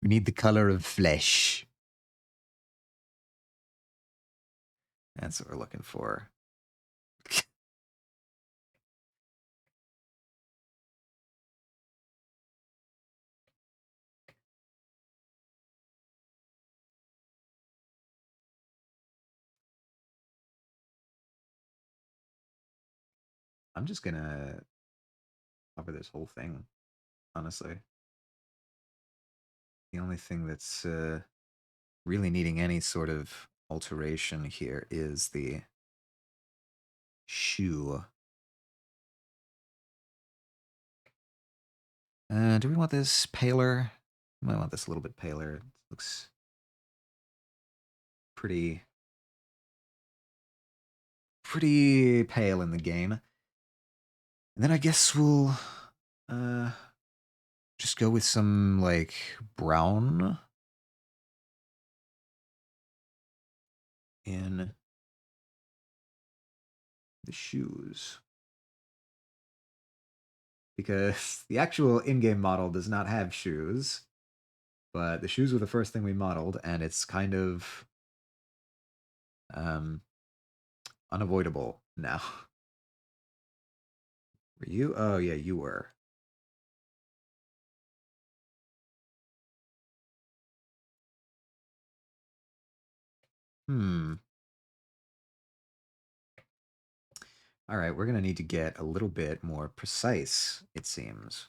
the color of flesh. That's what we're looking for. I'm just gonna cover this whole thing, honestly. The only thing that's really needing any sort of alteration here is the shoe. Do we want this paler? We might want this a little bit paler. It looks pretty pale in the game. And then I guess we'll uh, just go with some like brown in the shoes. Because the actual in-game model does not have shoes, but the shoes were the first thing we modeled, and it's kind of um, unavoidable now. Were you? Oh yeah, you were. Hmm. All right, we're gonna need to get a little bit more precise, it seems.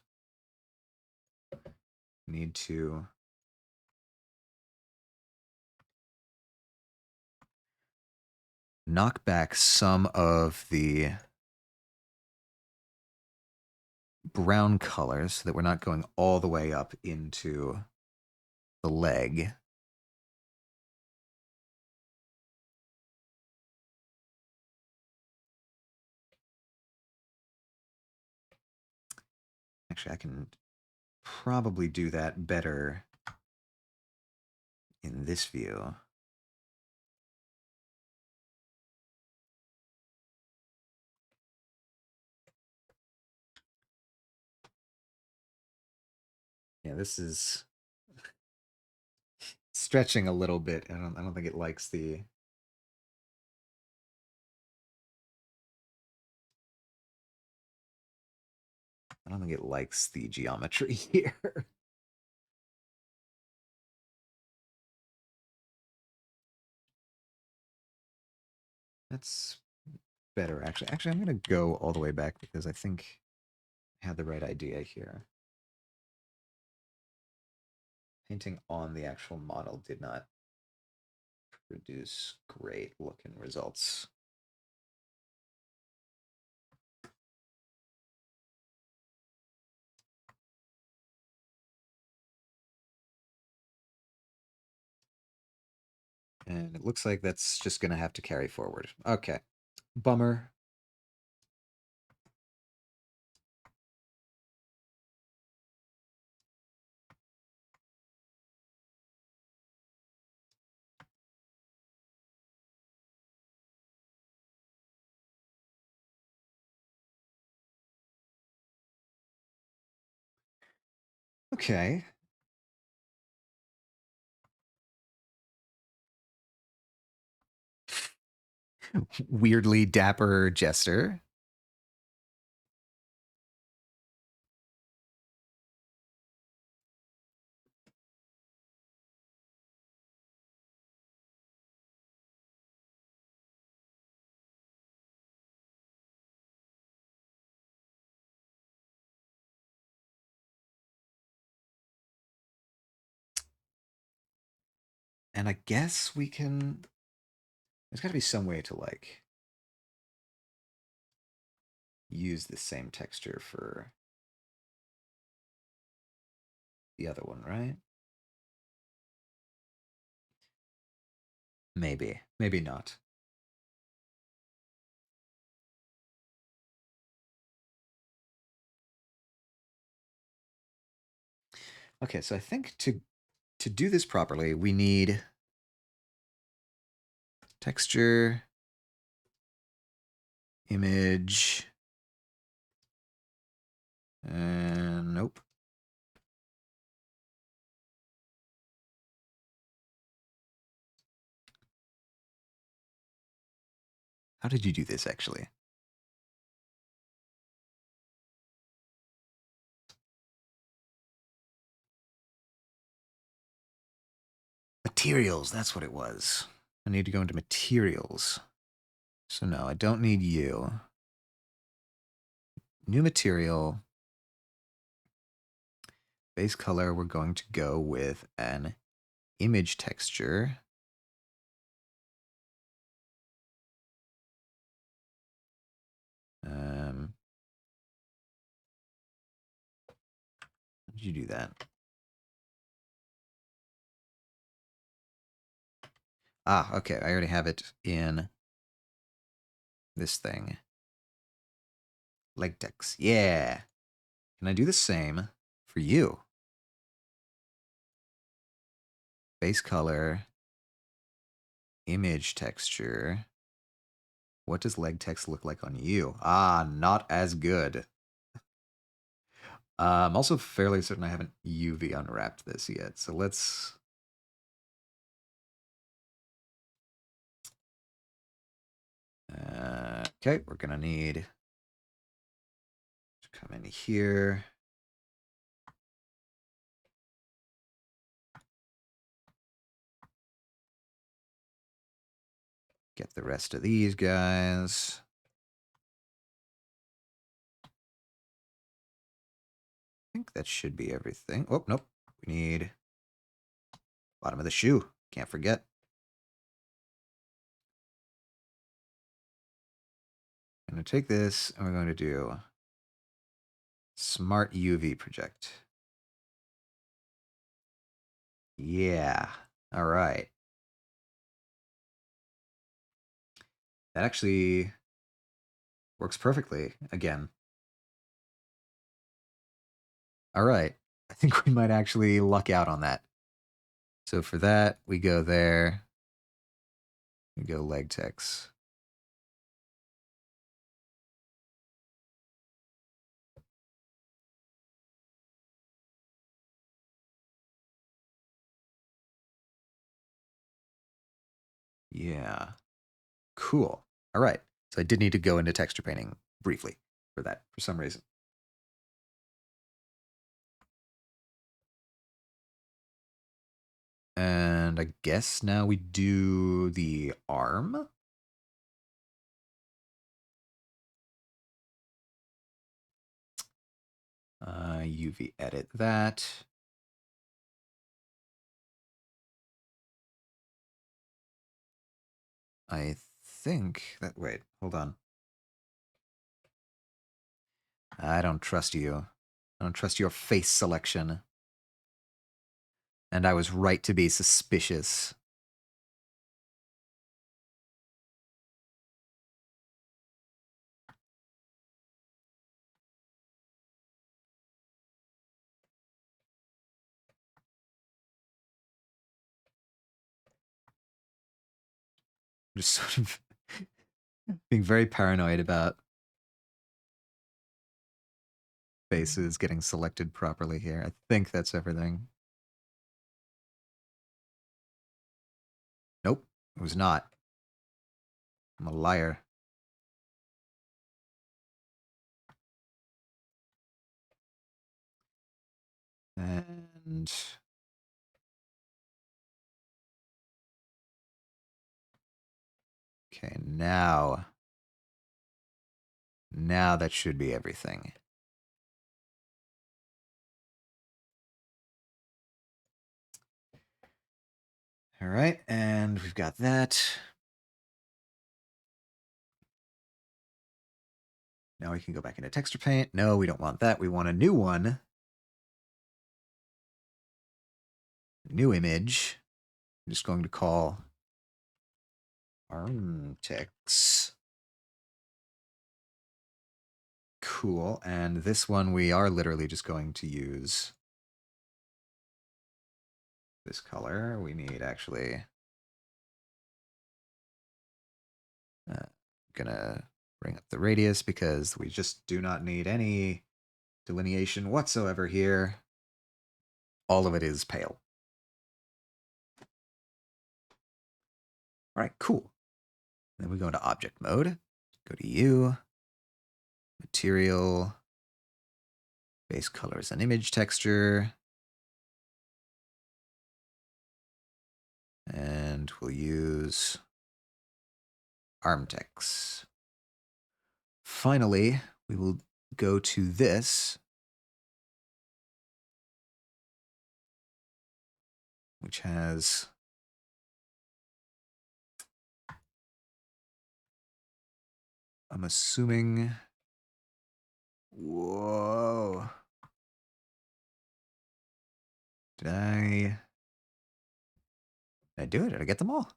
Need to knock back some of the brown colors so that we're not going all the way up into the leg. Actually, I can probably do that better in this view. Yeah, this is stretching a little bit. I don't think it likes the I don't think it likes the geometry here. That's better actually. Actually, I'm gonna go all the way back because I think I had the right idea here. Painting on the actual model did not produce great looking results. And it looks like that's just gonna have to carry forward. Okay. Bummer. Okay. Weirdly dapper Jester. And I guess we can. There's got to be some way to like use the same texture for the other one, right? Maybe. Maybe not. Okay, so I think to do this properly, we need texture, image, and nope. How did you do this actually? Materials, that's what it was. I need to go into materials. So no, I don't need you. New material. Base color, we're going to go with an image texture. How did you do that? Ah, okay, I already have it in this thing. Leg text, yeah. Can I do the same for you? Base color, image texture. What does leg text look like on you? Ah, not as good. I'm also fairly certain I haven't UV unwrapped this yet. So let's... okay, we're going to need to come in here. Get the rest of these guys. I think that should be everything. Oh, nope. We need bottom of the shoe. Can't forget. I'm going to take this and we're going to do Smart UV Project. Yeah. All right. That actually works perfectly again. All right. I think we might actually luck out on that. So for that, we go there. We go leg text. Yeah. Cool. All right. So I did need to go into texture painting briefly for that for some reason. And I guess now we do the arm. UV edit that. I think that, wait, hold on. I don't trust you. I don't trust your face selection. And I was right to be suspicious. Just sort of being very paranoid about faces getting selected properly here. I think that's everything. Nope, it was not. I'm a liar. And okay, now that should be everything. All right, and we've got that. Now we can go back into texture paint. No, we don't want that. We want a new one. New image. I'm just going to call arm text. Cool. And this one we are literally just going to use this color. We need actually gonna bring up the radius because we just do not need any delineation whatsoever here. All of it is pale. All right, cool. Then we go into object mode. Go to U, material, base colors and image texture. And we'll use arm text. Finally, we will go to this, which has I'm assuming, whoa. Did I do it? Did I get them all?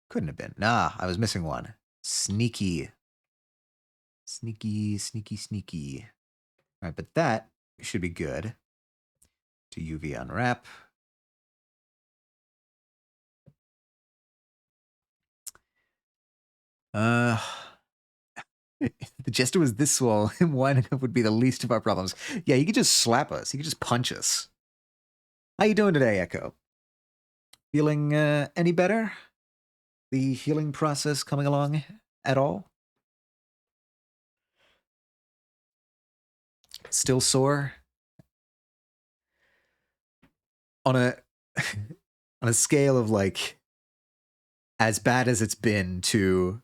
Couldn't have been. Nah, I was missing one. Sneaky. Sneaky, sneaky, sneaky. All right, but that should be good. To UV unwrap. The Jester was this swole, him winding up would be the least of our problems. Yeah, he could just slap us. He could just punch us. How you doing today, Echo? Feeling any better? The healing process coming along at all? Still sore? On a on a scale of like as bad as it's been to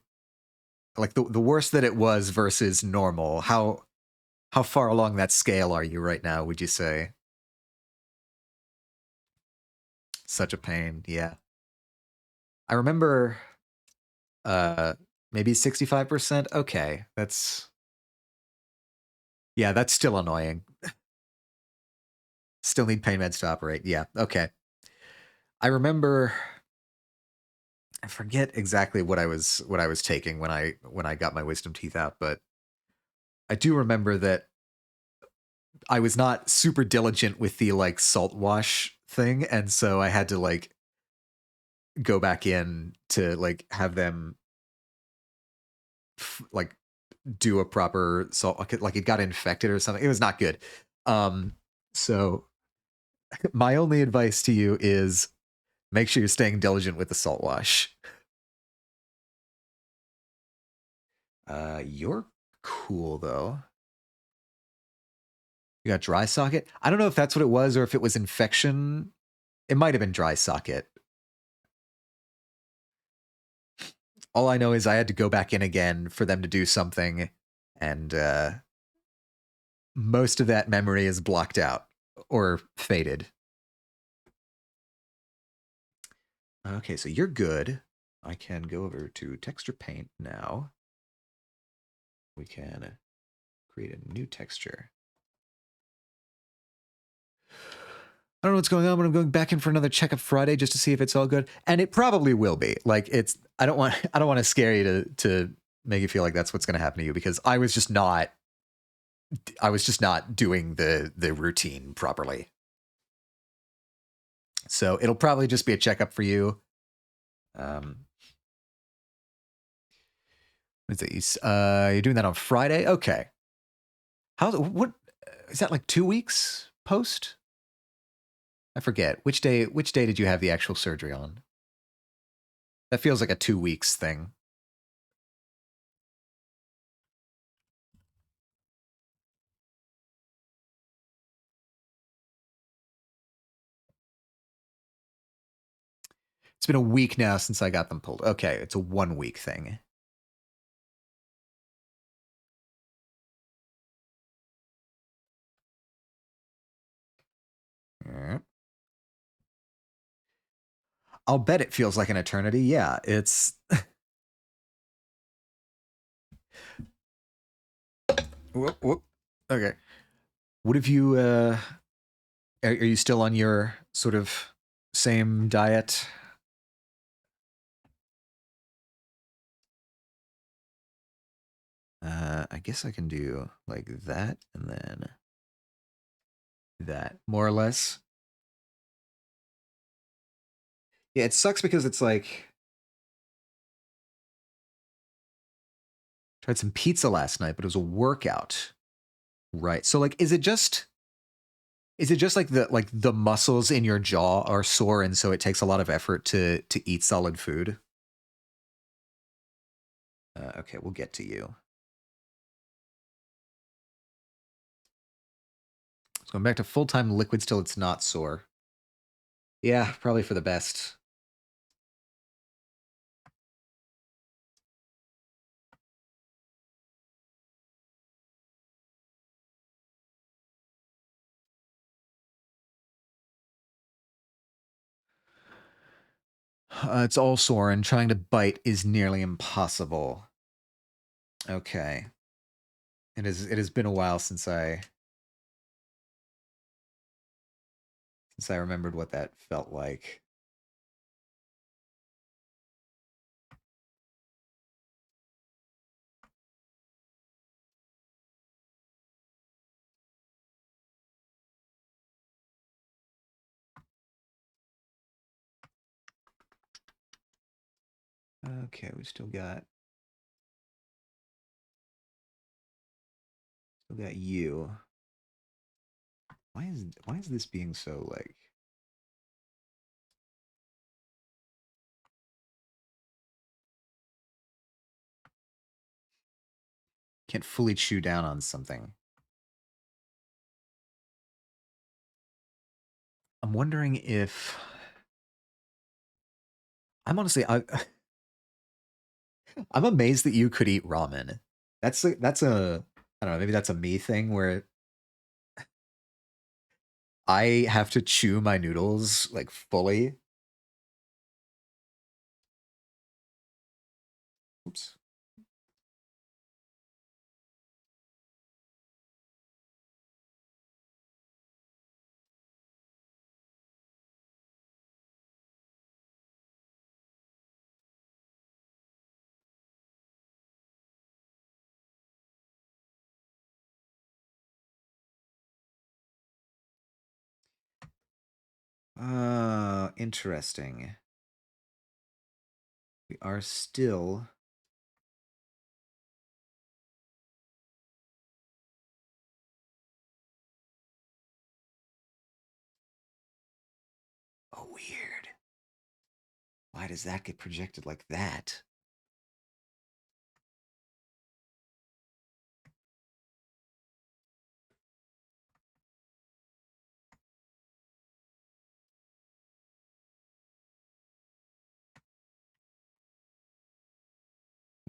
like the worst that it was versus normal, how far along that scale are you right now, would you say? Such a pain, yeah. I remember maybe 65%. Okay, that's yeah, that's still annoying. Still need pain meds to operate. Yeah, okay. I remember I forget exactly what I was taking when I got my wisdom teeth out, but I do remember that I was not super diligent with the like salt wash thing, and so I had to like go back in to like have them like do a proper salt, like it got infected or something. It was not good. So my only advice to you is make sure you're staying diligent with the salt wash. You're cool though. You got dry socket. I don't know if that's what it was or if it was infection. It might have been dry socket. All I know is I had to go back in again for them to do something, and most of that memory is blocked out or faded. Okay, so you're good. I can go over to texture paint now. We can create a new texture. I don't know what's going on, but I'm going back in for another checkup Friday just to see if it's all good. And it probably will be. Like I don't want to scare you to make you feel like that's what's going to happen to you, because I was just not doing the routine properly. So it'll probably just be a checkup for you. What's it? You're doing that on Friday? Okay. What is that, like 2 weeks post? I forget. Which day did you have the actual surgery on? That feels like a 2 weeks thing. It's been a week now since I got them pulled. Okay, it's a 1 week thing. I'll bet it feels like an eternity. Yeah, it's whoop, whoop. Okay. What have you are you still on your sort of same diet? I guess I can do like that and then that, more or less. Yeah, it sucks because it's like tried some pizza last night, but it was a workout. Right. So like is it just like the muscles in your jaw are sore and so it takes a lot of effort to eat solid food? Okay, we'll get to you. So going back to full-time liquids till it's not sore. Yeah, probably for the best. It's all sore and trying to bite is nearly impossible. Okay. It has been a while since I remembered what that felt like. Okay, we still got you. Why is this being so like can't fully chew down on something? I'm wondering if I'm honestly I'm amazed that you could eat ramen. That's a I don't know, maybe that's a me thing where I have to chew my noodles like fully. Oops. Interesting. We are still... Oh, weird. Why does that get projected like that?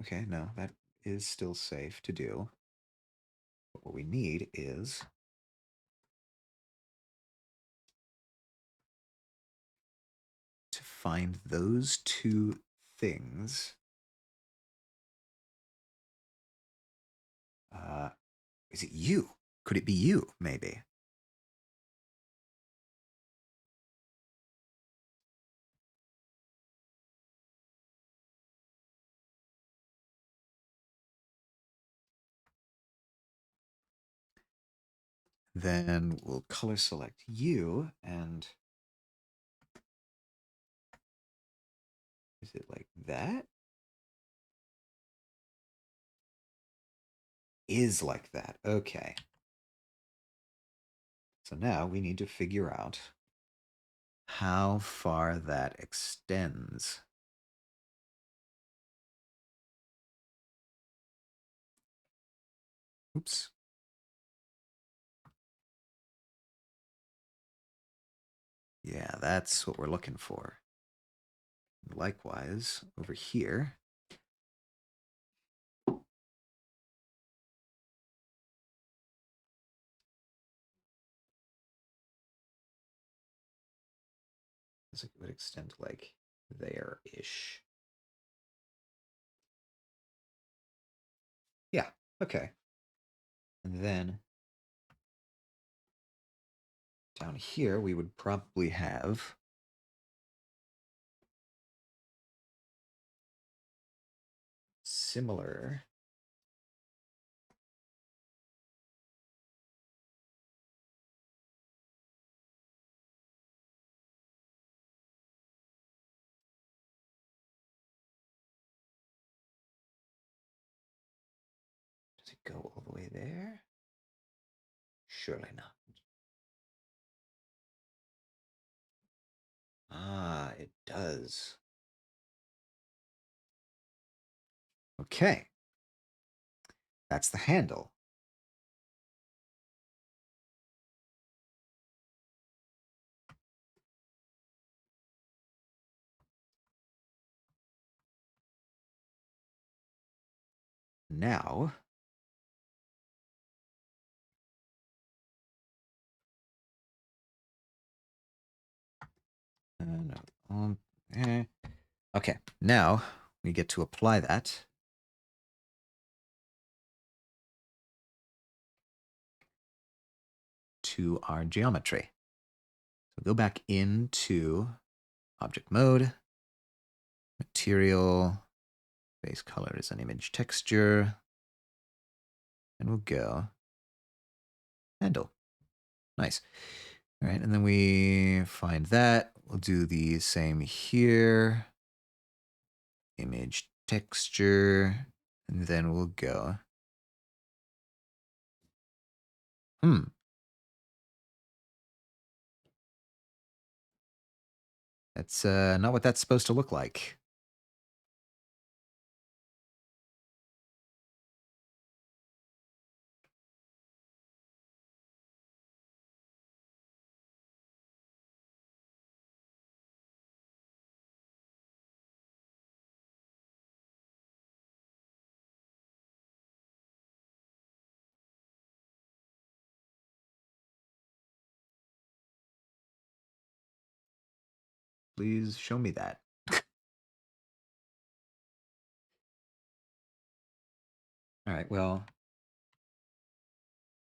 Okay, no, that is still safe to do. But what we need is to find those two things. Uh, is it you? Could it be you, maybe? Then we'll color select you, and is it like that? Is like that. Okay. So now we need to figure out how far that extends. Oops. Yeah, that's what we're looking for. Likewise, over here, it would extend like there-ish. Yeah, okay. And then down here, we would probably have similar. Does it go all the way there? Surely not. Ah, it does. Okay. That's the handle. Now, no. Eh. Okay, now we get to apply that to our geometry. So go back into object mode, material, base color is an image texture, and we'll go handle. Nice. All right, and then we find that. We'll do the same here. Image texture, and then we'll go. That's not what that's supposed to look like. Please show me that. All right, well,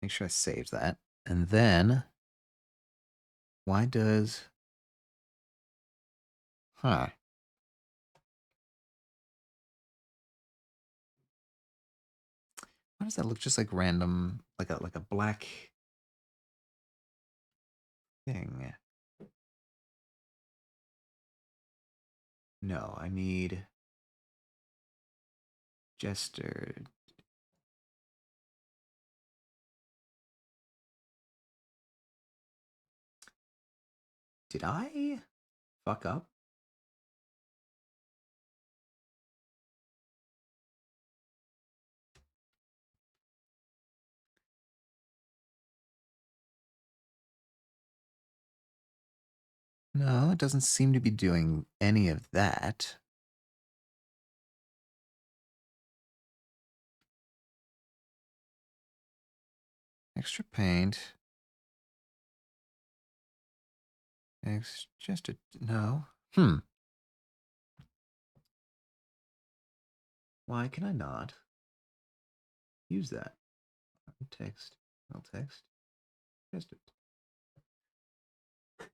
make sure I saved that. And then, why does... Huh. Why does that look just like random, like a black thing? No, I need Jester. Did I fuck up? No, it doesn't seem to be doing any of that. Extra paint. Just a no. Why can I not use that? Text. I'll text. Just it. I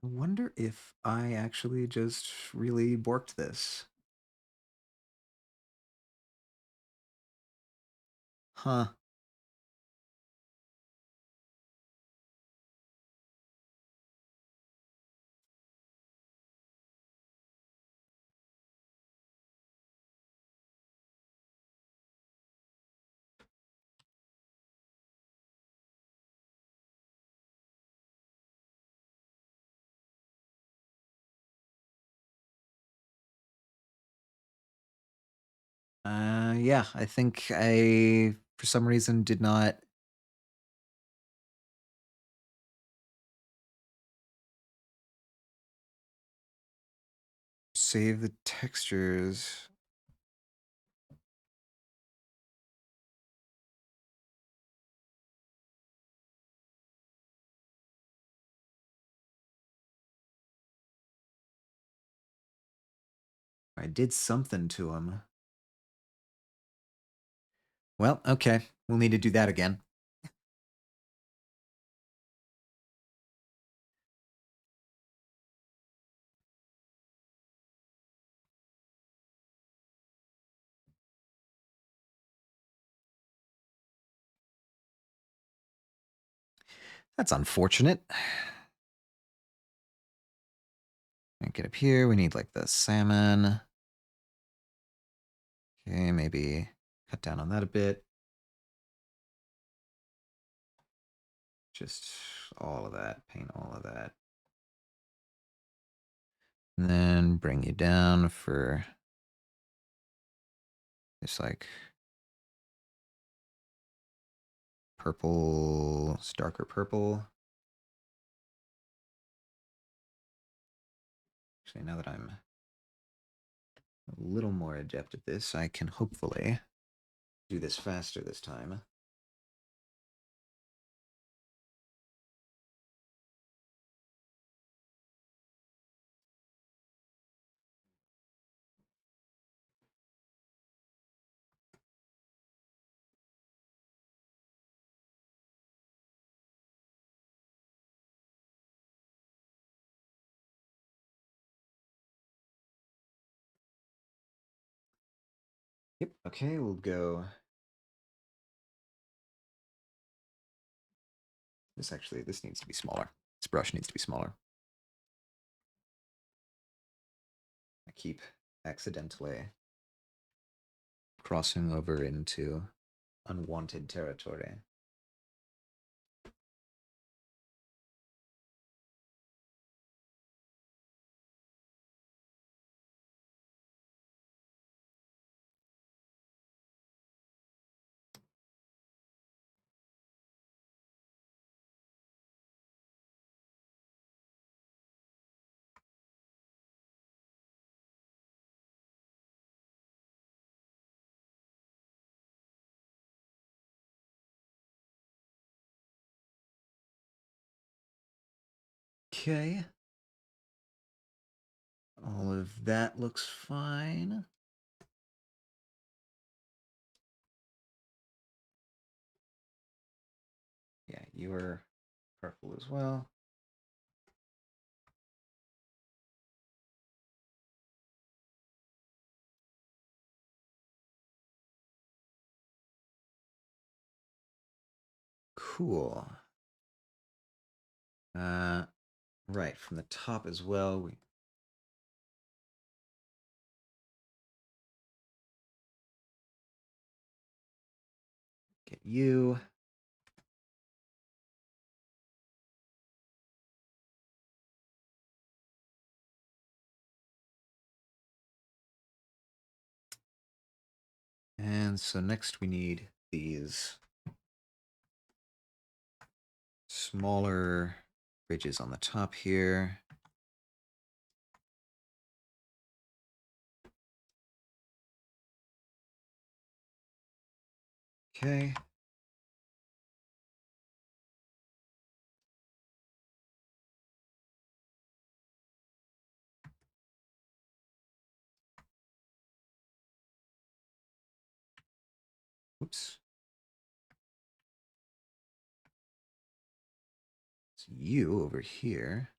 wonder if I actually just really borked this. Huh. Yeah, I think I, for some reason, did not save the textures. I did something to him. Well, okay. We'll need to do that again. That's unfortunate. Get up here. We need like the salmon. Okay, maybe cut down on that a bit. Just all of that. Paint all of that. And then bring you down for this like purple, darker purple. Actually, now that I'm a little more adept at this, I can hopefully do this faster this time. Yep, okay, we'll go. This needs to be smaller. This brush needs to be smaller. I keep accidentally crossing over into unwanted territory. Okay. All of that looks fine. Yeah, you are purple as well. Cool. Right, from the top as well. We get you. And so next we need these smaller ridges on the top here. Okay. Oops. It's you over here.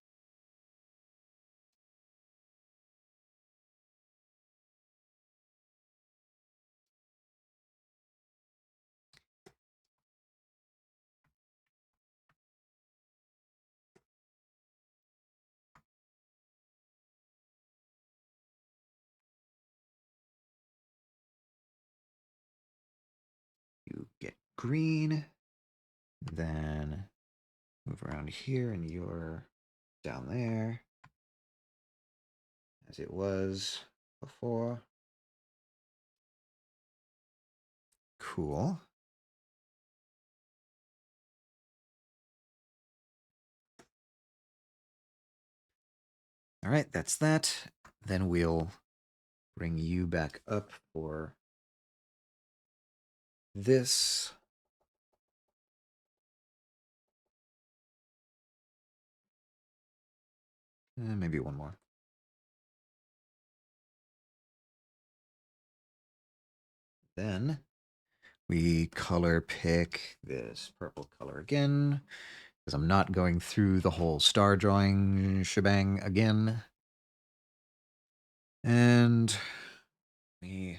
You get green. Then move around here, and you're down there as it was before. Cool. All right, that's that. Then we'll bring you back up for this. Maybe one more. Then we color pick this purple color again, because I'm not going through the whole star drawing shebang again. And we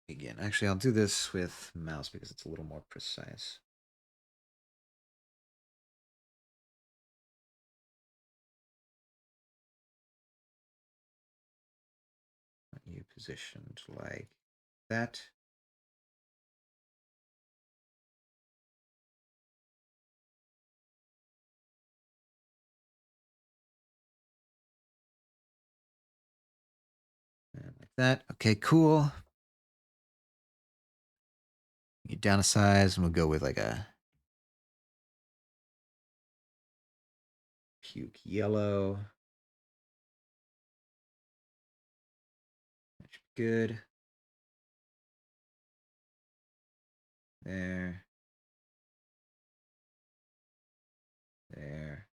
begin. Actually, I'll do this with mouse because it's a little more precise. You positioned like that. And like that. Okay, cool. Get down a size, and we'll go with like a puke yellow. That should be good. There. There.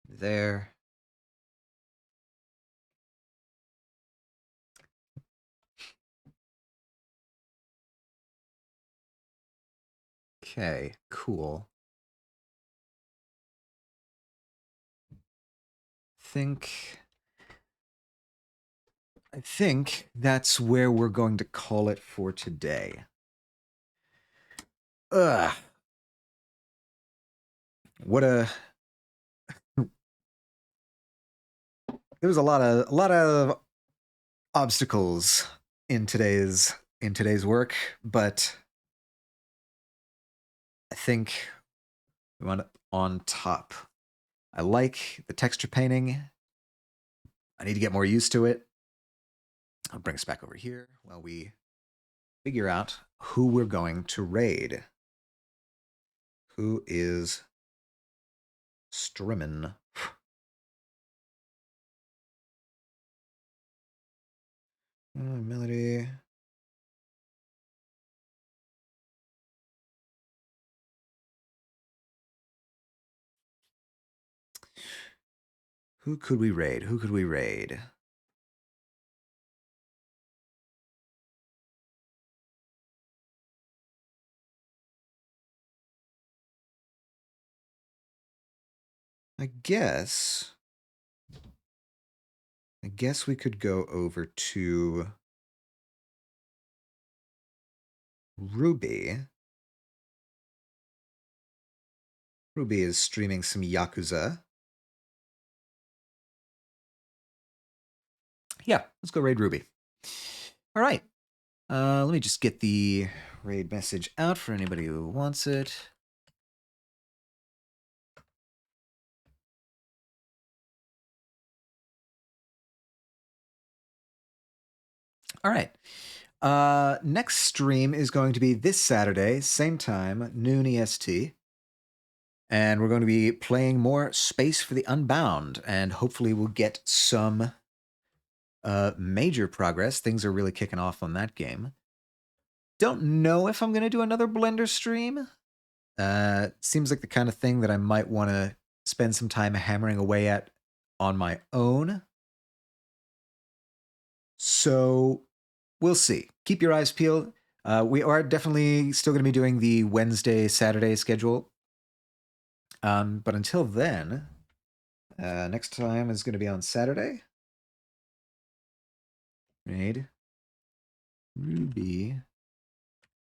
There. Okay, cool. I think that's where we're going to call it for today. Ugh. What a there was a lot of obstacles in today's work, but I think we went on top. I like the texture painting. I need to get more used to it. I'll bring us back over here while we figure out who we're going to raid. Who is Strimmin? Melody. Who could we raid? Who could we raid? I guess we could go over to Ruby. Ruby is streaming some Yakuza. Yeah, let's go raid Ruby. All right. Let me just get the raid message out for anybody who wants it. All right. Next stream is going to be this Saturday, same time, noon EST. And we're going to be playing more Space for the Unbound, and hopefully we'll get some major progress. Things are really kicking off on that game. Don't know if I'm going to do another Blender stream. Seems like the kind of thing that I might want to spend some time hammering away at on my own. So we'll see. Keep your eyes peeled. We are definitely still going to be doing the Wednesday, Saturday schedule. But until then, next time is going to be on Saturday. Raid Ruby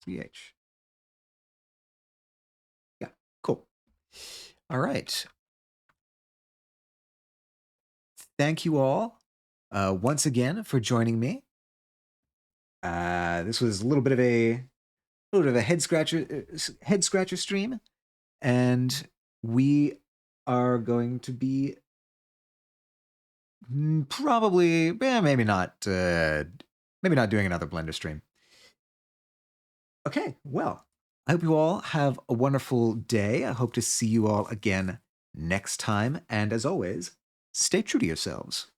CH. Yeah, cool. All right. Thank you all once again for joining me. This was a little bit of a head scratcher stream, and we are going to be probably maybe not doing another Blender stream. Okay, well, I hope you all have a wonderful day. I hope to see you all again next time, and as always, stay true to yourselves.